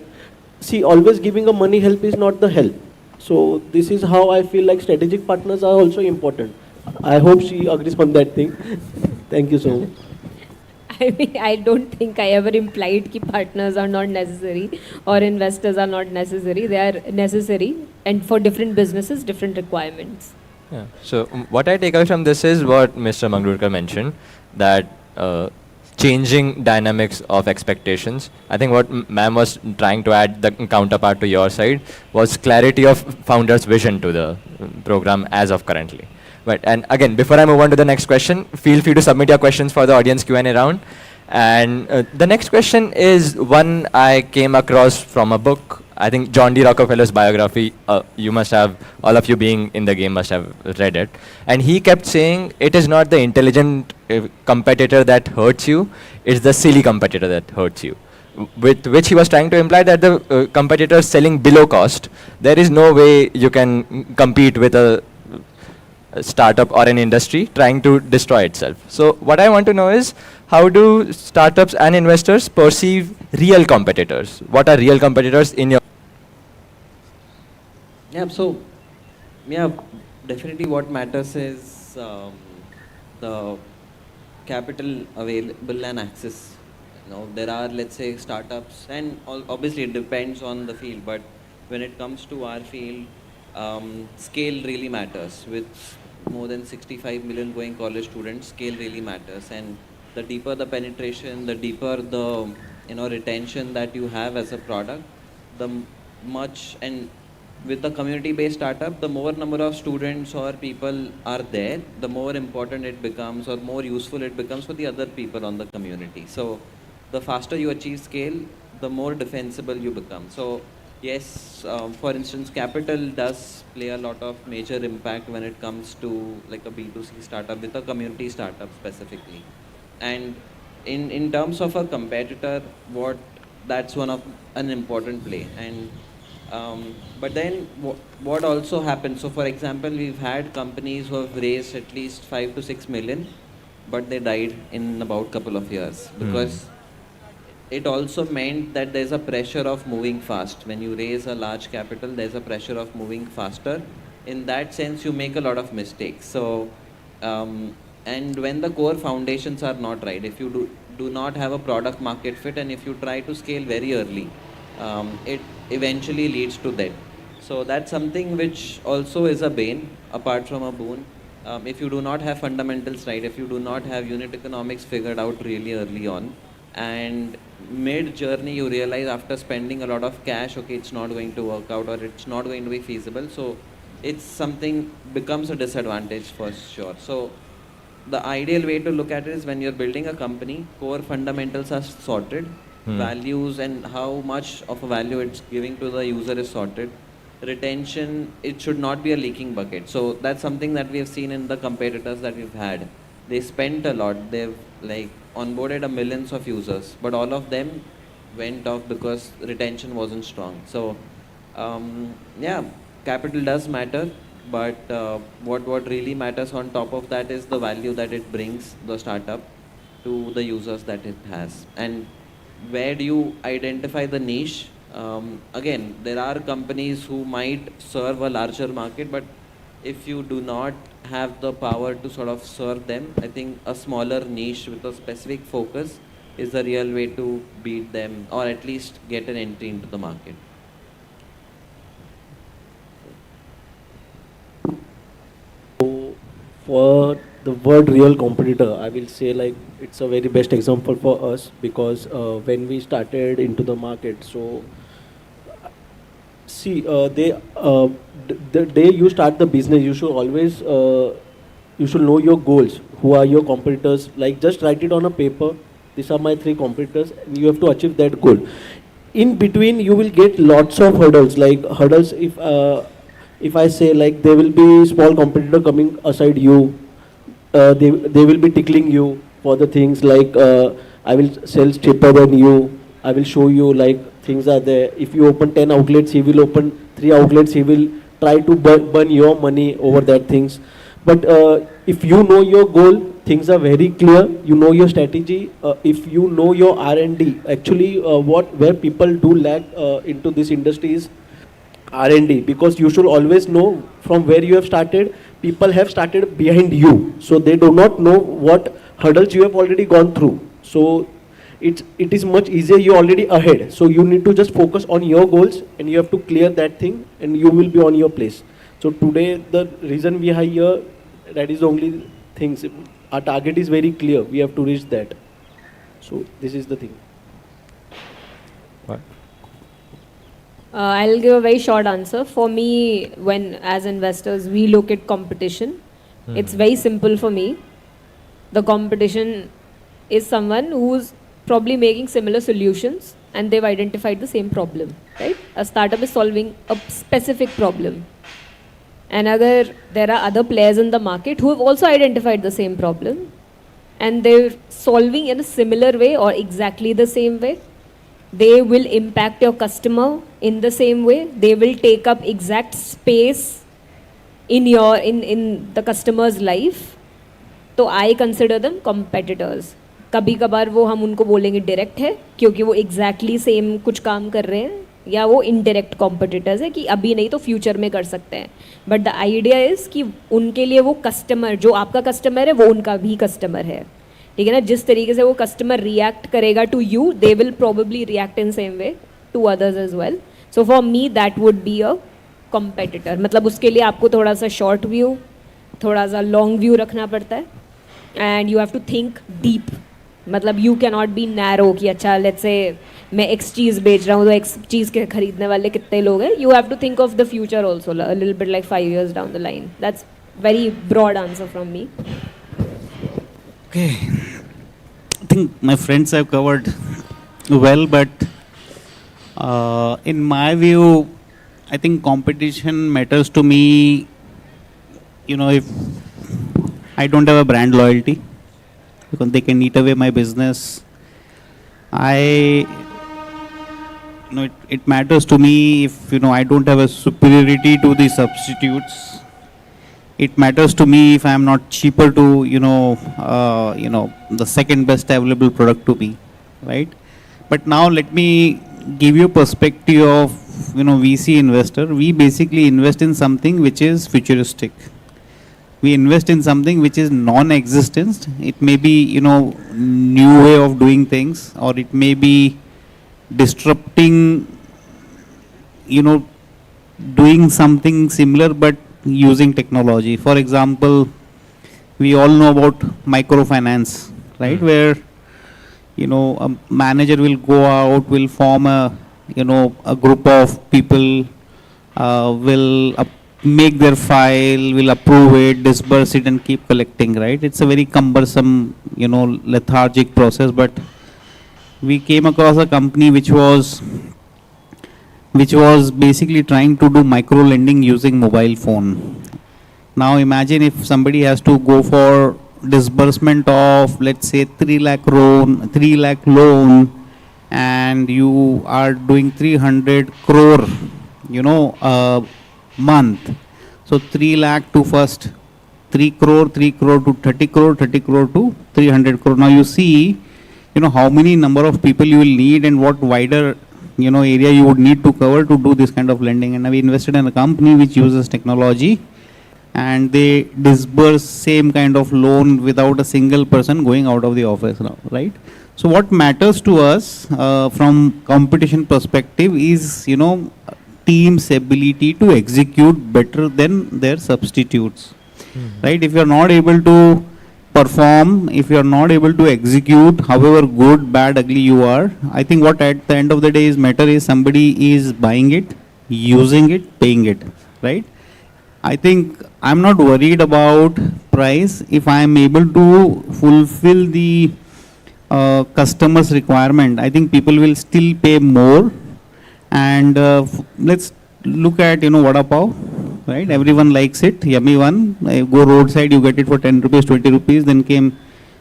See, always giving a money help is not the help. So this is how I feel like strategic partners are also important. I hope she agrees on that thing. Thank you so much. I mean, I don't think I ever implied that partners are not necessary or investors are not necessary. They are necessary, and for different businesses, different requirements. Yeah. So what I take away from this is what Mr. Manglurkar mentioned, that changing dynamics of expectations. I think what ma'am was trying to add, the counterpart to your side, was clarity of founder's vision to the program as of currently. But, and again, before I move on to the next question, feel free to submit your questions for the audience Q&A round. And the next question is one I came across from a book. I think John D. Rockefeller's biography, you must have, all of you being in the game must have read it. And he kept saying, it is not the intelligent competitor that hurts you, it's the silly competitor that hurts you. With which he was trying to imply that the competitor selling below cost, there is no way you can compete with a startup or an industry trying to destroy itself. So what I want to know is, how do startups and investors perceive real competitors? What are real competitors in your... Yeah, so, yeah, definitely what matters is the capital available and access. You know, there are, let's say, startups, and obviously it depends on the field, but when it comes to our field, scale really matters. With more than 65 million going college students, scale really matters. And the deeper the penetration, the deeper the retention that you have as a product, the much, and with the community-based startup, the more number of students or people are there, the more important it becomes or more useful it becomes for the other people on the community. So the faster you achieve scale, the more defensible you become. So yes, for instance, capital does play a lot of major impact when it comes to like a B2C startup with a community startup specifically. And in terms of a competitor, that's one of an important play. And but then what also happens, so for example, we've had companies who have raised at least 5 to 6 million, but they died in about a couple of years because it also meant that there's a pressure of moving fast. When you raise a large capital, there's a pressure of moving faster. In that sense, you make a lot of mistakes. So, and when the core foundations are not right, if you do not have a product market fit, and if you try to scale very early, it eventually leads to that. So that's something which also is a bane, apart from a boon. If you do not have fundamentals right, if you do not have unit economics figured out really early on, and mid journey you realize after spending a lot of cash, okay, it's not going to work out or it's not going to be feasible, so it's something becomes a disadvantage for sure. So the ideal way to look at it is, when you're building a company, core fundamentals are sorted, values and how much of a value it's giving to the user is sorted. Retention, it should not be a leaking bucket. So that's something that we have seen in the competitors that we've had. They spent a lot, they've like onboarded a millions of users, but all of them went off because retention wasn't strong. So yeah, capital does matter, but what really matters on top of that is the value that it brings the startup to the users that it has. And where do you identify the niche? Again, there are companies who might serve a larger market, but if you do not have the power to sort of serve them, I think a smaller niche with a specific focus is the real way to beat them, or at least get an entry into the market. For the word real competitor, I will say like it's a very best example for us, because when we started into the market, so see, the day you start the business, you should always you should know your goals. Who are your competitors? Like just write it on a paper. These are my 3 competitors. You have to achieve that goal. In between, you will get lots of hurdles. Like hurdles, if I say like there will be small competitor coming aside you, they will be tickling you for the things like I will sell cheaper than you, I will show you like things are there. If you open 10 outlets, he will open 3 outlets. He will try to burn your money over that things. But if you know your goal, things are very clear. You know your strategy. If you know your R&D, actually where people do lag into this industry is R&D, because you should always know from where you have started. People have started behind you, so they do not know what hurdles you have already gone through. So it is much easier. You're already ahead, so you need to just focus on your goals and you have to clear that thing, and you will be on your place. So today the reason we are here, that is the only things. Our target is very clear. We have to reach that. So this is the thing. I'll give a very short answer. For me, when as investors we look at competition, it's very simple for me. The competition is someone who's probably making similar solutions and they've identified the same problem, right? A startup is solving a specific problem. And there are other players in the market who have also identified the same problem and they're solving in a similar way or exactly the same way. They will impact your customer in the same way. They will take up exact space in the customer's life. तो I consider them competitors. कभी कभार वो हम उनको बोलेंगे direct है क्योंकि वो exactly same कुछ काम कर रहे हैं, या वो indirect competitors है कि अभी नहीं तो future में कर सकते हैं. But the idea is कि उनके लिए वो customer, जो आपका customer है वो उनका भी customer है. ठीक है ना, जिस तरीके से वो कस्टमर रिएक्ट करेगा to you, they will probably react in same way to others as well. So for me that would be a competitor. मतलब उसके लिए आपको थोड़ा सा शॉर्ट व्यू, थोड़ा सा लॉन्ग व्यू रखना पड़ता है and you have to think deep. मतलब you can not be narrow कि अच्छा लेट्स से मैं एक्स चीज़ बेच रहा हूँ तो एक्स चीज़ के खरीदने वाले कितने लोग हैं. You have to think of the future also a little bit like 5 years down the line. That's very broad answer from me. Okay, I think my friends have covered well, but in my view, I think competition matters to me. You know, if I don't have a brand loyalty, because they can eat away my business. It matters to me if I don't have a superiority to the substitutes. It matters to me if I am not cheaper to the second best available product to me, right? But now let me give you perspective of VC investor. We basically invest in something which is futuristic. We invest in something which is non-existent. It may be new way of doing things, or it may be disrupting doing something similar but using technology. For example, we all know about microfinance, right? Where a manager will go out, will form a group of people, will make their file, will approve it, disburse it, and keep collecting, right? It's a very cumbersome, lethargic process. But we came across a company which was basically trying to do micro lending using mobile phone. Now imagine if somebody has to go for disbursement of, let's say, 3 lakh loan, and you are doing 300 crore, a month. So 3 lakh to first 3 crore to 30 crore, 30 crore to 300 crore. Now you see, how many number of people you will need and what wider area you would need to cover to do this kind of lending. And we invested in a company which uses technology, and they disburse same kind of loan without a single person going out of the office now, right? So what matters to us from competition perspective is team's ability to execute better than their substitutes, right? If you are not able to perform, if you are not able to execute, however good, bad, ugly you are, I think what at the end of the day is matter is somebody is buying it, using it, paying it, right? I think I'm not worried about price. If I am able to fulfill the customer's requirement, I think people will still pay more. And let's look at vada pav, right? Everyone likes it, yummy one. I go roadside, you get it for 10 rupees, 20 rupees. Then came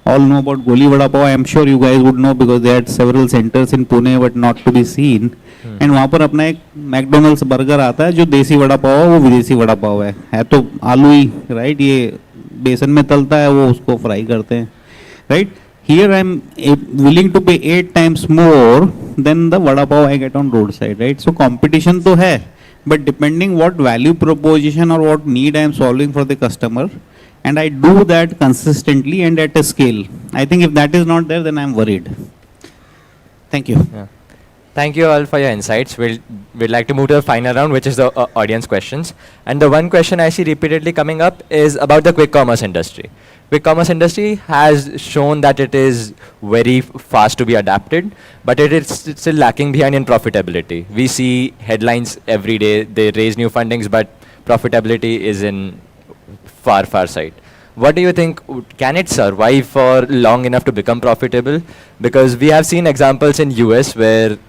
all know about Goli Vada Pav. I am sure you guys would know because they had several centers in Pune but not to be seen. And वहाँ पर अपना एक McDonald's burger आता है जो देसी वड़ा पाव है, वो विदेशी वड़ा पाव है तो आलू ही, राइट, ये बेसन में तलता है, वो उसको फ्राई करते हैं, right. Here I am willing to pay 8 times more than the vada pav I get on roadside, right? So competition तो है, but depending what value proposition or what need I am solving for the customer, and I do that consistently and at a scale. I think if that is not there, then I am worried. Thank you. Yeah. Thank you all for your insights. We'd like to move to the final round, which is the audience questions. And the one question I see repeatedly coming up is about the quick commerce industry. Quick commerce industry has shown that it is very fast to be adapted, but it is still lacking behind in profitability. We see headlines every day, they raise new fundings, but profitability is in far side. What do you think, can it survive for long enough to become profitable? Because we have seen examples in US where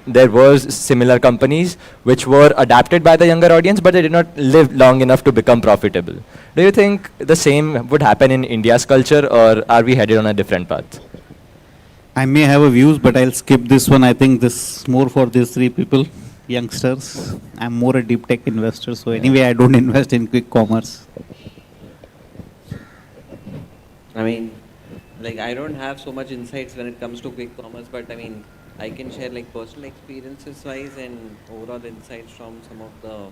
there was similar companies which were adapted by the younger audience, but they did not live long enough to become profitable. Do you think the same would happen in India's culture, or are we headed on a different path? I may have a views, but I'll skip this one. I think this more for these three people, youngsters. I'm more a deep tech investor, so anyway, I don't invest in quick commerce. I mean, like, I don't have so much insights when it comes to quick commerce, but I mean, I can share like personal experiences wise and overall insights from some of the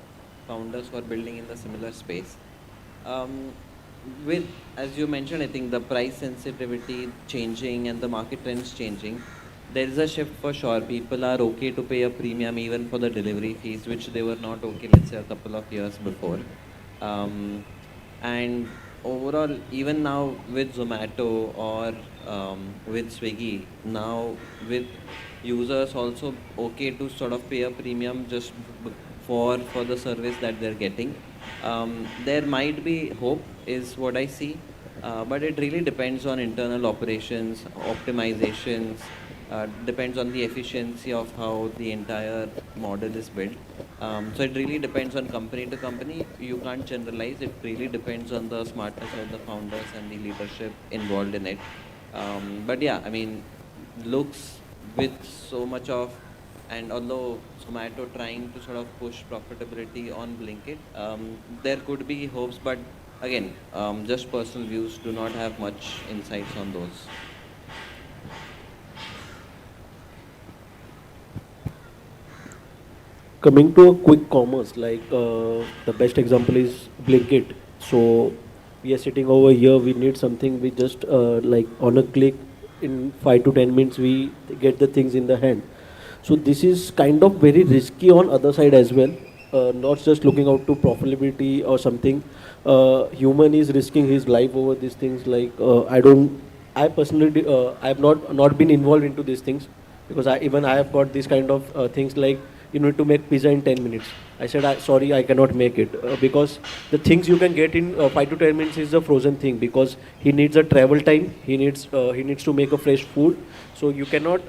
founders who are building in the similar space. With, as you mentioned, I think the price sensitivity changing and the market trends changing, there is a shift for sure. People are okay to pay a premium even for the delivery fees, which they were not okay, let's say, a couple of years before. And overall, even now with Zomato or with Swiggy, now with users also okay to sort of pay a premium just for the service that they're getting. There might be hope is what I see, but it really depends on internal operations, optimizations, depends on the efficiency of how the entire model is built. So it really depends on company to company. You can't generalize. It really depends on the smartness of the founders and the leadership involved in it. But yeah, I mean, looks with so much of, and although Zomato trying to sort of push profitability on Blinkit, there could be hopes, but again, just personal views, do not have much insights on those. Coming to a quick commerce, like the best example is Blinkit. So we are sitting over here, we need something, we just like on a click, in 5 to 10 minutes we get the things in the hand. So this is kind of very risky on other side as well, not just looking out to profitability or something. Human is risking his life over these things. Like I personally I have not been involved into these things, because I have got these kind of things like, you need to make pizza in 10 minutes. I said, sorry, I cannot make it, because the things you can get in 5 to 10 minutes is a frozen thing, because he needs a travel time, he needs to make a fresh food. So you cannot,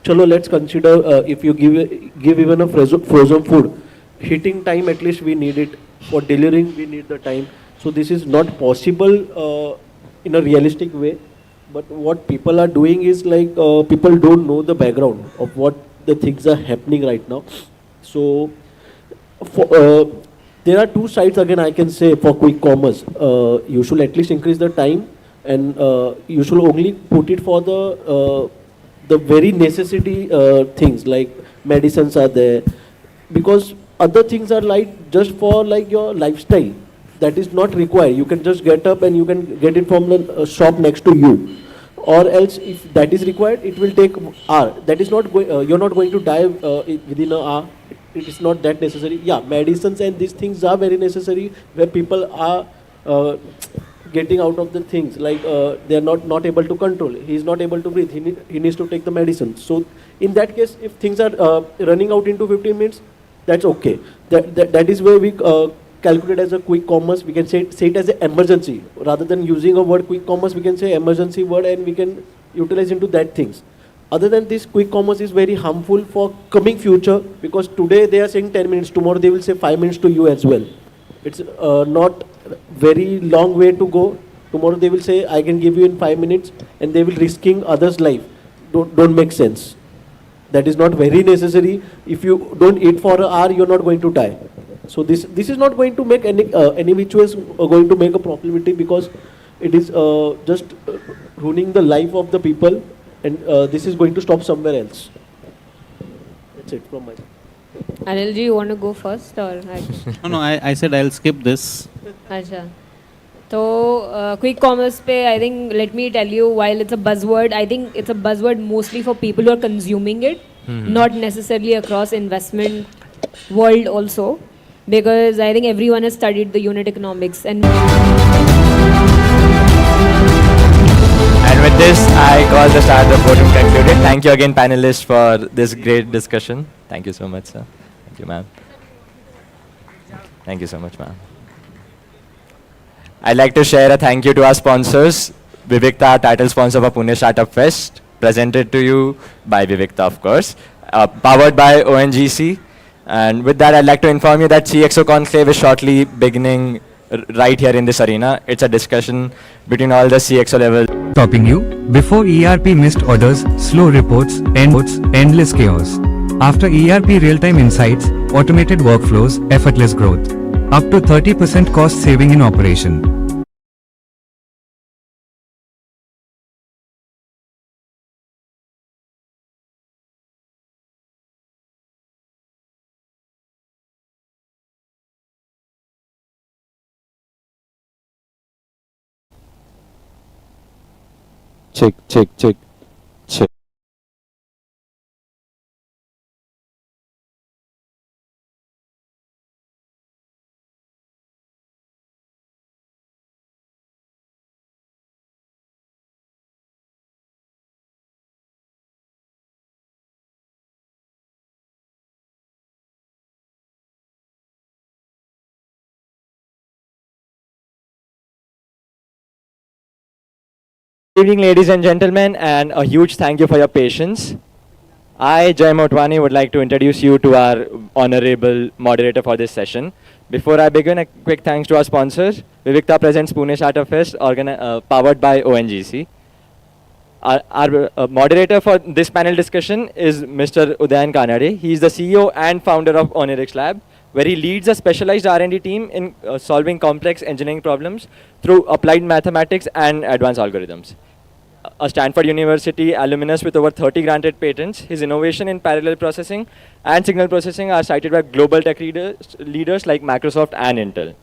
chalo, let's consider if you give even a frozen food, heating time at least we need it, for delivering we need the time. So this is not possible in a realistic way. But what people are doing is like, people don't know the background of what the things are happening right now. So there are two sides again, I can say, for quick commerce. You should at least increase the time, and you should only put it for the very necessity things, like medicines are there, because other things are like just for like your lifestyle, that is not required. You can just get up and you can get it from the shop next to you. Or else, if that is required, it will take an hour. That is not going. You're not going to die within an hour. It is not that necessary. Yeah, medicines and these things are very necessary, where people are getting out of the things, like they are not able to control. He is not able to breathe. He needs to take the medicine. So in that case, if things are running out into 15 minutes, that's okay. That is where we calculate as a quick commerce. We can say it as an emergency. Rather than using a word quick commerce, we can say emergency word, and we can utilize into that things. Other than this, quick commerce is very harmful for coming future, because today they are saying 10 minutes, tomorrow they will say 5 minutes to you as well. It's not very long way to go. Tomorrow they will say, I can give you in 5 minutes, and they will risking others' life. Don't make sense. That is not very necessary. If you don't eat for an hour, you're not going to die. So this is not going to make any which was going to make a probability, because it is just ruining the life of the people, and this is going to stop somewhere else. That's it from my side. Anil ji, you want to go first or? No, I said I'll skip this. Acha. So, quick commerce pe, I think, let me tell you, while it's a buzzword, I think it's a buzzword mostly for people who are consuming it, not necessarily across investment world also, because I think everyone has studied the unit economics. And with this, I call the start of the podium concluded. Thank you again, panelists, for this great discussion. Thank you so much, sir. Thank you, ma'am. Thank you so much, ma'am. I'd like to share a thank you to our sponsors, Vivikta, title sponsor for Pune Startup Fest, presented to you by Vivikta, of course, powered by ONGC. And with that, I'd like to inform you that CXO Conclave is shortly beginning right here in this arena. It's a discussion between all the CXO level. Stopping you before ERP missed orders, slow reports, endless chaos. After ERP real-time insights, automated workflows, effortless growth. Up to 30% cost saving in operation. Check, check, check, check. Good evening, ladies and gentlemen, and a huge thank you for your patience. I, Jay Motwani, would like to introduce you to our honorable moderator for this session. Before I begin, a quick thanks to our sponsors. Vivikta presents Pune Startup Fest, powered by ONGC. Our moderator for this panel discussion is Mr. Udayan Kanade. He is the CEO and founder of Onirix Lab, where he leads a specialized R&D team in solving complex engineering problems through applied mathematics and advanced algorithms. A Stanford University alumnus with over 30 granted patents, his innovation in parallel processing and signal processing are cited by global tech leaders like Microsoft and Intel.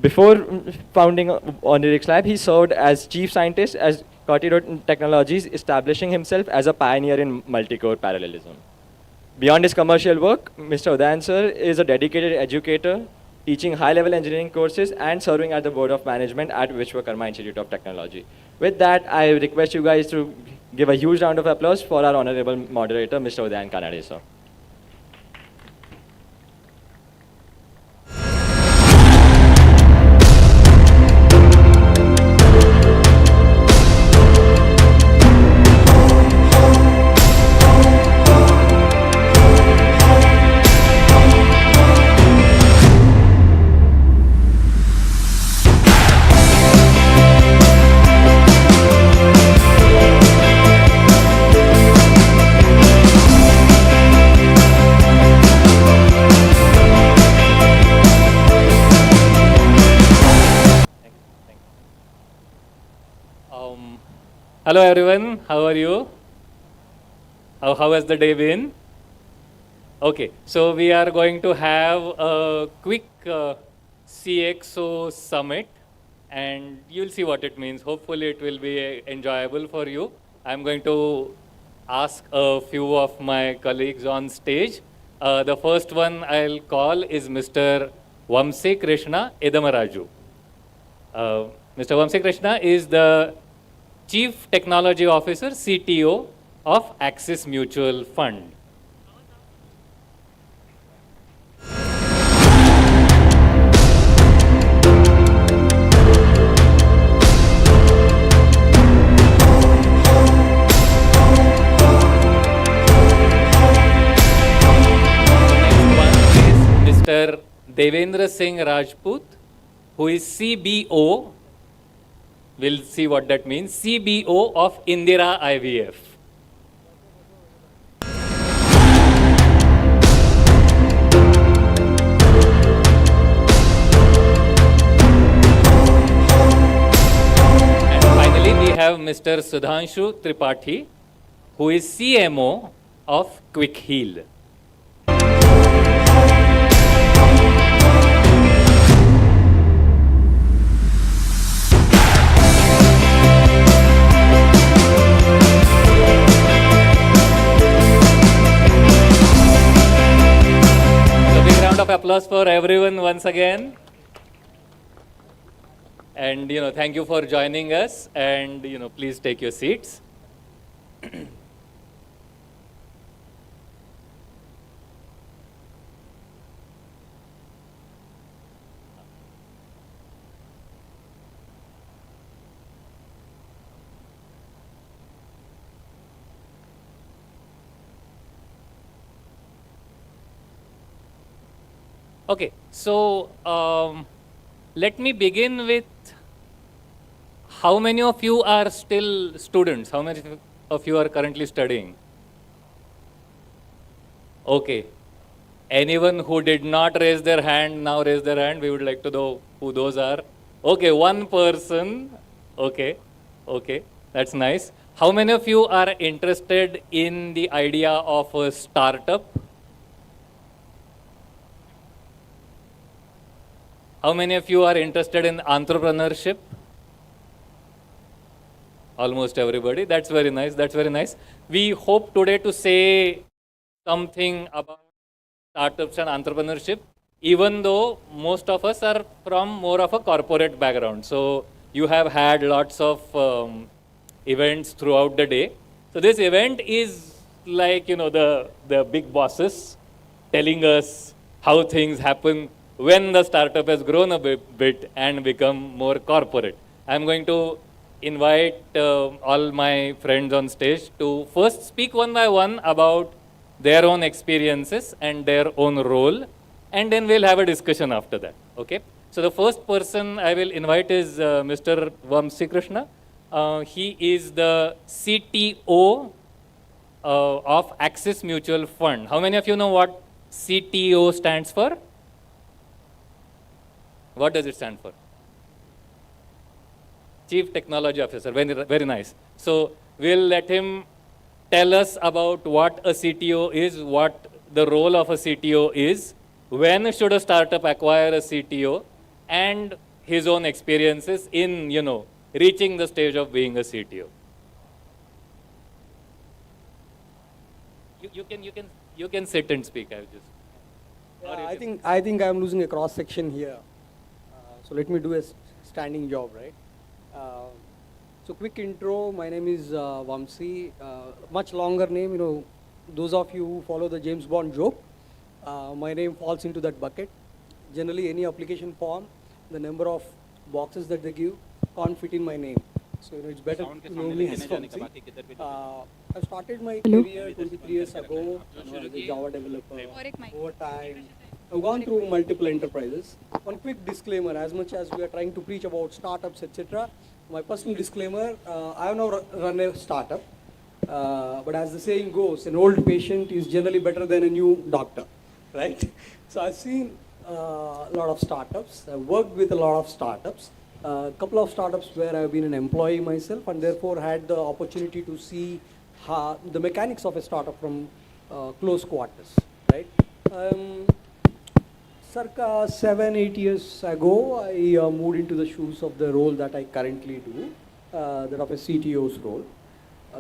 Before founding Onirix Lab, he served as chief scientist at Cortido Technologies, establishing himself as a pioneer in multi-core parallelism. Beyond his commercial work, Mr. Udayan sir is a dedicated educator, teaching high-level engineering courses and serving at the board of management at Vishwakarma Institute of Technology. With that, I request you guys to give a huge round of applause for our honorable moderator, Mr. Udayan Kanade, sir. Hello everyone, how are you? How has the day been? Okay, so we are going to have a quick CXO summit, and you'll see what it means. Hopefully it will be enjoyable for you. I'm going to ask a few of my colleagues on stage. The first one I'll call is Mr. Vamsi Krishna Edamaraju. Mr. Vamsi Krishna is the Chief Technology Officer, CTO of Axis Mutual Fund. Mr. Devendra Singh Rajput, who is CBO We'll see what that means. CBO of Indira IVF. And finally, we have Mr. Sudhanshu Tripathi, who is CMO of Quick Heal. Round of applause for everyone once again. And thank you for joining us. And please take your seats. Okay, so let me begin with how many of you are still students? How many of you are currently studying? Okay. Anyone who did not raise their hand, now raise their hand. We would like to know who those are. Okay, one person. Okay, okay, that's nice. How many of you are interested in the idea of a startup? How many of you are interested in entrepreneurship? Almost everybody. That's very nice. That's very nice. We hope today to say something about startups and entrepreneurship, even though most of us are from more of a corporate background. So you have had lots of events throughout the day. So this event is like, the big bosses telling us how things happen when the startup has grown a bit and become more corporate. I'm going to invite all my friends on stage to first speak one by one about their own experiences and their own role, and then we'll have a discussion after that. Okay? So the first person I will invite is Mr. Vamsi Krishna. He is the CTO of Axis Mutual Fund. How many of you know what CTO stands for? What does it stand for? Chief Technology Officer. Very, very nice. So we'll let him tell us about what a CTO is, what the role of a CTO is, when should a startup acquire a CTO, and his own experiences in, reaching the stage of being a CTO. You can sit and speak. I'll just. Yeah, I think I'm losing a cross section here. So let me do a standing job, right? So quick intro, my name is Vamsi, much longer name, those of you who follow the James Bond joke, my name falls into that bucket. Generally any application form, the number of boxes that they give can't fit in my name. So it's better to know me as Vamsi. I started my career 23 years ago as a Java developer. Over time, I've gone through multiple enterprises. One quick disclaimer, as much as we are trying to preach about startups, etc., my personal disclaimer, I have now run a startup, but as the saying goes, an old patient is generally better than a new doctor, right? So I've seen a lot of startups, I've worked with a lot of startups, a couple of startups where I've been an employee myself and therefore had the opportunity to see the mechanics of a startup from close quarters, right? Circa 7-8 years ago, I moved into the shoes of the role that I currently do, that of a CTO's role.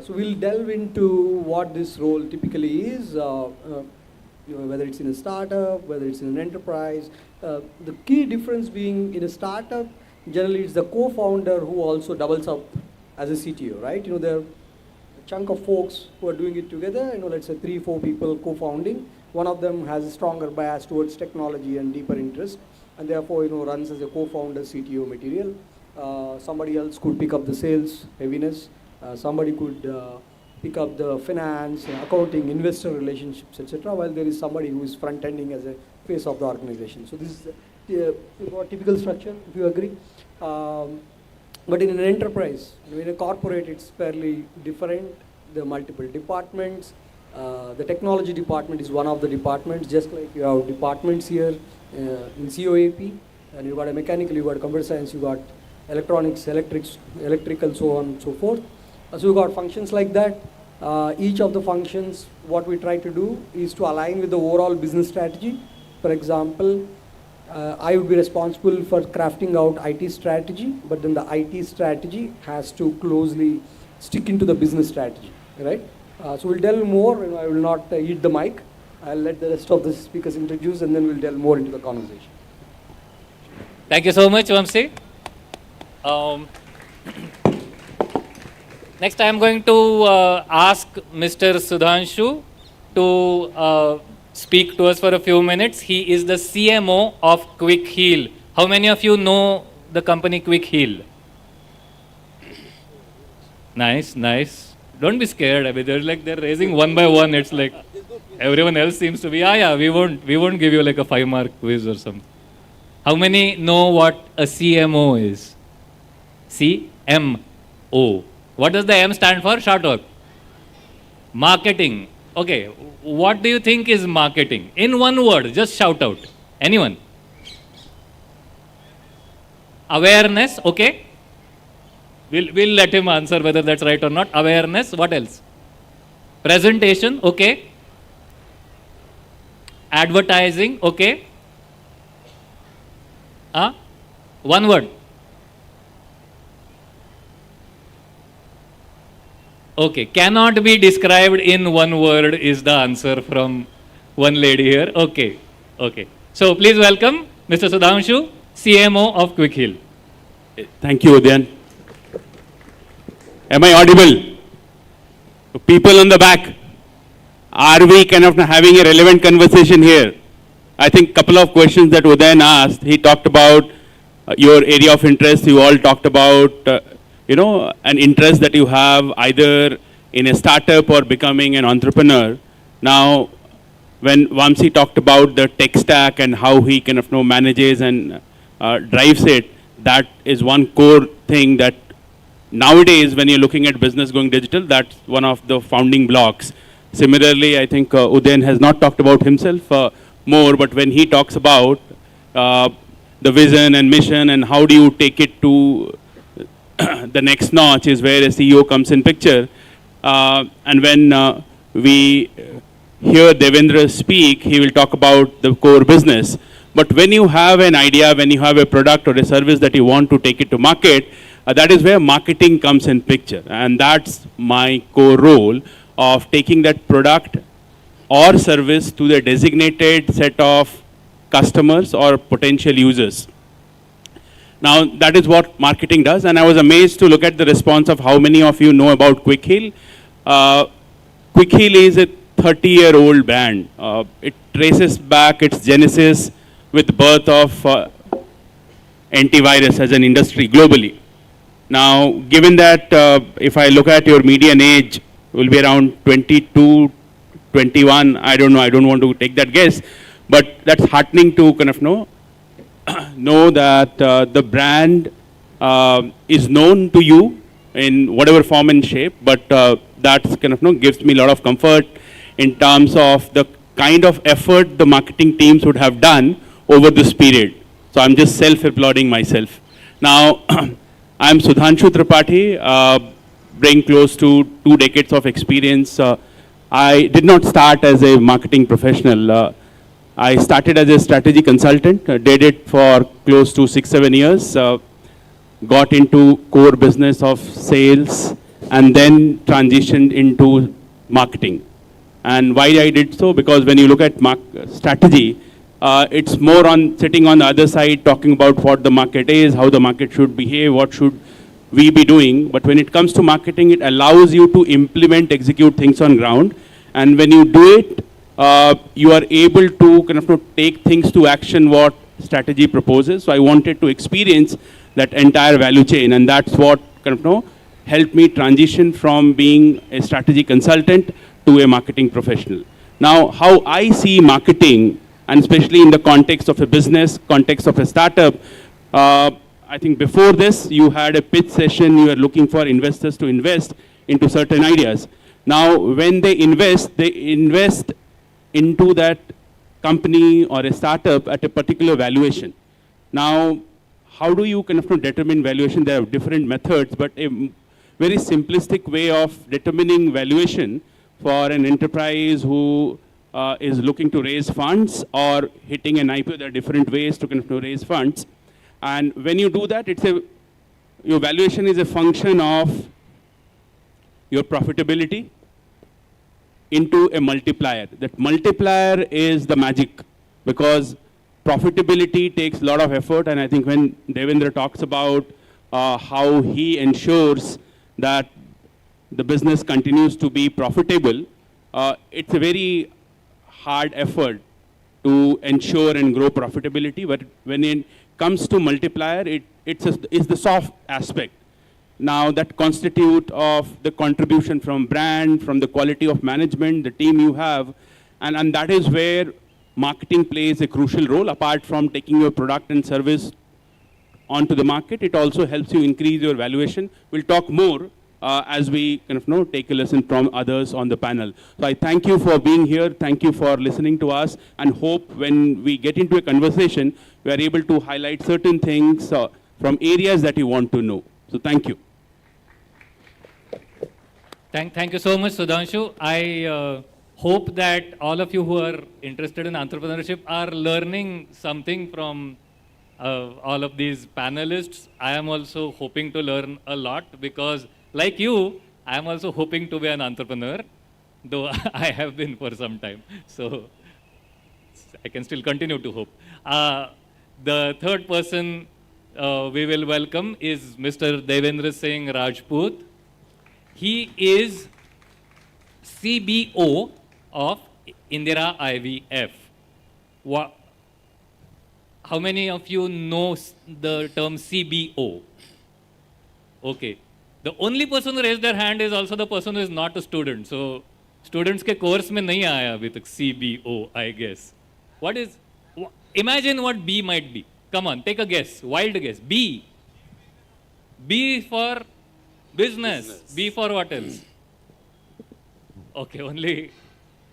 So we'll delve into what this role typically is, whether it's in a startup, whether it's in an enterprise. The key difference being in a startup, generally it's the co-founder who also doubles up as a CTO, right? There are a chunk of folks who are doing it together, let's say 3-4 people co-founding. One of them has a stronger bias towards technology and deeper interest, and therefore, runs as a co-founder CTO material. Somebody else could pick up the sales heaviness. Somebody could pick up the finance, accounting, investor relationships, etc., while there is somebody who is front-ending as a face of the organization. So this is the typical structure, if you agree. But in an enterprise, in a corporate, it's fairly different. There are multiple departments. The technology department is one of the departments, just like you have departments here in COAP, and you got a mechanical, you got computer science, you got electronics, electrical, so on and so forth. So you got functions like that. Each of the functions, what we try to do is to align with the overall business strategy. For example, I would be responsible for crafting out IT strategy, but then the IT strategy has to closely stick into the business strategy, right? So we'll delve more, and I will not eat the mic. I'll let the rest of the speakers introduce, and then we'll delve more into the conversation. Thank you so much, Vamsi. Next, I am going to ask Mr. Sudhanshu to speak to us for a few minutes. He is the CMO of Quick Heal. How many of you know the company Quick Heal? Nice, nice. Don't be scared. I mean, they're raising one by one. It's like everyone else seems to be. Yeah, we won't give you like a 5-mark quiz or something. How many know what a CMO is? CMO. What does the M stand for? Short work. Marketing. Okay. What do you think is marketing? In one word, just shout out. Anyone? Awareness. Okay. We'll let him answer whether that's right or not. Awareness. What else? Presentation. Okay. Advertising. Okay. One word. Okay. Cannot be described in one word is the answer from one lady here. Okay. Okay. So please welcome Mr. Sudhanshu, CMO of Quick Heal. Thank you, Udyan. Am I audible? People on the back, are we kind of having a relevant conversation here? I think a couple of questions that Udayan asked, he talked about your area of interest. You all talked about, an interest that you have either in a startup or becoming an entrepreneur. Now, when Vamsi talked about the tech stack and how he kind of manages and drives it, that is one core thing that nowadays, when you're looking at business going digital, that's one of the founding blocks. Similarly, I think Udayan has not talked about himself more, but when he talks about the vision and mission and how do you take it to the next notch is where a CEO comes in picture. And when we hear Devendra speak, he will talk about the core business. But when you have an idea, when you have a product or a service that you want to take it to market, that is where marketing comes in picture. And that's my core role of taking that product or service to the designated set of customers or potential users. Now, that is what marketing does. And I was amazed to look at the response of how many of you know about Quick Heal. Quick Heal is a 30-year-old brand. It traces back its genesis with the birth of antivirus as an industry globally. Now, given that if I look at your median age, will be around 22, 21, I don't know, I don't want to take that guess, but that's heartening to kind of know that the brand is known to you in whatever form and shape, but that kind of gives me a lot of comfort in terms of the kind of effort the marketing teams would have done over this period. So I'm just self-applauding myself. Now, I'm Sudhanshu Tripathi, bring close to 2 decades of experience. I did not start as a marketing professional. I started as a strategy consultant, did it for close to 6-7 years, got into core business of sales, and then transitioned into marketing. And why I did so? Because when you look at strategy, it's more on sitting on the other side, talking about what the market is, how the market should behave, what should we be doing. But when it comes to marketing, it allows you to implement, execute things on ground. And when you do it, you are able to kind of take things to action what strategy proposes. So I wanted to experience that entire value chain, and that's what kind of helped me transition from being a strategy consultant to a marketing professional. Now, how I see marketing, and especially in the context of a business, context of a startup, I think before this, you had a pitch session, you were looking for investors to invest into certain ideas. Now, when they invest into that company or a startup at a particular valuation. Now, how do you kind of determine valuation? There are different methods, but a very simplistic way of determining valuation for an enterprise who is looking to raise funds or hitting an IPO, there are different ways to kind of raise funds. And when you do that, your valuation is a function of your profitability into a multiplier. That multiplier is the magic, because profitability takes a lot of effort, and I think when Devendra talks about how he ensures that the business continues to be profitable, it's a very hard effort to ensure and grow profitability. But when it comes to multiplier, it's the soft aspect. Now that constitute of the contribution from brand, from the quality of management, the team you have, and that is where marketing plays a crucial role. Apart from taking your product and service onto the market, it also helps you increase your valuation. We'll talk more as we kind of take a lesson from others on the panel. So I thank you for being here. Thank you for listening to us, and hope when we get into a conversation, we are able to highlight certain things from areas that you want to know. So thank you. Thank you so much, Sudhanshu. I hope that all of you who are interested in entrepreneurship are learning something from all of these panelists. I am also hoping to learn a lot, because like you, I am also hoping to be an entrepreneur, though I have been for some time. So I can still continue to hope. The third person we will welcome is Mr. Devendra Singh Rajput. He is CBO of Indira IVF. How many of you know the term CBO? Okay. The only person who raised their hand is also the person who is not a student. So students के course में नहीं आया अभी तक CBO, I guess. What is? Imagine what B might be. Come on, take a guess. Wild guess. B. B for business. B for what else? Okay, only.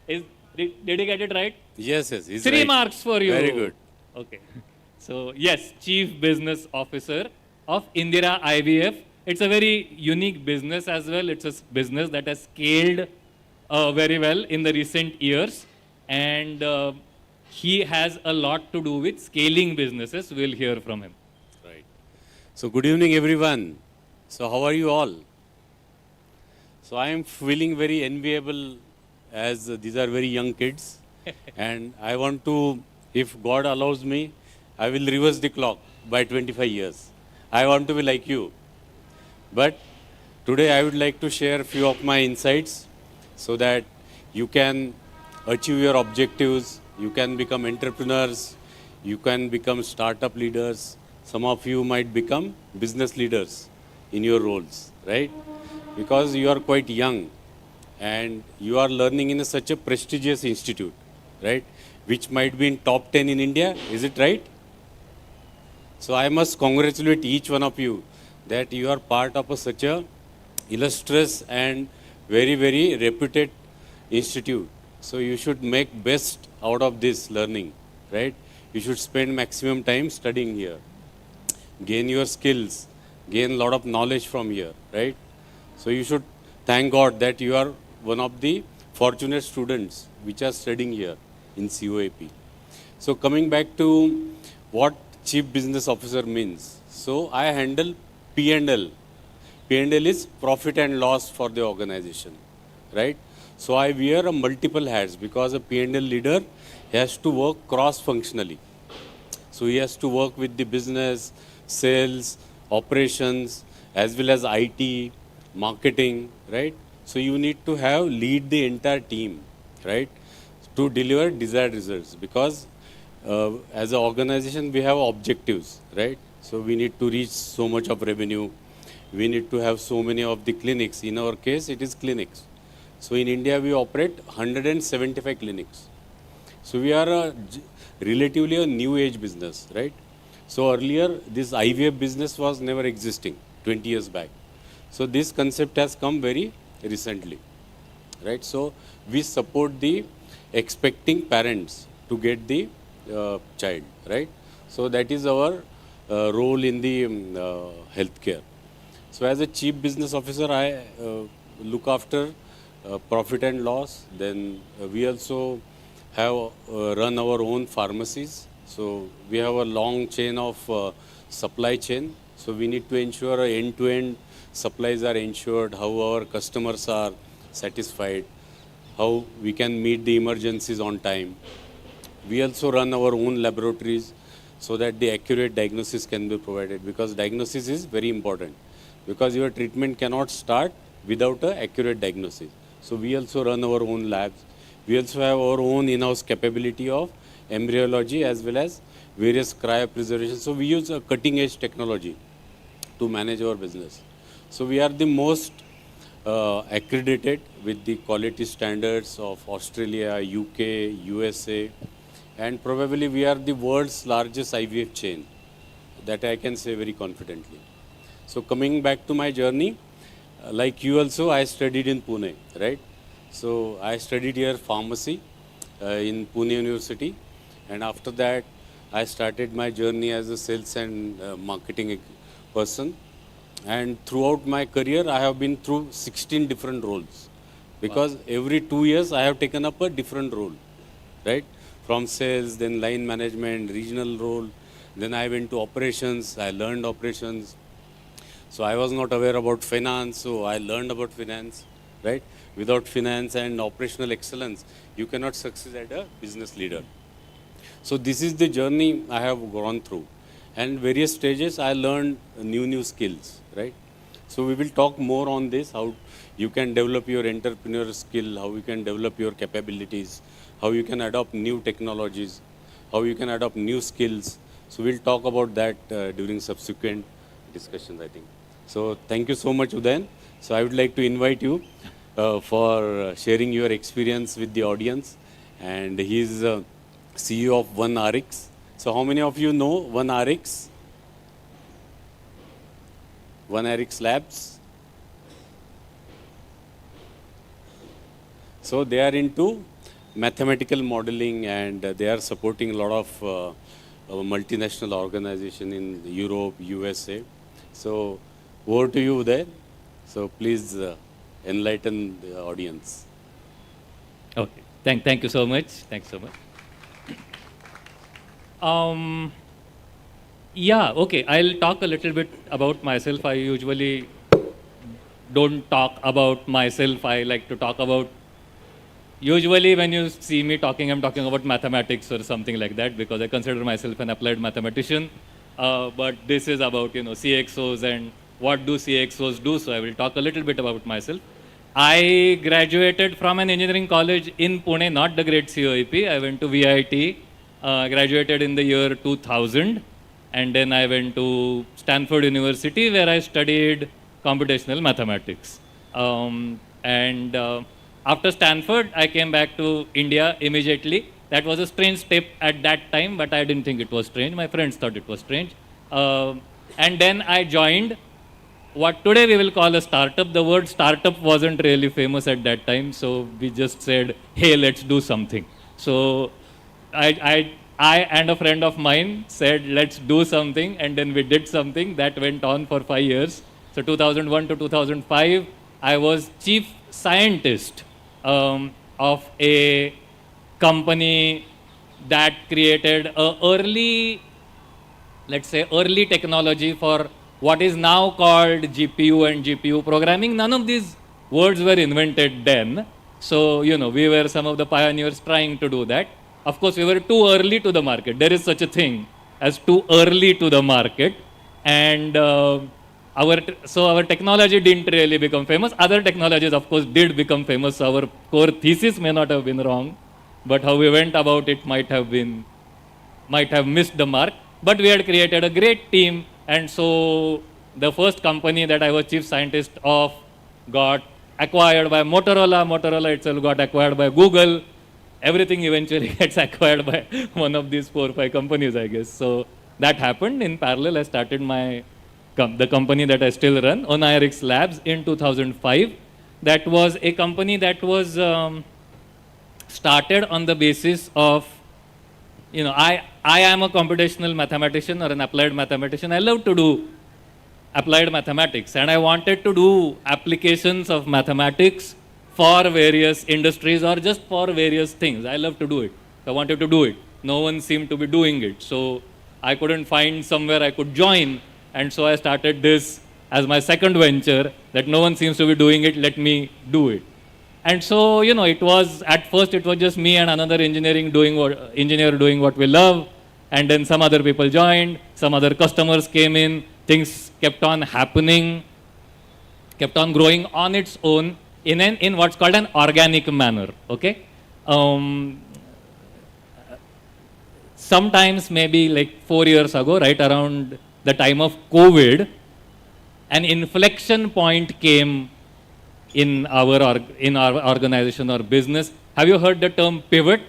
Did he get it right? Yes, yes. He's 3 right. marks for you. Very good. Okay. So, yes, Chief Business Officer of Indira IVF. It's a very unique business as well. It's a business that has scaled very well in the recent years. And he has a lot to do with scaling businesses. We'll hear from him. Right. So, good evening, everyone. So, how are you all? So, I am feeling very enviable, as these are very young kids. And I want to, if God allows me, I will reverse the clock by 25 years. I want to be like you. But today I would like to share a few of my insights so that you can achieve your objectives, you can become entrepreneurs, you can become startup leaders. Some of you might become business leaders in your roles, right? Because you are quite young and you are learning in such a prestigious institute, right? Which might be in top 10 in India, is it right? So I must congratulate each one of you that you are part of such a illustrious and very, very reputed institute. So you should make best out of this learning, right? You should spend maximum time studying here. Gain your skills, gain a lot of knowledge from here, right? So you should thank God that you are one of the fortunate students which are studying here in COAP. So coming back to what Chief Business Officer means. So I handle P&L. P&L is profit and loss for the organization, right? So I wear a multiple hats because a P&L leader has to work cross-functionally. So he has to work with the business, sales, operations, as well as IT, marketing, right? So you need to lead the entire team, right, to deliver desired results, because as an organization we have objectives, right? So we need to reach so much of revenue. We need to have so many of the clinics. In our case, it is clinics. So in India, we operate 175 clinics. So we are relatively a new age business, right? So earlier, this IVF business was never existing 20 years back. So this concept has come very recently, right? So we support the expecting parents to get the child, right? So that is our role in the healthcare. So as a chief business officer, I look after profit and loss. Then we also have run our own pharmacies. So we have a long chain of supply chain. So we need to ensure end-to-end supplies are ensured, how our customers are satisfied, how we can meet the emergencies on time. We also run our own laboratories so that the accurate diagnosis can be provided, because diagnosis is very important, because your treatment cannot start without an accurate diagnosis. So we also run our own labs. We also have our own in-house capability of embryology as well as various cryopreservation. So we use a cutting edge technology to manage our business. So we are the most accredited with the quality standards of Australia, UK, USA, and probably we are the world's largest IVF chain. That I can say very confidently. So coming back to my journey, like you also, I studied in Pune, right? So I studied here pharmacy in Pune University, and after that, I started my journey as a sales and marketing person. And throughout my career, I have been through 16 different roles, because every 2 years I have taken up a different role, right? From sales, then line management, regional role. Then I went to operations. I learned operations. So I was not aware about finance, so I learned about finance, right? Without finance and operational excellence, you cannot succeed as a business leader. So this is the journey I have gone through. And various stages I learned new skills, right? So we will talk more on this, how you can develop your entrepreneur skill, how you can develop your capabilities, how you can adopt new technologies, how you can adopt new skills. So we'll talk about that during subsequent discussions, I think. So thank you so much, Udayan. So I would like to invite you for sharing your experience with the audience. And he is CEO of One RX. So how many of you know One RX? One RX Labs. So they are into mathematical modeling, and they are supporting a lot of multinational organization in Europe, USA. So over to you there. So please enlighten the audience. Okay. Thank you so much. Thanks so much. Yeah, okay. I'll talk a little bit about myself. I usually don't talk about myself. I like to talk about, usually when you see me talking, I'm talking about mathematics or something like that, because I consider myself an applied mathematician. But this is about, CXOs and what do CXOs do. So I will talk a little bit about myself. I graduated from an engineering college in Pune, not the great COEP. I went to VIT, graduated in the year 2000. And then I went to Stanford University, where I studied computational mathematics. After Stanford, I came back to India immediately. That was a strange step at that time, but I didn't think it was strange. My friends thought it was strange. And then I joined what today we will call a startup. The word startup wasn't really famous at that time, so we just said, hey, let's do something. So I and a friend of mine said, let's do something, and then we did something. That went on for 5 years. So 2001 to 2005, I was chief scientist of a company that created a early technology for what is now called GPU and GPU programming. None of these words were invented then. So, we were some of the pioneers trying to do that. Of course, we were too early to the market. There is such a thing as too early to the market. And our technology didn't really become famous. Other technologies, of course, did become famous. Our core thesis may not have been wrong, but how we went about it might have missed the mark. But we had created a great team. And so the first company that I was chief scientist of got acquired by Motorola. Motorola itself got acquired by Google. Everything eventually gets acquired by one of these 4 or 5 companies, I guess. So that happened. In parallel, I started the company that I still run, ONIRX Labs, in 2005. That was a company that was started on the basis of, I am a computational mathematician or an applied mathematician. I love to do applied mathematics, and I wanted to do applications of mathematics for various industries or just for various things. I love to do it. I wanted to do it. No one seemed to be doing it. So I couldn't find somewhere I could join. And so I started this as my second venture, that no one seems to be doing it, let me do it. And so, it was, at first it was just me and another engineer doing what we love. And then some other people joined, some other customers came in, things kept on happening, kept on growing on its own in what's called an organic manner, okay? Sometimes maybe like 4 years ago, right around the time of COVID, an inflection point came in our organization or business. Have you heard the term pivot?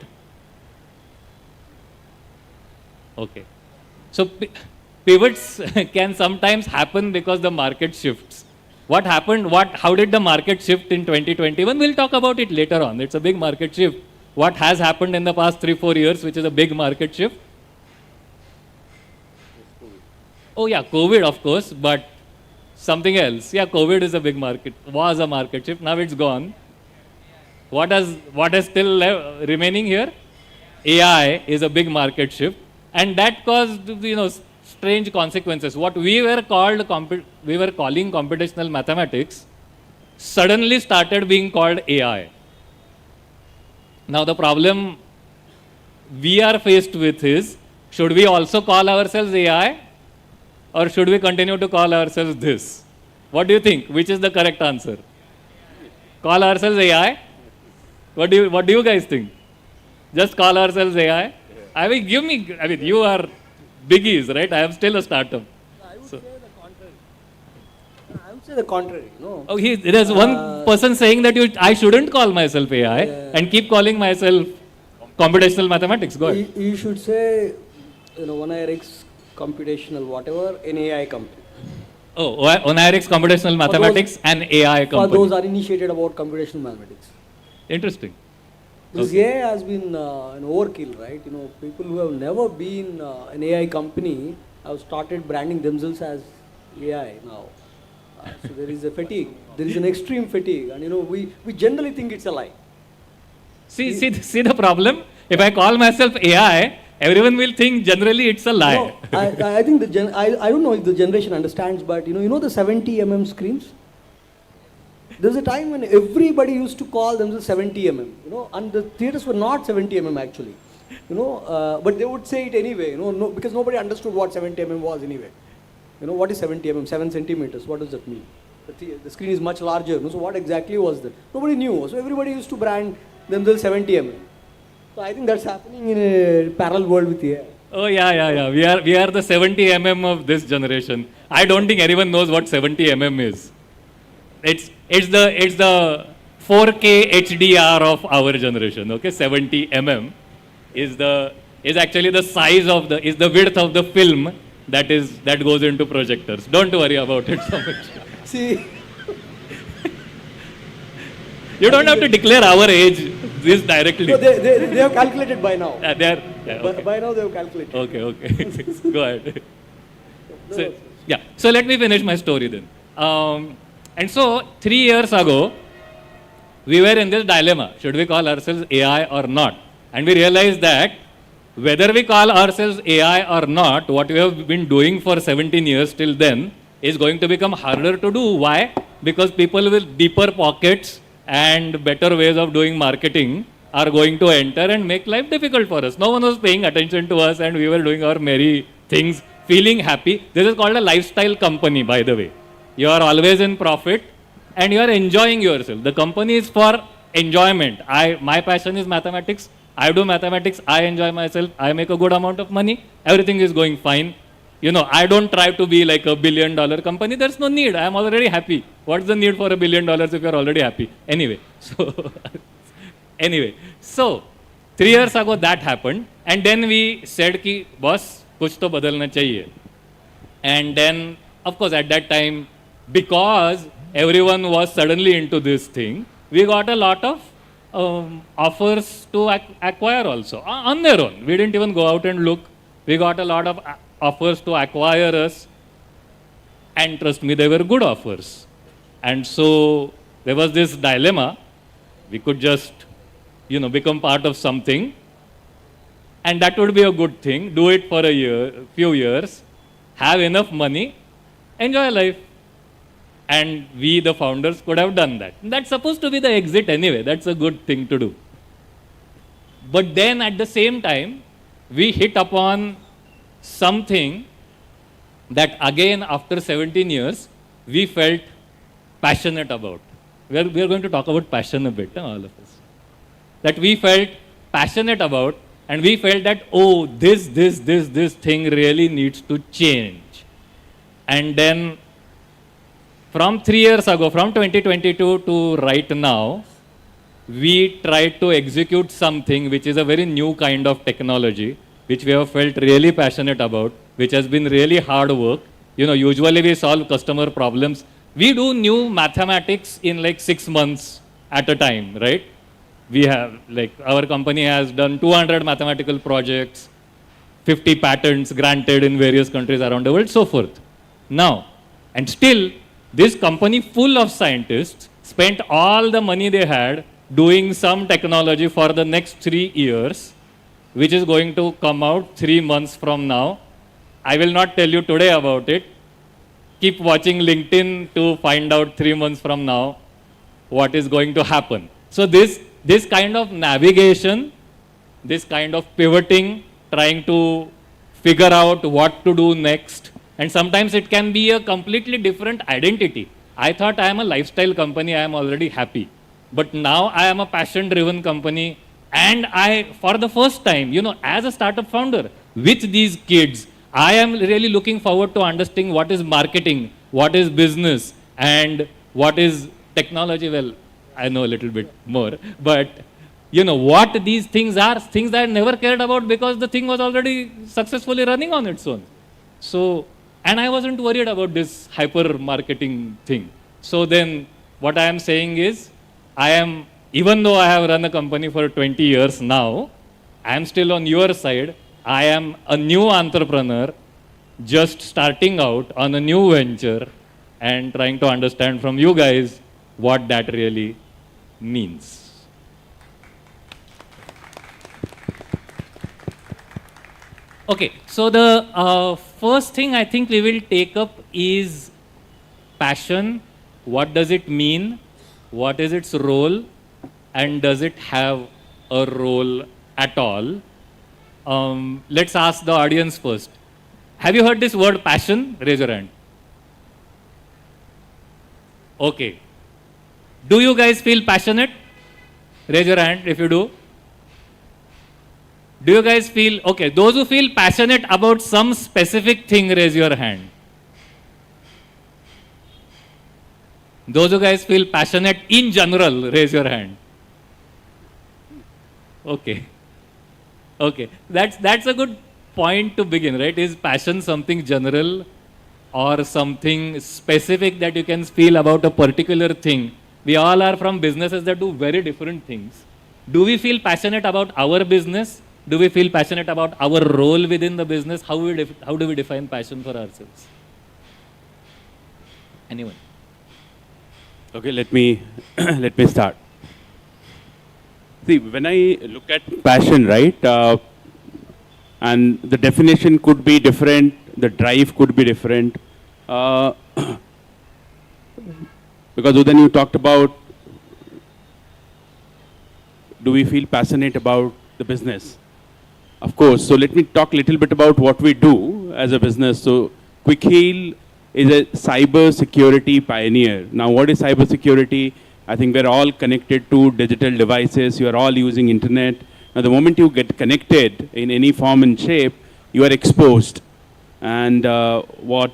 Okay. So pivots can sometimes happen because the market shifts. What happened? How did the market shift in 2021? We'll talk about it later on. It's a big market shift. What has happened in the past 3-4 years, which is a big market shift? Oh yeah, COVID of course, but something else. Yeah, COVID is a big market, was a market shift. Now it's gone. What is still remaining here? AI is a big market shift, and that caused strange consequences. What we were calling computational mathematics suddenly started being called AI. Now the problem we are faced with is, should we also call ourselves AI, or should we continue to call ourselves this? What do you think? Which is the correct answer? Call ourselves AI? What do you guys think? Just call ourselves AI? I mean, you are biggies, right? I am still a startup. I would say the contrary. No. Oh, there's one person saying that I shouldn't call myself AI and keep calling myself computational mathematics. Go ahead. You should say, ONIRX computational whatever, an AI company. Oh, ONIRX computational mathematics and AI company. For those uninitiated about computational mathematics. Interesting. Because AI has been an overkill, right? People who have never been an AI company have started branding themselves as AI now. So there is a fatigue. There is an extreme fatigue, and we generally think it's a lie. See the problem. If I call myself AI, everyone will think generally it's a lie. No, I think I don't know if the generation understands, but the 70mm screens. There's a time when everybody used to call themselves 70mm, and the theaters were not 70mm actually, but they would say it anyway, because nobody understood what 70mm was anyway. What is 70mm? 7 centimeters. What does that mean? The screen is much larger. So what exactly was that? Nobody knew. So everybody used to brand themselves 70mm. So I think that's happening in a parallel world with AI. Oh yeah. We are the 70mm of this generation. I don't think anyone knows what 70mm is. It's the 4K HDR of our generation. Okay, 70mm is actually the size of the width of the film that goes into projectors. Don't worry about it so much. See, you don't have to declare our age this directly. No, they have calculated by now. Okay. By now they have calculated. Okay. Go ahead. So let me finish my story then. And so 3 years ago, we were in this dilemma. Should we call ourselves AI or not? And we realized that whether we call ourselves AI or not, what we have been doing for 17 years till then is going to become harder to do. Why? Because people with deeper pockets and better ways of doing marketing are going to enter and make life difficult for us. No one was paying attention to us, and we were doing our merry things, feeling happy. This is called a lifestyle company, by the way. You are always in profit and you are enjoying yourself. The company is for enjoyment. My passion is mathematics. I do mathematics. I enjoy myself. I make a good amount of money. Everything is going fine. I don't try to be like $1 billion company. There's no need. I am already happy. What's the need for $1 billion if you're already happy? Anyway, so 3 years ago that happened. And then we said, boss, कुछ तो बदलना चाहिए. And then, of course, at that time, because everyone was suddenly into this thing, we got a lot of offers to acquire also on their own. We didn't even go out and look. We got a lot of offers to acquire us. And trust me, they were good offers. And so there was this dilemma. We could just, become part of something. And that would be a good thing. Do it for few years, have enough money, enjoy life. And we, the founders, could have done that. That's supposed to be the exit anyway. That's a good thing to do. But then at the same time, we hit upon something that again, after 17 years, we felt passionate about. We are going to talk about passion a bit, all of us. That we felt passionate about, and we felt that, oh, this thing really needs to change. And then from 3 years ago, from 2022 to right now, we tried to execute something which is a very new kind of technology, which we have felt really passionate about, which has been really hard work. Usually we solve customer problems. We do new mathematics in like 6 months at a time, right? We have, our company has done 200 mathematical projects, 50 patents granted in various countries around the world, so forth. Now, and still, this company full of scientists spent all the money they had doing some technology for the next 3 years, which is going to come out 3 months from now. I will not tell you today about it. Keep watching LinkedIn to find out 3 months from now what is going to happen. So this kind of navigation, this kind of pivoting, trying to figure out what to do next, and sometimes it can be a completely different identity. I thought I am a lifestyle company, I am already happy. But now I am a passion-driven company, and for the first time, as a startup founder, with these kids, I am really looking forward to understanding what is marketing, what is business, and what is technology. Well, I know a little bit more, but what these things are, things that I never cared about because the thing was already successfully running on its own. So, and I wasn't worried about this hyper marketing thing. So then what I am saying is, even though I have run a company for 20 years now, I am still on your side. I am a new entrepreneur, just starting out on a new venture and trying to understand from you guys what that really means. Okay, so the first thing I think we will take up is passion. What does it mean? What is its role? And does it have a role at all? Let's ask the audience first. Have you heard this word passion? Raise your hand. Okay. Do you guys feel passionate? Raise your hand if you do. Do you guys feel, okay, those who feel passionate about some specific thing, raise your hand. Those who guys feel passionate in general, raise your hand. Okay. Okay, that's a good point to begin, right? Is passion something general or something specific that you can feel about a particular thing? We all are from businesses that do very different things. Do we feel passionate about our business? Do we feel passionate about our role within the business? How do we define passion for ourselves? Anyone? Okay, let me start. See, when I look at passion, right, and the definition could be different, the drive could be different, because then you talked about, do we feel passionate about the business? Of course. So let me talk a little bit about what we do as a business. So Quick Heal is a cyber security pioneer. Now, what is cyber security? I think we're all connected to digital devices. You are all using internet. Now, the moment you get connected in any form and shape, you are exposed. And what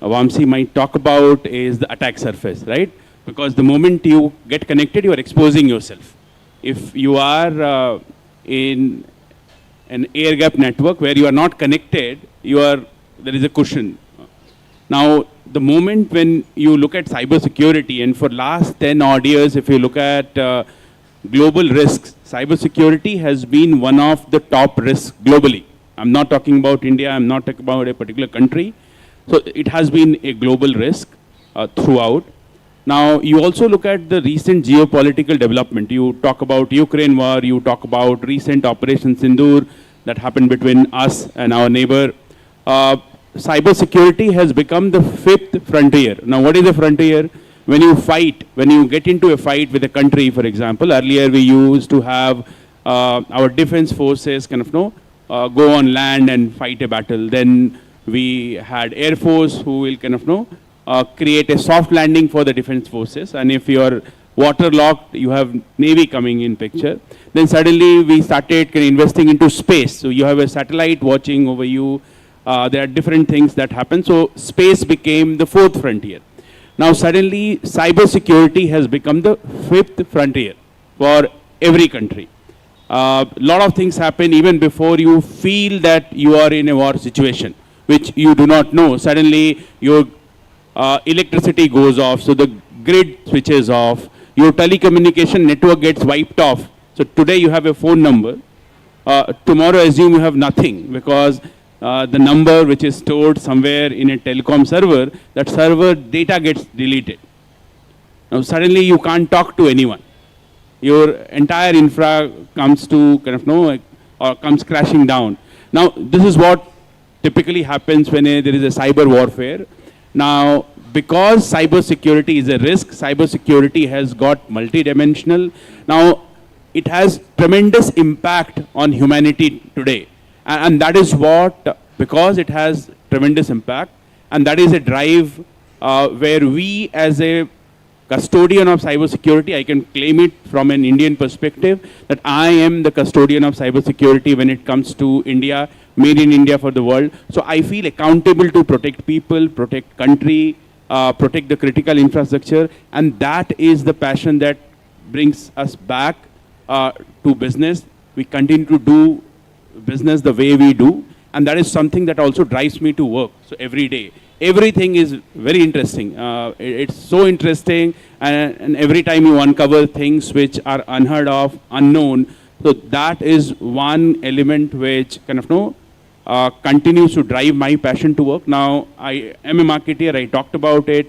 Vamsi might talk about is the attack surface, right? Because the moment you get connected, you are exposing yourself. If you are in an air gap network where you are not connected, there is a cushion. Now, the moment when you look at cybersecurity, and for last 10 odd years, if you look at global risks, cybersecurity has been one of the top risks globally. I'm not talking about India, I'm not talking about a particular country. So it has been a global risk throughout. Now, you also look at the recent geopolitical development. You talk about Ukraine war, you talk about recent Operation Sindoor that happened between us and our neighbor. Cybersecurity has become the fifth frontier. Now, what is the frontier? When you fight, when you get into a fight with a country, for example, earlier we used to have our defense forces go on land and fight a battle. Then we had Air Force who will create a soft landing for the defense forces. And if you're waterlogged, you have Navy coming in picture. Then suddenly we started investing into space. So you have a satellite watching over you. There are different things that happen. So space became the fourth frontier. Now suddenly cybersecurity has become the fifth frontier for every country. A lot of things happen even before you feel that you are in a war situation, which you do not know. Suddenly your electricity goes off, so the grid switches off, your telecommunication network gets wiped off. So today you have a phone number. Tomorrow assume you have nothing because the number which is stored somewhere in a telecom server, that server data gets deleted. Now suddenly you can't talk to anyone. Your entire infra comes to or comes crashing down. Now this is what typically happens when there is a cyber warfare. Now, because cybersecurity is a risk, cybersecurity has got multidimensional. Now, it has tremendous impact on humanity today. And that is what, because it has tremendous impact, and that is a drive where we as a custodian of cybersecurity, I can claim it from an Indian perspective, that I am the custodian of cybersecurity when it comes to India, made in India for the world. So I feel accountable to protect people, protect country, protect the critical infrastructure, and that is the passion that brings us back to business. We continue to do business the way we do, and that is something that also drives me to work. So every day, everything is very interesting. It's so interesting, and every time you uncover things which are unheard of, unknown. So that is one element which continues to drive my passion to work. Now, I am a marketer, I talked about it.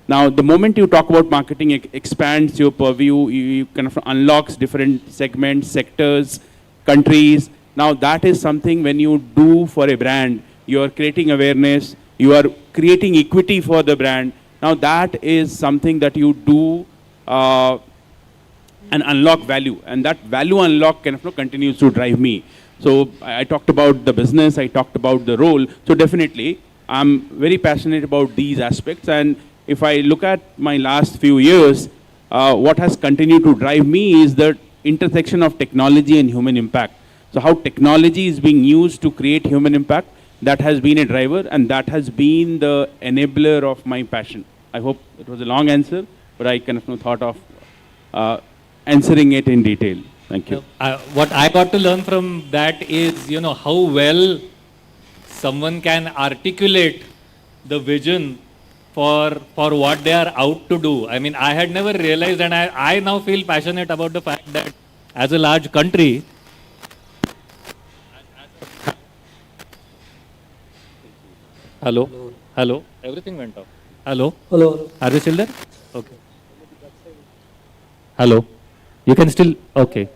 Now, the moment you talk about marketing, it expands your purview, you unlocks different segments, sectors, countries. Now, that is something when you do for a brand, you are creating awareness, you are creating equity for the brand. Now, that is something that you do and unlock value. And that value unlock continues to drive me. So I talked about the business, I talked about the role. So definitely, I'm very passionate about these aspects. And if I look at my last few years, what has continued to drive me is the intersection of technology and human impact. So how technology is being used to create human impact, that has been a driver, and that has been the enabler of my passion. I hope it was a long answer, but I thought of answering it in detail. Thank you. What I got to learn from that is, how well someone can articulate the vision for what they are out to do. I mean, I had never realized, and I now feel passionate about the fact that as a large country, hello, everything went off. Hello? Hello. Are you still there? Okay. Hello? You can still, okay.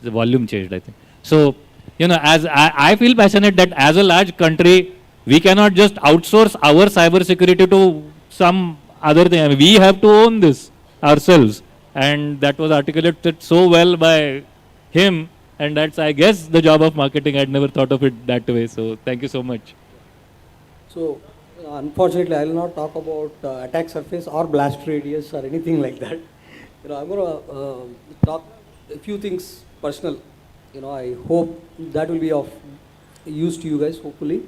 The volume changed, I think. So, as I feel passionate that as a large country, we cannot just outsource our cyber security to some other thing. I mean, we have to own this ourselves. And that was articulated so well by him. And that's, I guess, the job of marketing. I'd never thought of it that way. So, thank you so much. So, unfortunately, I will not talk about attack surface or blast radius or anything like that. I'm going to talk a few things personal. I hope that will be of use to you guys, hopefully.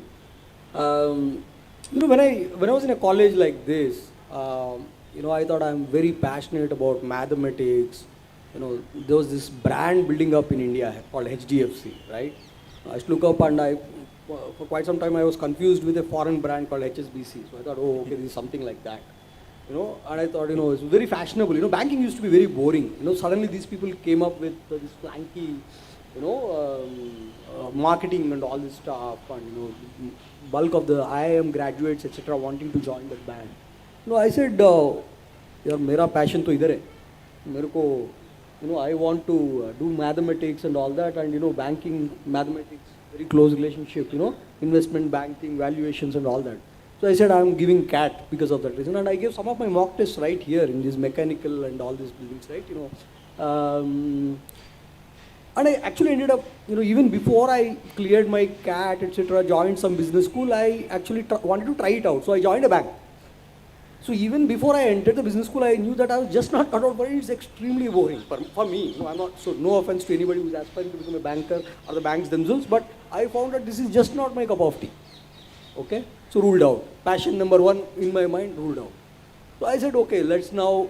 When I was in a college like this, I thought I'm very passionate about mathematics. There was this brand building up in India called HDFC, right? I used to look up and for quite some time I was confused with a foreign brand called HSBC. So I thought, oh, okay, this is something like that. And I thought, it's very fashionable. Banking used to be very boring. Suddenly these people came up with this flanky, marketing and all this stuff, and bulk of the IIM graduates, etc., wanting to join the band. I said, यार मेरा passion तो इधर है. मेरे को, I want to do mathematics and all that, and banking, mathematics, very close relationship. Investment banking, valuations and all that. So I said I'm giving CAT because of that reason, and I gave some of my mock tests right here in this mechanical and all these buildings, right? And I actually ended up, even before I cleared my CAT, etc., joined some business school, I actually wanted to try it out. So I joined a bank. So even before I entered the business school, I knew that I was just not cut out for it. It's extremely boring for me. I'm not, so no offense to anybody who's aspiring to become a banker or the banks themselves, but I found that this is just not my cup of tea. Okay? So ruled out. Passion number one in my mind, ruled out. So I said, okay, let's now,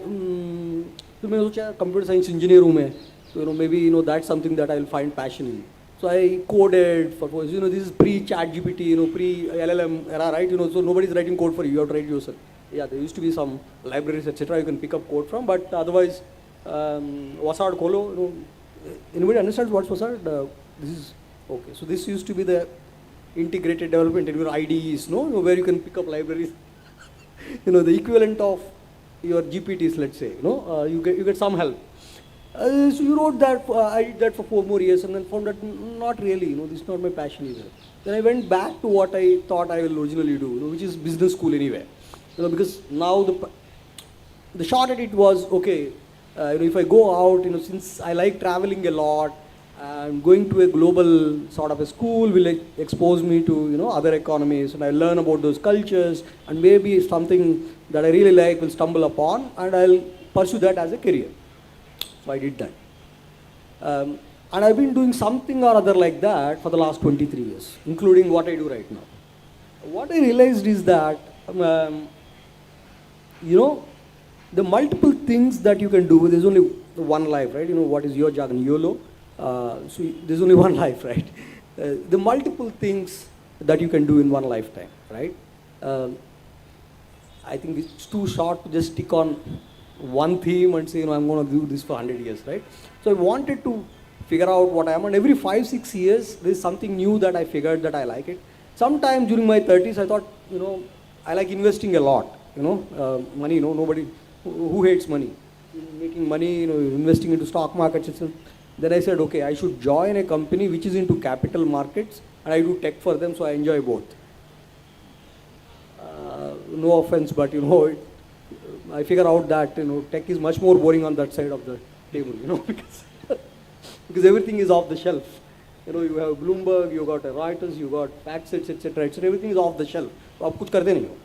so I thought computer science engineer hu main. So maybe that's something that I'll find passion in. So I coded for, this is pre-chat GPT, pre-LLM era, right? So nobody's writing code for you, you have to write yourself. Yeah, there used to be some libraries, etc., you can pick up code from, but otherwise, Wasad Kolo, anybody understands what's Wasad? This is, okay, so this used to be the integrated development in your IDEs, where you can pick up libraries, the equivalent of your GPTs, let's say, you get some help. So you wrote that, I did that for 4 more years and then found that not really, this is not my passion either. Then I went back to what I thought I will originally do, which is business school anyway. Because now the short at it was, okay, if I go out, since I like traveling a lot, and going to a global sort of a school will expose me to, other economies, and I learn about those cultures, and maybe something that I really like will stumble upon, and I'll pursue that as a career. So I did that. And I've been doing something or other like that for the last 23 years, including what I do right now. What I realized is that, the multiple things that you can do, there's only one life, right? What is your jargon? YOLO. So there's only one life, right? The multiple things that you can do in one lifetime, right? I think it's too short to just stick on one theme and say, I'm going to do this for 100 years, right? So I wanted to figure out what I am, and every 5-6 years, there's something new that I figured that I like it. Sometime during my 30s, I thought, I like investing a lot, money, nobody, who hates money? Making money, investing into stock markets, etc. Then I said, okay, I should join a company which is into capital markets, and I do tech for them, so I enjoy both. No offense, but I figure out that tech is much more boring on that side of the table, because everything is off the shelf. You have Bloomberg, you got Reuters, you got FactSet, etc. Everything is off the shelf. So आप कुछ करते नहीं हो.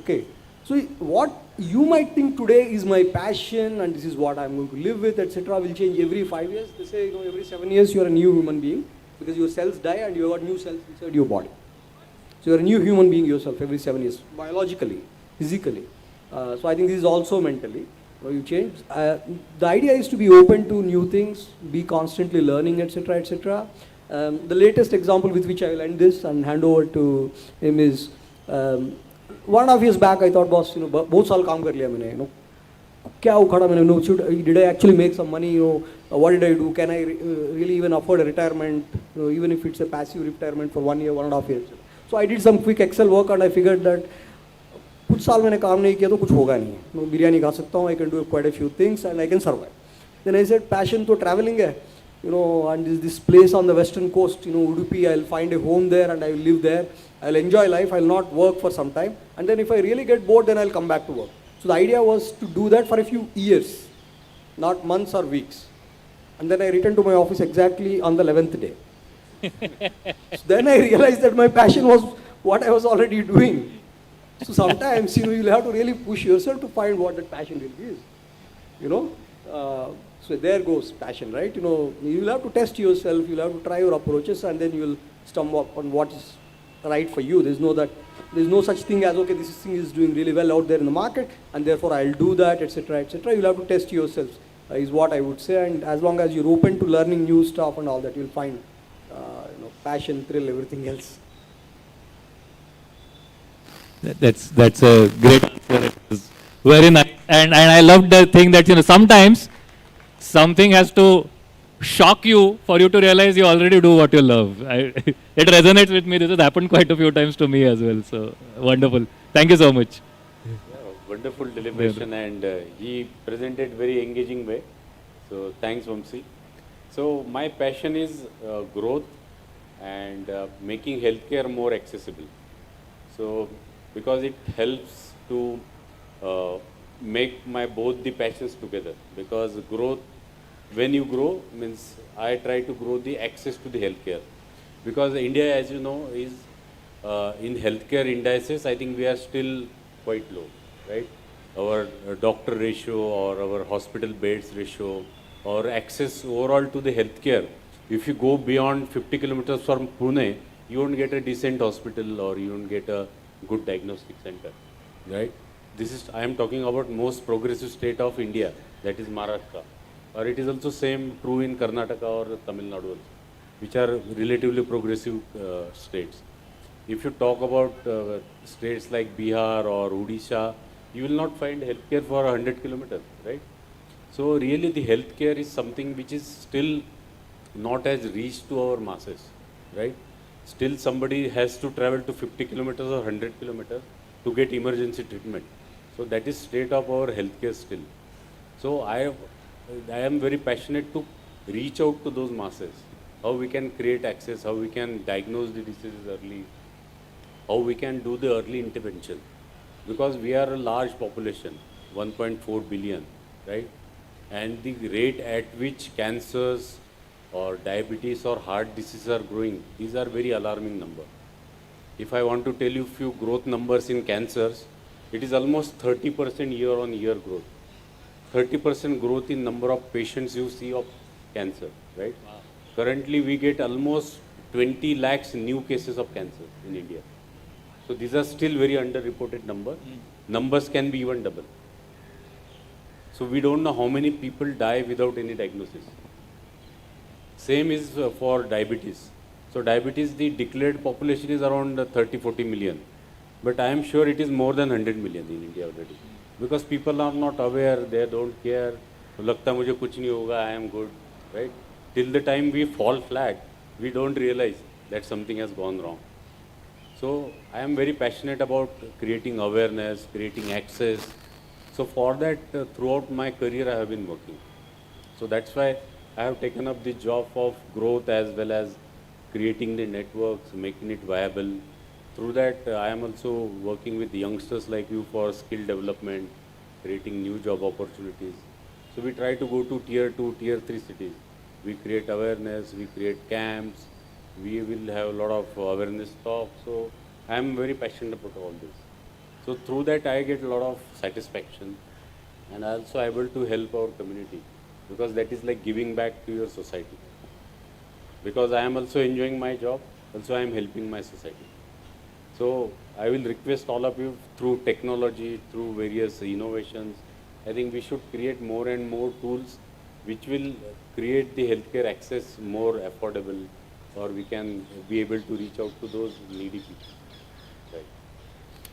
Okay. So what you might think today is my passion and this is what I'm going to live with, etc., will change every 5 years. They say, every 7 years you are a new human being because your cells die and you have got new cells inside your body. So you're a new human being yourself every 7 years, biologically, physically. So I think this is also mentally. You change. The idea is to be open to new things, be constantly learning, etc., etc. The latest example with which I will end this and hand over to him is 1.5 years back, I thought, boss, बहुत साल काम कर लिया मैंने, क्या उखाड़ा मैंने, did I actually make some money, what did I do, can I really even afford a retirement, even if it's a passive retirement for 1 year, 1.5 years. So I did some quick Excel work and I figured that कुछ साल मैंने काम नहीं किया तो कुछ होगा नहीं, बिरयानी खा सकता हूँ, I can do quite a few things and I can survive. Then I said, passion तो traveling है, and this place on the western coast, Udupi, I'll find a home there and I will live there. I'll enjoy life, I'll not work for some time, and then if I really get bored, then I'll come back to work. So the idea was to do that for a few years, not months or weeks. And then I returned to my office exactly on the 11th day. So then I realized that my passion was what I was already doing. So sometimes, you'll have to really push yourself to find what that passion really is. So there goes passion, right? You'll have to test yourself, you'll have to try your approaches, and then you'll stumble upon what is right for you. There's no such thing as, okay, this thing is doing really well out there in the market, and therefore I'll do that, etc., etc. You'll have to test yourselves, is what I would say. And as long as you're open to learning new stuff and all that, you'll find passion, thrill, everything else. That's a great answer. It was very nice, and I loved the thing that sometimes something has to shock you for you to realize you already do what you love. It resonates with me. This has happened quite a few times to me as well. So wonderful. Thank you so much. Wonderful deliberation, and he presented very engaging way. So thanks, Vamsi. So my passion is growth and making healthcare more accessible. So because it helps to make my both the passions together. Because growth, when you grow, means I try to grow the access to the healthcare. Because India, as you know, is in healthcare indices, I think we are still quite low, right? Our doctor ratio or our hospital beds ratio or access overall to the healthcare. If you go beyond 50 kilometers from Pune, you won't get a decent hospital or you won't get a good diagnostic center, right? This is, I am talking about most progressive state of India, that is Maharashtra. Or it is also same true in Karnataka or Tamil Nadu also, which are relatively progressive states. If you talk about states like Bihar or Odisha, you will not find healthcare for 100 kilometers, right? So really the healthcare is something which is still not as reached to our masses, right? Still somebody has to travel to 50 kilometers or 100 kilometers to get emergency treatment. So that is state of our healthcare still. So I am very passionate to reach out to those masses, how we can create access, how we can diagnose the diseases early, how we can do the early intervention. Because we are a large population, 1.4 billion, right? And the rate at which cancers or diabetes or heart disease are growing, these are very alarming numbers. If I want to tell you few growth numbers in cancers, it is almost 30% year on year growth. 30% growth in number of patients you see of cancer, right? Wow. Currently we get almost 20 lakhs new cases of cancer in India. So these are still very underreported numbers. Numbers can be even double. So we don't know how many people die without any diagnosis. Same is for diabetes. So diabetes, the declared population is around 30-40 million. But I am sure it is more than 100 million in India already. Because people are not aware, they don't care. Lagta mujhe kuch nahi hoga, I am good, right? Till the time we fall flat, we don't realize that something has gone wrong. So I am very passionate about creating awareness, creating access. So for that, throughout my career, I have been working. So that's why I have taken up the job of growth as well as creating the networks, making it viable. Through that, I am also working with youngsters like you for skill development, creating new job opportunities. So we try to go to tier 2, tier 3 cities. We create awareness, we create camps, we will have a lot of awareness talk. So I am very passionate about all this. So through that, I get a lot of satisfaction, and I also able to help our community, because that is like giving back to your society. Because I am also enjoying my job, also I am helping my society. So I will request all of you through technology, through various innovations, I think we should create more and more tools which will create the healthcare access more affordable, or we can be able to reach out to those needy people. Right.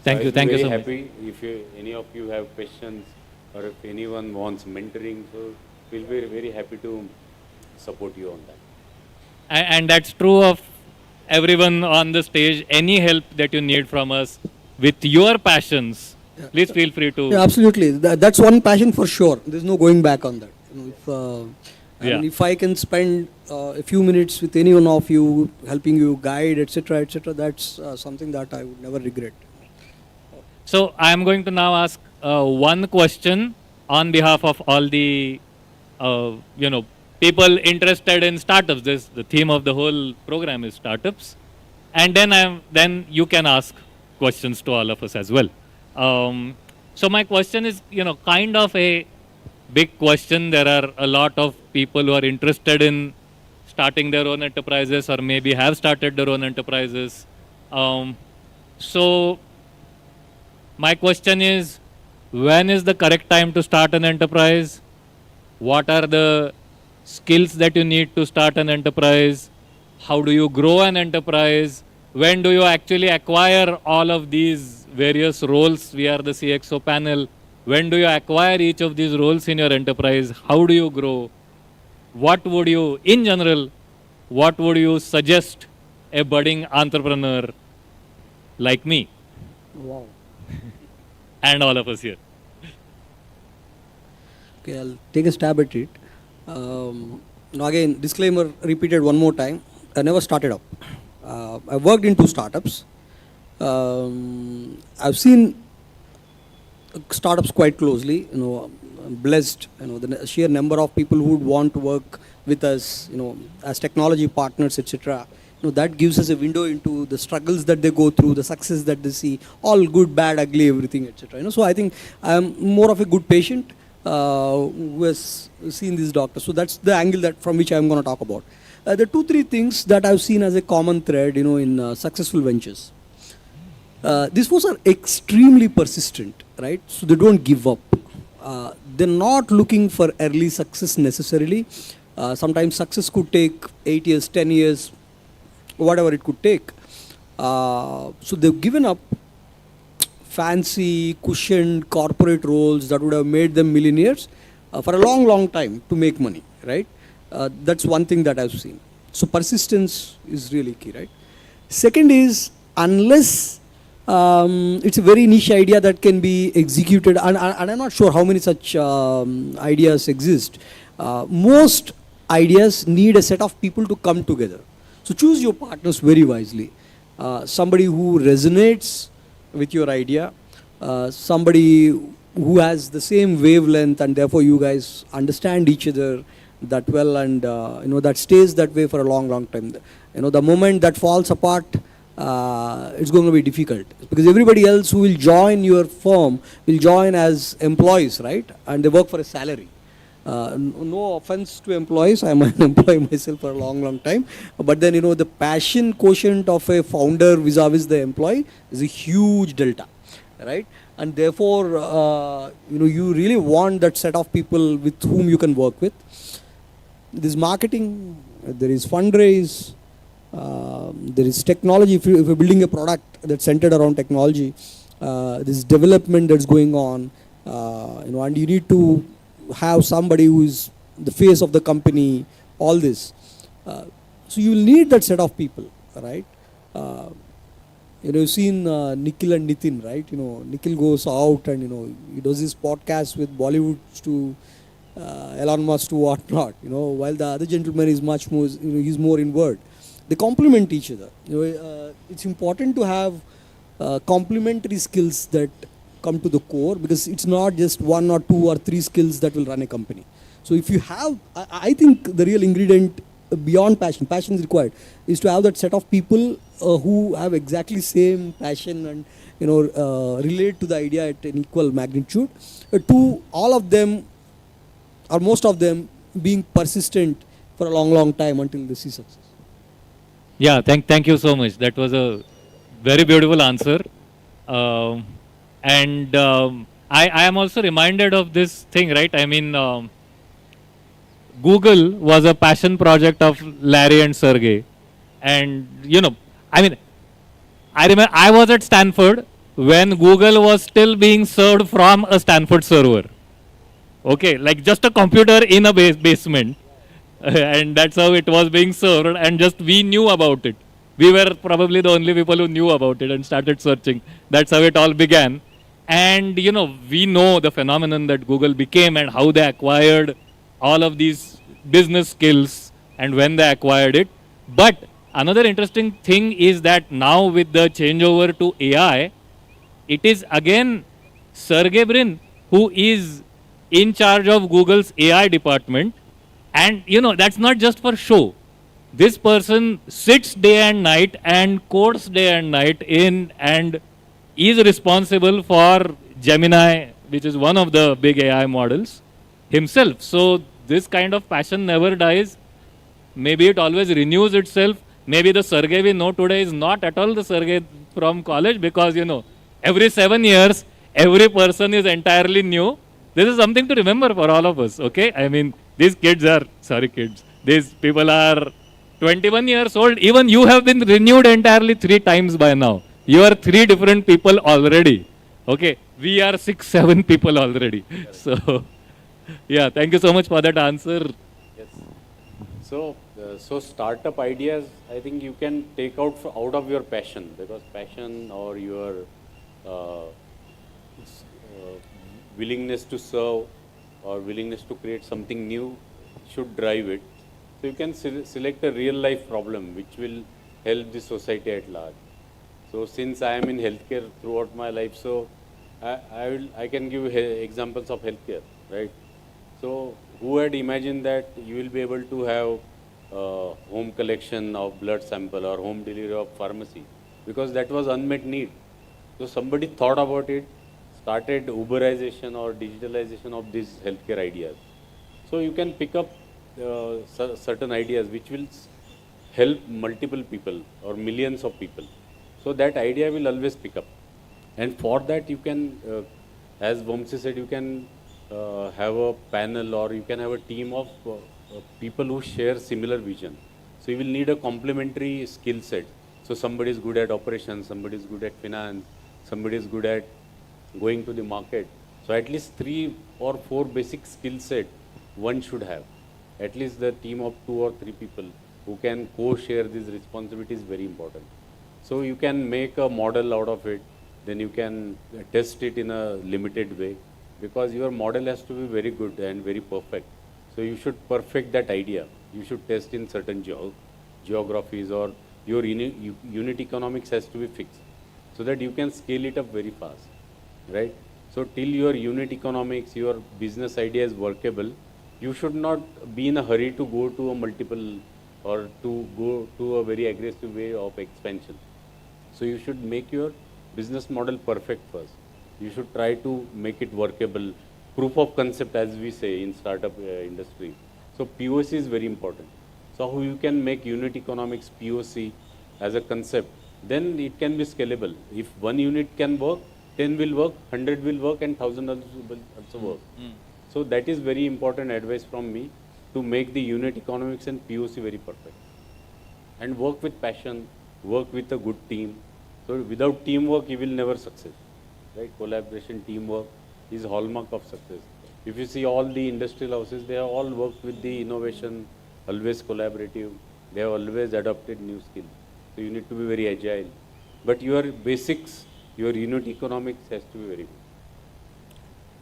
Thank you. Thank you so much. I'll be very happy if any of you have questions, or if anyone wants mentoring, so we'll be very happy to support you on that. And that's true of everyone on the stage. Any help that you need from us with your passions, please feel free to. Yeah, absolutely. That's one passion for sure. There's no going back on that. I mean, if I can spend a few minutes with any one of you, helping you guide, etc., that's something that I would never regret. So I am going to now ask one question on behalf of all the, people interested in startups. The theme of the whole program is startups, and then you can ask questions to all of us as well. So my question is, kind of a big question. There are a lot of people who are interested in starting their own enterprises, or maybe have started their own enterprises. So my question is, when is the correct time to start an enterprise? What are the skills that you need to start an enterprise? How do you grow an enterprise? When do you actually acquire all of these various roles? We are the CXO panel. When do you acquire each of these roles in your enterprise? How do you grow? What would you, in general, what would you suggest a budding entrepreneur like me Wow. and all of us here? Okay, I'll take a stab at it. Now again, disclaimer repeated one more time. I never started up. I worked in 2 startups. I've seen startups quite closely. I'm blessed. The sheer number of people who would want to work with us. As technology partners, etc. That gives us a window into the struggles that they go through, the success that they see, all good, bad, ugly, everything, etc. So I think I'm more of a good patient who has seen these doctors. So that's the angle that from which I'm going to talk about. There are 2-3 things that I've seen as a common thread, in successful ventures. These folks are extremely persistent, right? So they don't give up. They're not looking for early success necessarily. Sometimes success could take 8 years, 10 years, whatever it could take. So they've given up fancy, cushioned corporate roles that would have made them millionaires for a long, long time to make money, right? That's one thing that I've seen. So persistence is really key, right? Second is, unless it's a very niche idea that can be executed, and I'm not sure how many such ideas exist. Most ideas need a set of people to come together. So choose your partners very wisely. Somebody who resonates with your idea, somebody who has the same wavelength, and therefore you guys understand each other that well, and that stays that way for a long, long time. The moment that falls apart, it's going to be difficult, because everybody else who will join your firm will join as employees, right? And they work for a salary. No offense to employees, I'm an employee myself for a long, long time. But then, the passion quotient of a founder vis-a-vis the employee is a huge delta, right? And therefore, you really want that set of people with whom you can work with. There's marketing, there is fundraise, there is technology. If you're building a product that's centered around technology, there's development that's going on, and you need to have somebody who is the face of the company, all this. So you will need that set of people, right? You've seen Nikhil and Nitin, right? Nikhil goes out and, he does his podcast with Bollywood to Elon Musk to whatnot, while the other gentleman is much more, he's more inward. They complement each other. It's important to have complementary skills that come to the core, because it's not just 1 or 2 or 3 skills that will run a company. So if you have, I think the real ingredient beyond passion is required, is to have that set of people who have exactly same passion and relate to the idea at an equal magnitude. To all of them, or most of them, being persistent for a long, long time until they see success. Yeah, thank you so much. That was a very beautiful answer. And I am also reminded of this thing, right? I mean, Google was a passion project of Larry and Sergey. And, I mean, I remember I was at Stanford when Google was still being served from a Stanford server. Okay, like just a computer in a basement. And that's how it was being served, and just we knew about it. We were probably the only people who knew about it and started searching. That's how it all began. And, we know the phenomenon that Google became and how they acquired all of these business skills and when they acquired it. But another interesting thing is that now with the changeover to AI, it is again Sergey Brin who is in charge of Google's AI department. And, that's not just for show. This person sits day and night and codes day and night in and is responsible for Gemini, which is one of the big AI models, himself. So this kind of passion never dies. Maybe it always renews itself. Maybe the Sergey we know today is not at all the Sergey from college, because, every 7 years, every person is entirely new. This is something to remember for all of us, okay? I mean, these people are 21 years old, even you have been renewed entirely 3 times by now. You are 3 different people already. Okay, we are 6, 7 people already. So, yeah, thank you so much for that answer. Yes. So startup ideas, I think you can take out of your passion, because passion or your willingness to serve or willingness to create something new should drive it. So you can select a real life problem which will help the society at large. So since I am in healthcare throughout my life, so I can give examples of healthcare, right? So who had imagined that you will be able to have home collection of blood sample or home delivery of pharmacy, because that was unmet need. So somebody thought about it, started Uberization or digitalization of these healthcare ideas. So you can pick up certain ideas which will help multiple people or millions of people. So that idea will always pick up. And for that you can, as Vamsi said, you can have a panel or you can have a team of people who share similar vision. So you will need a complementary skill set. So somebody is good at operations, somebody is good at finance, somebody is good at going to the market. So at least 3 or 4 basic skill set one should have. At least the team of 2 or 3 people who can co-share these responsibilities is very important. So you can make a model out of it, then you can test it in a limited way, because your model has to be very good and very perfect. So you should perfect that idea. You should test in certain geographies, or your unit economics has to be fixed so that you can scale it up very fast, right? So till your unit economics, your business idea is workable, you should not be in a hurry to go to a multiple or to go to a very aggressive way of expansion. So you should make your business model perfect first. You should try to make it workable. Proof of concept, as we say in startup industry. So POC is very important. So how you can make unit economics POC as a concept, then it can be scalable. If 1 unit can work, 10 will work, 100 will work, and 1,000 will also work. So that is very important advice from me, to make the unit economics and POC very perfect. And work with passion, work with a good team. So without teamwork, you will never succeed. Right? Collaboration, teamwork is hallmark of success. If you see all the industrial houses, they have all worked with the innovation, always collaborative. They have always adopted new skills. So you need to be very agile. But your basics, your unit economics has to be very good.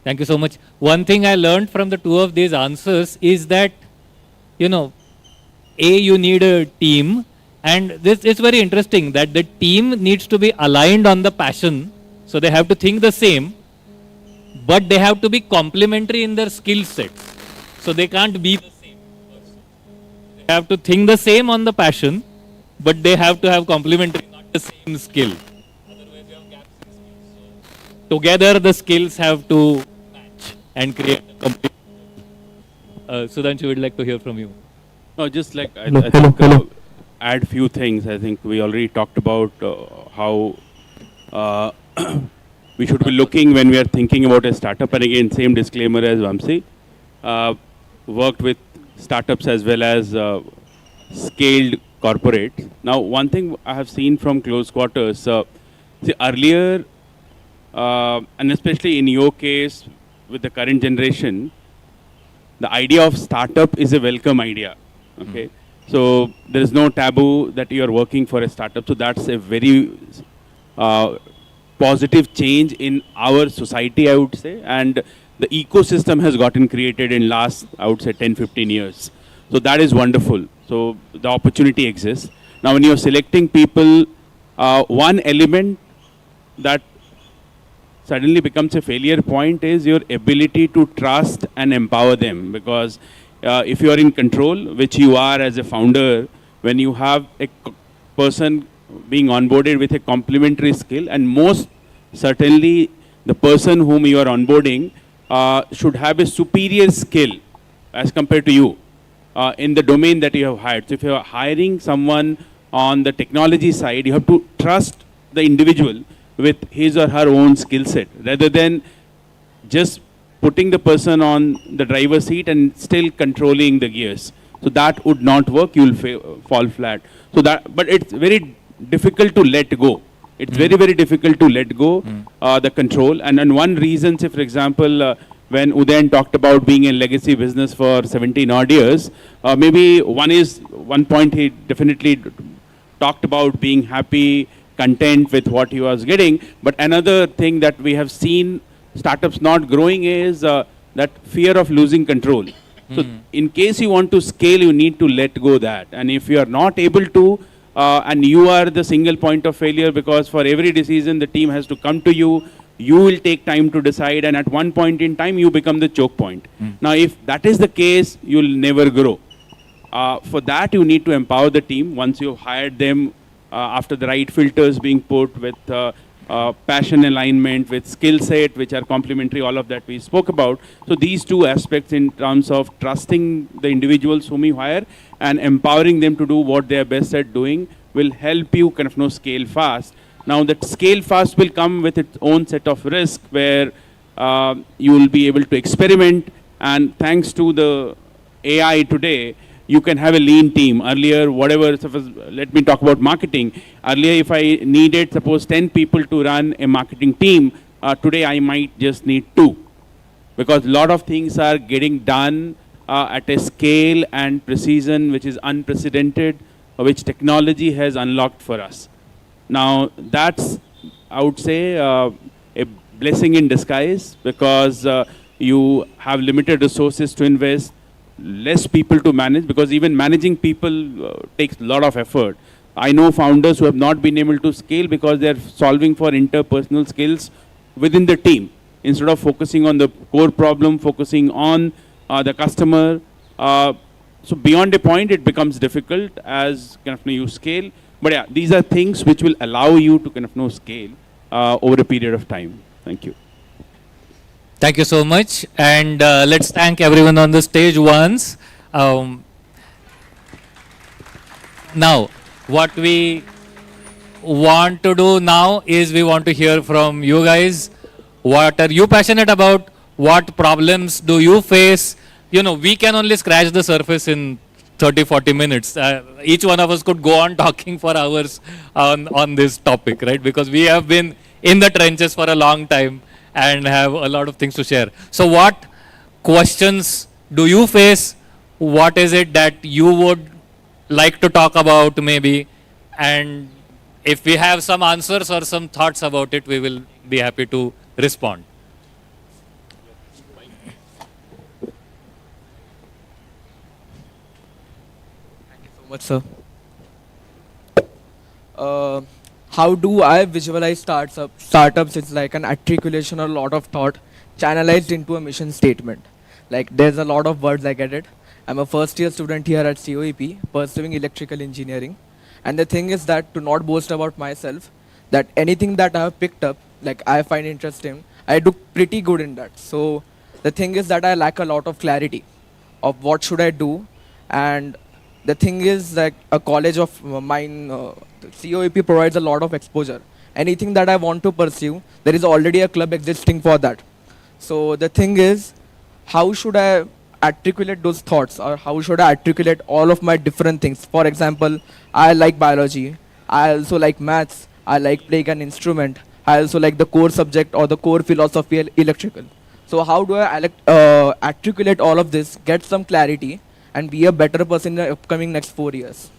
Thank you so much. One thing I learned from the 2 of these answers is that, you need a team. And this is very interesting, that the team needs to be aligned on the passion. So they have to think the same, but they have to be complementary in their skill set. So they can't be the same person. They have to think the same on the passion, but they have to have complementary, not the same skill. Otherwise you have gaps in skills. So together the skills have to match and create a complete. Sudhanshu, would like to hear from you. No, just like I think add few things. I think we already talked about how we should be looking when we are thinking about a startup. And again, same disclaimer as Vamsi. Worked with startups as well as scaled corporates. Now, one thing I have seen from close quarters, see earlier, and especially in your case with the current generation, the idea of startup is a welcome idea. Okay. So there is no taboo that you are working for a startup. So that's a very positive change in our society, I would say. And the ecosystem has gotten created in last, I would say, 10, 15 years. So that is wonderful. So the opportunity exists. Now when you're selecting people, one element that suddenly becomes a failure point is your ability to trust and empower them. Because if you are in control, which you are as a founder, when you have a person being onboarded with a complementary skill, and most certainly the person whom you are onboarding should have a superior skill as compared to you in the domain that you have hired. So if you are hiring someone on the technology side, you have to trust the individual with his or her own skill set, rather than just putting the person on the driver's seat and still controlling the gears. So that would not work. You'll fall flat. So that, but it's very difficult to let go. It's very, very difficult to let go the control. And one reason, say, for example, when Udayan talked about being in legacy business for 17 odd years, maybe one point he definitely talked about being happy, content with what he was getting. But another thing that we have seen startups not growing is that fear of losing control. So in case you want to scale, you need to let go that. And if you are not able to, and you are the single point of failure, because for every decision the team has to come to you, you will take time to decide, and at one point in time you become the choke point. Now if that is the case, you will never grow. For that you need to empower the team once you've hired them, after the right filters being put with passion alignment, with skill set which are complementary, all of that we spoke about. So these two aspects in terms of trusting the individuals whom you hire and empowering them to do what they are best at doing will help you kind of scale fast. Now that scale fast will come with its own set of risk where you will be able to experiment, and thanks to the AI today, you can have a lean team. Earlier, whatever, suppose, let me talk about marketing. Earlier, if I needed, suppose, 10 people to run a marketing team, today I might just need 2. Because a lot of things are getting done at a scale and precision which is unprecedented, which technology has unlocked for us. Now, that's, I would say, a blessing in disguise, because you have limited resources to invest, less people to manage, because even managing people takes a lot of effort. I know founders who have not been able to scale because they're solving for interpersonal skills within the team. Instead of focusing on the core problem, focusing on the customer. So beyond a point, it becomes difficult as kind of you scale. But yeah, these are things which will allow you to kind of scale over a period of time. Thank you. Thank you so much. And let's thank everyone on the stage once. Now, what we want to do now is we want to hear from you guys. What are you passionate about? What problems do you face? You know, we can only scratch the surface in 30, 40 minutes. Each one of us could go on talking for hours on this topic, right? Because we have been in the trenches for a long time and have a lot of things to share. So what questions do you face? What is it that you would like to talk about maybe? And if we have some answers or some thoughts about it, we will be happy to respond. So much, sir. How do I visualize startups? It's like an articulation, a lot of thought channelized into a mission statement. Like there's a lot of words, I get it. I'm a first year student here at COEP pursuing electrical engineering. And the thing is that to not boast about myself, that anything that I have picked up, like I find interesting, I do pretty good in that. So the thing is that I lack a lot of clarity of what should I do. And the thing is that a college of mine, COEP provides a lot of exposure. Anything that I want to pursue, there is already a club existing for that. So the thing is, how should I articulate those thoughts, or how should I articulate all of my different things? For example, I like biology, I also like maths, I like playing an instrument, I also like the core subject or the core philosophy electrical. So how do I articulate all of this, get some clarity, and be a better person in the upcoming next 4 years?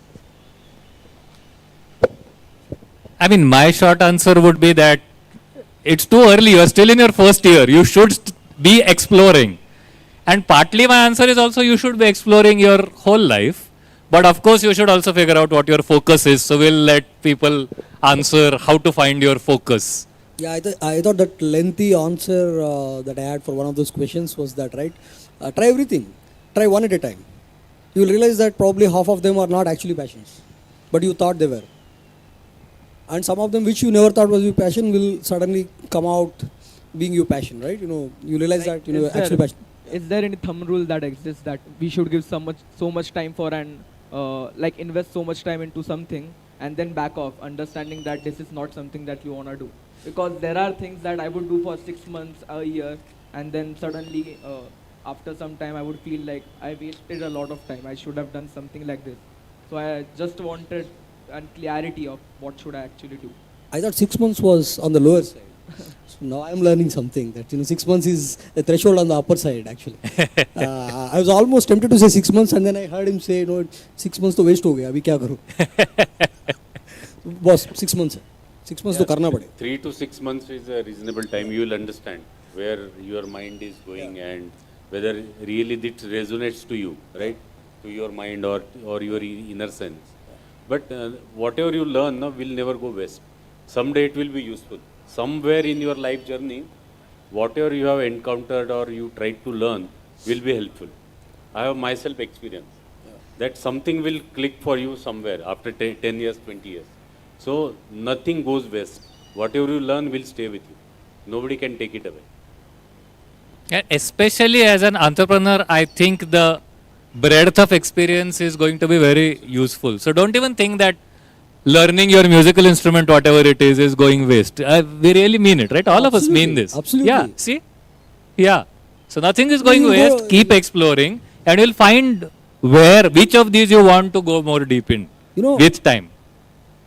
I mean, my short answer would be that it's too early. You're still in your first year. You should be exploring. And partly my answer is also you should be exploring your whole life. But of course, you should also figure out what your focus is. So we'll let people answer how to find your focus. Yeah, I thought that lengthy answer that I had for one of those questions was that, right? Try everything. Try one at a time. You will realize that probably half of them are not actually passions, but you thought they were. And some of them which you never thought was your passion will suddenly come out being your passion, right? You know, you realize that actually passion. Is there any thumb rule that exists that we should give so much time for, and like invest so much time into something and then back off, understanding that this is not something that you want to do? Because there are things that I would do for 6 months, a year, and then suddenly after some time I would feel like I wasted a lot of time. I should have done something like this. So I just wanted clarity of what should I actually do. I thought 6 months was on the lower side. So now I'm learning something that 6 months is a threshold on the upper side actually. I was almost tempted to say 6 months, and then I heard him say, no, 6 months to waste हो गया, अभी क्या करूँ? Boss, 6 months है. 6 months तो करना पड़ेगा. 3 to 6 months is a reasonable time. You will understand where your mind is going and whether really it resonates to you, right? To your mind or your inner sense. But whatever you learn will never go waste. Someday it will be useful. Somewhere in your life journey, whatever you have encountered or you tried to learn will be helpful. I have myself experienced that something will click for you somewhere after 10 years, 20 years. So nothing goes waste. Whatever you learn will stay with you. Nobody can take it away. And especially as an entrepreneur, I think the breadth of experience is going to be very useful. So don't even think that learning your musical instrument, whatever it is going waste. We really mean it, right? All of us mean this. Absolutely. Yeah, see? Yeah. So nothing is going waste. Keep exploring and you'll find which of these you want to go more deep in with time.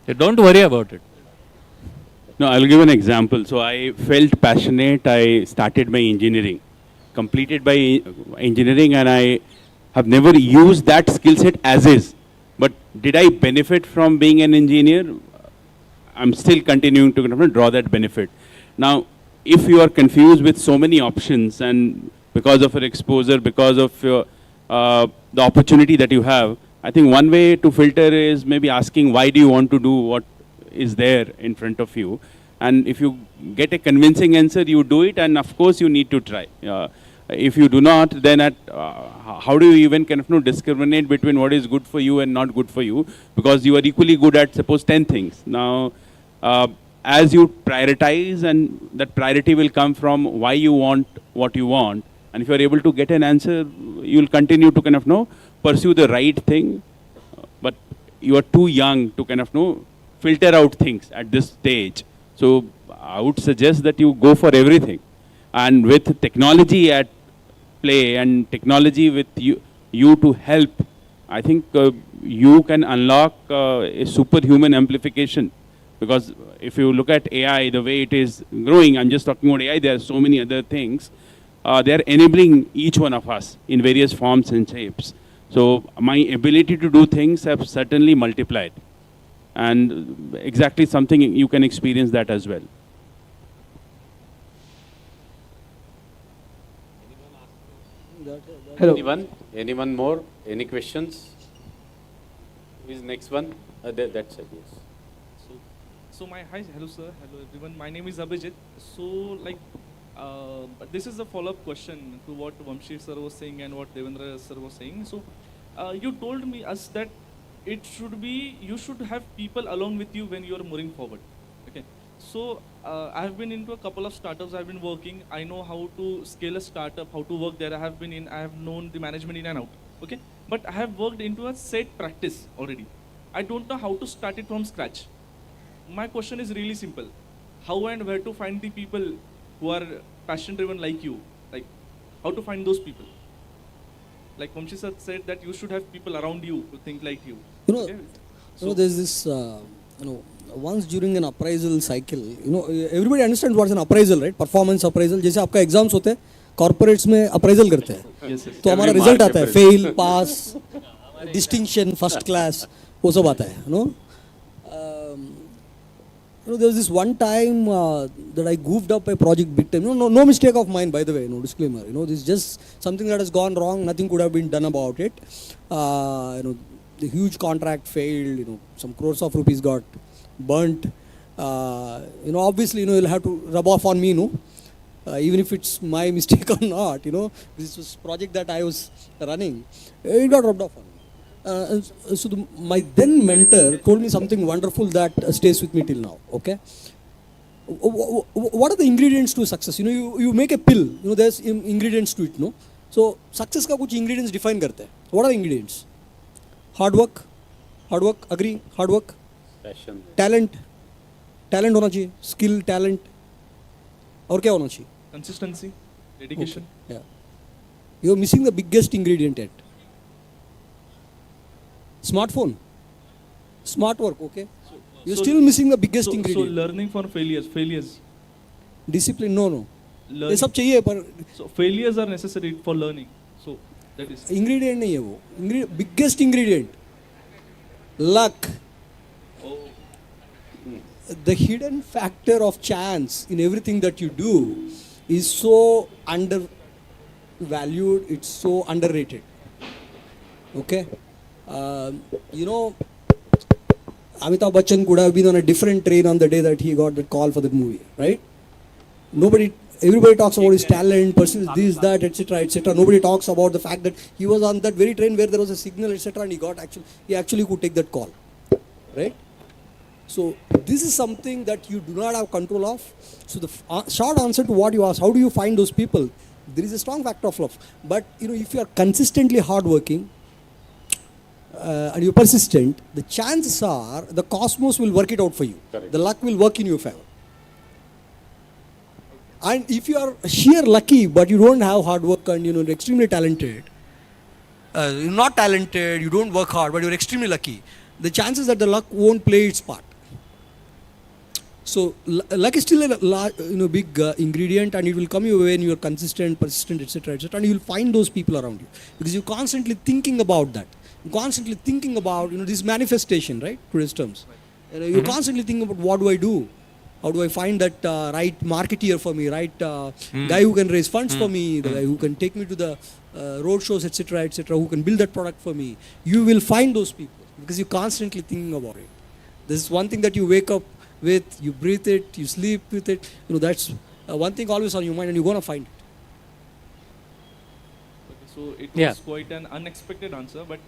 So don't worry about it. No, I'll give an example. So I felt passionate. I started my engineering, completed by engineering, and I have never used that skill set as is. But did I benefit from being an engineer? I'm still continuing to draw that benefit. Now, if you are confused with so many options and because of your exposure, because of your, the opportunity that you have, I think one way to filter is maybe asking why do you want to do what is there in front of you. And if you get a convincing answer, you do it, and of course you need to try. If you do not, then how do you even discriminate between what is good for you and not good for you? Because you are equally good at, suppose, 10 things. Now, as you prioritize, and that priority will come from why you want what you want. And if you are able to get an answer, you will continue to pursue the right thing. But you are too young to filter out things at this stage. So I would suggest that you go for everything. And with technology at play and technology with you to help, I think you can unlock a superhuman amplification. Because if you look at AI, the way it is growing, I'm just talking about AI, there are so many other things. They are enabling each one of us in various forms and shapes. So my ability to do things have certainly multiplied. And exactly something you can experience that as well. Hello. Anyone more? Any questions? Who is next one? That's it, yes. Hello sir, hello everyone. My name is Abhijit. So this is a follow-up question to what Vamshi sir was saying and what Devendra sir was saying. So you told us that you should have people along with you when you are moving forward. Okay. So I have been into a couple of startups. I've been working. I know how to scale a startup, how to work there. I have known the management in and out. Okay. But I have worked into a set practice already. I don't know how to start it from scratch. My question is really simple. How and where to find the people who are passion-driven like you? Like, how to find those people? Like Vamshi sir said that you should have people around you who think like you. There's this, once during an appraisal cycle, everybody understands what's an appraisal, right? Performance appraisal. जैसे आपका exams होते हैं, corporates में appraisal करते हैं. तो हमारा result आता है, fail, pass, distinction, first class, वो सब आता है, there was this one time that I goofed up a project big time. No mistake of mine, by the way. No disclaimer. This is just something that has gone wrong. Nothing could have been done about it. The huge contract failed. Some crores of rupees got burnt. Obviously, you'll have to rub off on me. Even if it's my mistake or not. This was project that I was running. It got rubbed off on me. My then mentor told me something wonderful that stays with me till now. Okay, what are the ingredients to success? You make a pill. There's ingredients to it. No, so success का कुछ ingredients define करते हैं. What are the ingredients? Hard work. Agree. Hard work. Passion. Talent होना चाहिए. Skill, talent. और क्या होना चाहिए? Consistency, dedication. Okay. Yeah. You're missing the biggest ingredient yet. Smartphone. Smart work, okay? You're still missing the biggest ingredient. So learning for failures. Discipline, no. Learning. ये सब चाहिए पर So failures are necessary for learning. So that is. ingredient नहीं है वो. Biggest ingredient. Luck. The hidden factor of chance in everything that you do is so undervalued, it's so underrated. Okay? You know, Amitabh Bachchan could have been on a different train on the day that he got the call for the movie, right? Everybody talks about his talent, pursues this, that, etc., etc. Nobody talks about the fact that he was on that very train where there was a signal, etc., and he actually could take that call, right? So this is something that you do not have control of. So the short answer to what you asked, how do you find those people? There is a strong factor of love. But you know, if you are consistently hardworking and you're persistent, the chances are the cosmos will work it out for you. Correct. The luck will work in your favor. And if you are sheer lucky, but you don't have hard work and you're extremely talented, you're not talented, you don't work hard, but you're extremely lucky, the chances that the luck won't play its part. So luck is still a big ingredient, and it will come your way when you are consistent, persistent, etc., etc., and you will find those people around you because you're constantly thinking about that. You're constantly thinking about this manifestation, right? Today's terms. You're constantly thinking about what do I do? How do I find that right marketeer for me, right guy who can raise funds for me, the guy who can take me to the road shows, etc., etc., who can build that product for me? You will find those people because you're constantly thinking about it. This is one thing that you wake up with, you breathe it, you sleep with it. That's one thing always on your mind, and you're gonna find it. Okay, so it was quite an unexpected answer, but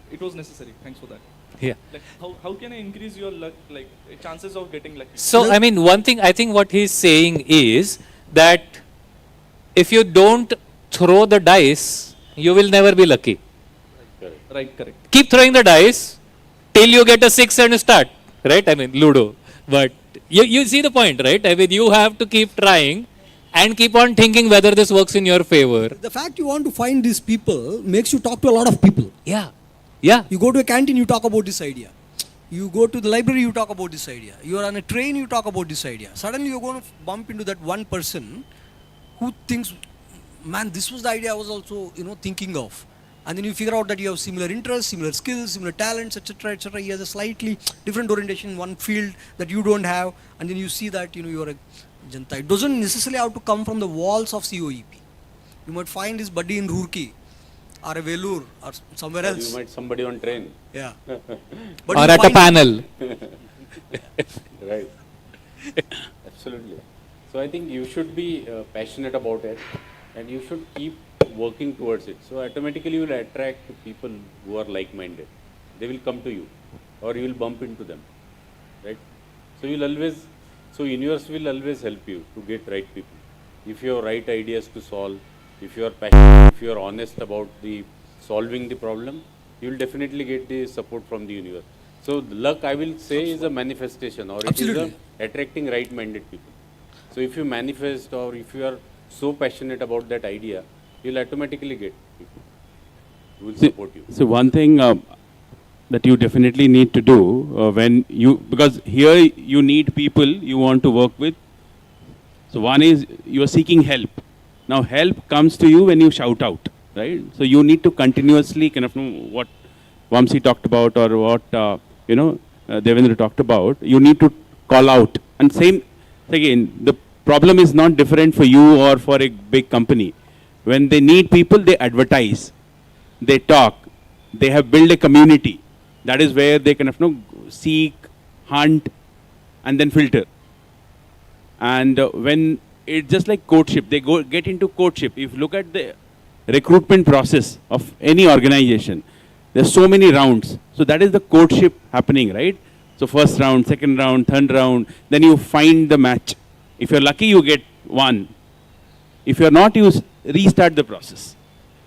it was necessary. Thanks for that. Yeah. Like how can I increase your luck, like chances of getting lucky? So I mean, one thing I think what he's saying is that if you don't throw the dice, you will never be lucky. Correct. Keep throwing the dice till you get a 6 and start. Right? I mean, Ludo. But you see the point, right? I mean, you have to keep trying and keep on thinking whether this works in your favor. The fact you want to find these people makes you talk to a lot of people. Yeah. You go to a canteen, you talk about this idea. You go to the library, you talk about this idea. You are on a train, you talk about this idea. Suddenly you're going to bump into that one person who thinks, man, this was the idea I was also thinking of. And then you figure out that you have similar interests, similar skills, similar talents, etc., etc. He has a slightly different orientation in one field that you don't have, and then you see that you're a Janta. It doesn't necessarily have to come from the walls of COEP. You might find his buddy in Roorkee, or a Velur, or somewhere else. You might somebody on train. Yeah. Or at a panel. Right. Absolutely. So I think you should be passionate about it, and you should keep working towards it. So automatically you will attract people who are like-minded. They will come to you, or you will bump into them, right? So universe will always help you to get right people. If you have right ideas to solve, if you are passionate, if you are honest about solving the problem, you will definitely get the support from the universe. So the luck, I will say, is a manifestation, or it is attracting right-minded people. So if you manifest, or if you are so passionate about that idea, you'll automatically get people who will support you. So one thing that you definitely need to do because here you need people you want to work with. So one is you are seeking help. Now help comes to you when you shout out, right? So you need to continuously kind of know what Vamsi talked about, or what Devendra talked about. You need to call out. And same again, the problem is not different for you or for a big company. When they need people, they advertise, they talk, they have built a community. That is where they kind of seek, hunt, and then filter. And when it's just like courtship, they get into courtship. If you look at the recruitment process of any organization, there's so many rounds. So that is the courtship happening, right? So first round, second round, third round, then you find the match. If you're lucky, you get one. If you're not, you restart the process.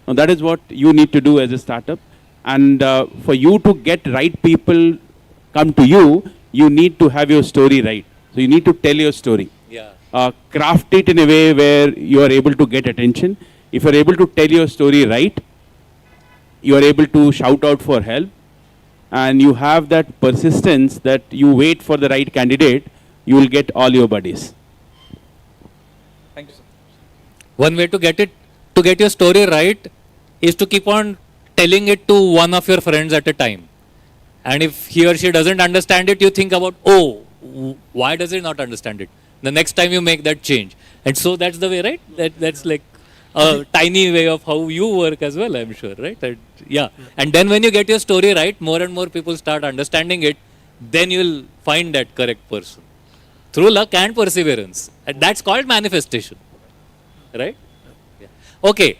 Now that is what you need to do as a startup. And for you to get right people come to you, you need to have your story right. So you need to tell your story. Yeah. Craft it in a way where you are able to get attention. if you're able to tell your story right, you are able to shout out for help, and you have that persistence that you wait for the right candidate, you will get all your buddies. Thank you, sir. One way to get your story right is to keep on telling it to one of your friends at a time. And if he or she doesn't understand it, you think about, oh, why does he not understand it? The next time you make that change. And so that's the way, right? That's like a tiny way of how you work as well, I'm sure, right? Yeah. And then when you get your story right, more and more people start understanding it, then you'll find that correct person. Through luck and perseverance. And that's called manifestation. Right? Yeah. Okay,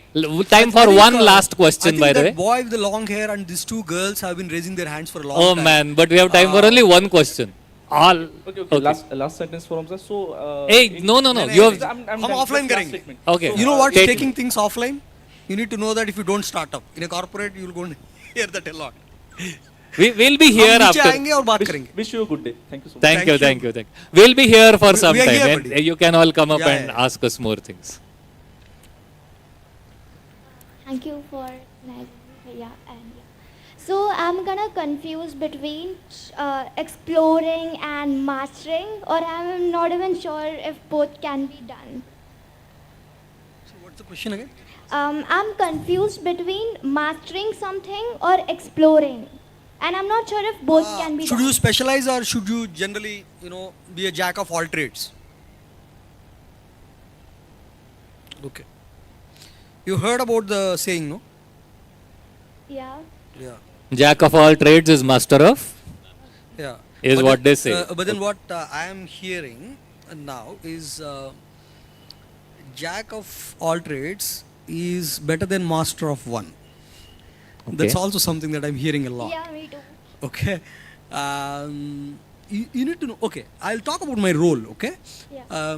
time for one last question, by the way. Boy with the long hair and these two girls have been raising their hands for a long Oh time. man, but we have time for only one question. All. Okay. Last sentence for him, sir. So. Hey, no. You have. हम offline करेंगे. Okay. You know what's Take- taking things offline? You need to know that if you don't start up in a corporate, you will go and hear that a lot. We'll be here हम नीचे after. आएंगे और बात करेंगे. Wish you a good day. Thank you so much. Thank you. We'll be here for some We are time, here, and buddy. you can all come up Yeah, and ask us more things. Thank you for So I'm gonna confuse between exploring and mastering, or I'm not even sure if both can be done. So what's the question again? I'm confused between mastering something or exploring, and I'm not sure if both can be Should done. you specialize or should you generally, be a jack of all trades? Okay. You heard about the saying, no? Yeah. Yeah. Jack of all trades is master of. Yeah. Is But what then, they say. But then what I am hearing now is jack of all trades is better than master of one. That's Okay. also something that I'm hearing a lot. Yeah, me too. Okay. You need to know. Okay, I'll talk about my role. Okay. Yeah.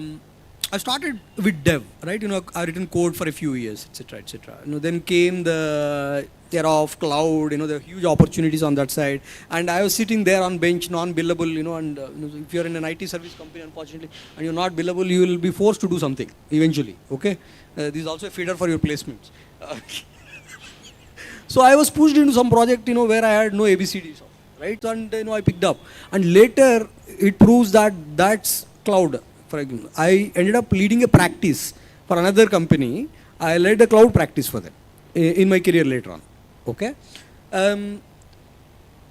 I started with dev, right? I've written code for a few years, etc., etc. Then came the era of cloud. There are huge opportunities on that side, and I was sitting there on bench, non-billable. And if you're in an IT service company, unfortunately, and you're not billable, you will be forced to do something eventually. Okay. This is also a feeder for your placements. So I was pushed into some project, where I had no ABCDs, right? And I picked up, and later it proves that that's cloud. For example, I ended up leading a practice for another company. I led a cloud practice for them in my career later on. Okay.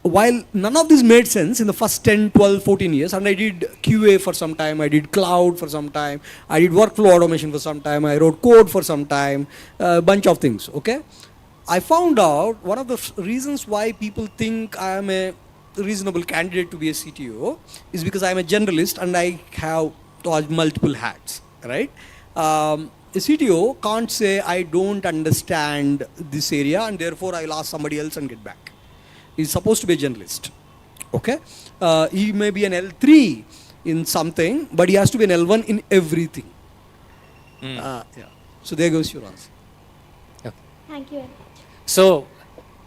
While none of this made sense in the first 10, 12, 14 years, and I did QA for some time, I did cloud for some time, I did workflow automation for some time, I wrote code for some time, a bunch of things. Okay. I found out one of the reasons why people think I am a reasonable candidate to be a CTO is because I am a generalist and I have multiple hats, right? A CTO can't say I don't understand this area and therefore I'll ask somebody else and get back. He's supposed to be a generalist, okay? He may be an L3 in something, but he has to be an L1 in everything. Yeah. So there goes your answer. Thank you. So,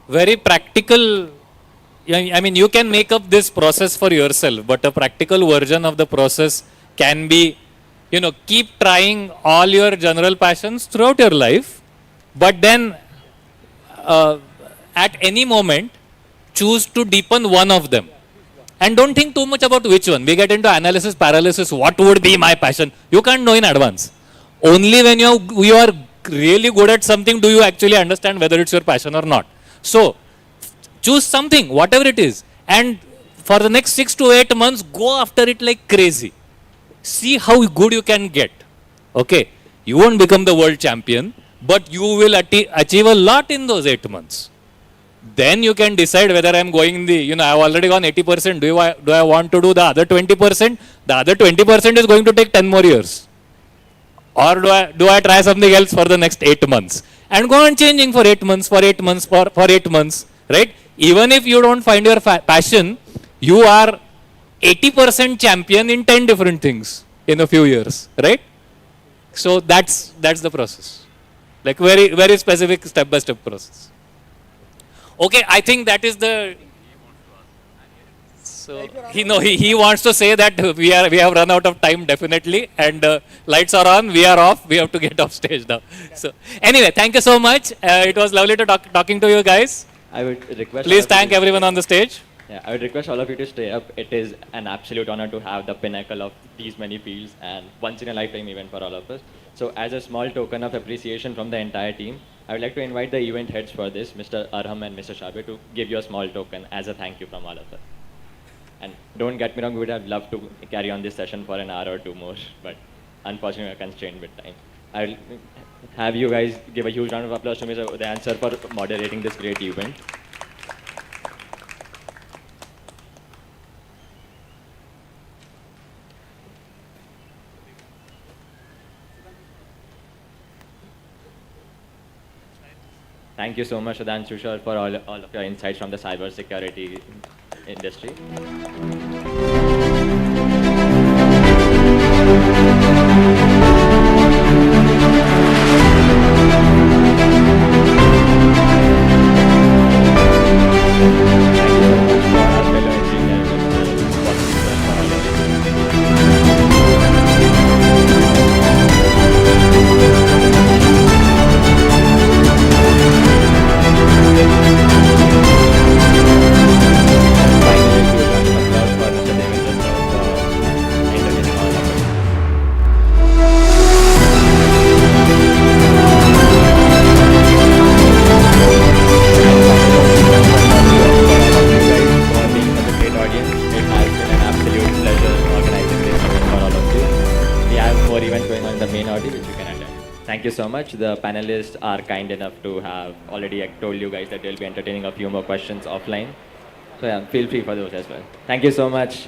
very practical. I mean, you can make up this process for yourself, but a practical version of the process can be, keep trying all your general passions throughout your life, but then at any moment, choose to deepen one of them. And don't think too much about which one. We get into analysis paralysis. What would be my passion? You can't know in advance. Only when you are really good at something do you actually understand whether it's your passion or not. So, choose something, whatever it is. And for the next 6 to 8 months, go after it like crazy. See how good you can get. Okay. You won't become the world champion, but you will achieve a lot in those 8 months. Then you can decide whether I'm going I've already gone 80%. Do I want to do the other 20%? The other 20% is going to take 10 more years. Or do I try something else for the next 8 months? And go on changing for 8 months, for 8 months, for 8 months, right? Even if you don't find your passion, you are 80% champion in 10 different things in a few years, right? So that's the process. Like very, very specific step-by-step process. Okay, I think that is the... So he wants to say that we have run out of time definitely, and lights are on, we are off. We have to get off stage now. So anyway, thank you so much. It was lovely to talking to you guys. I would request. Please thank everyone on the stage. Yeah, I would request all of you to stay up. It is an absolute honor to have the pinnacle of these many fields and once in a lifetime event for all of us. So as a small token of appreciation from the entire team, I would like to invite the event heads for this, Mr. Arham and Mr. Shabe, to give you a small token as a thank you from all of us. And don't get me wrong, we would have loved to carry on this session for an hour or two more, but unfortunately we're constrained with time. I'll have you guys give a huge round of applause to Mr. Udayan sir for moderating this great event. Thank you so much, Sudhanshu sir, for all of your insights from the cybersecurity industry. Thank you so much. The panelists are kind enough to have already told you guys that they'll be entertaining a few more questions offline. So yeah, feel free for those as well. Thank you so much.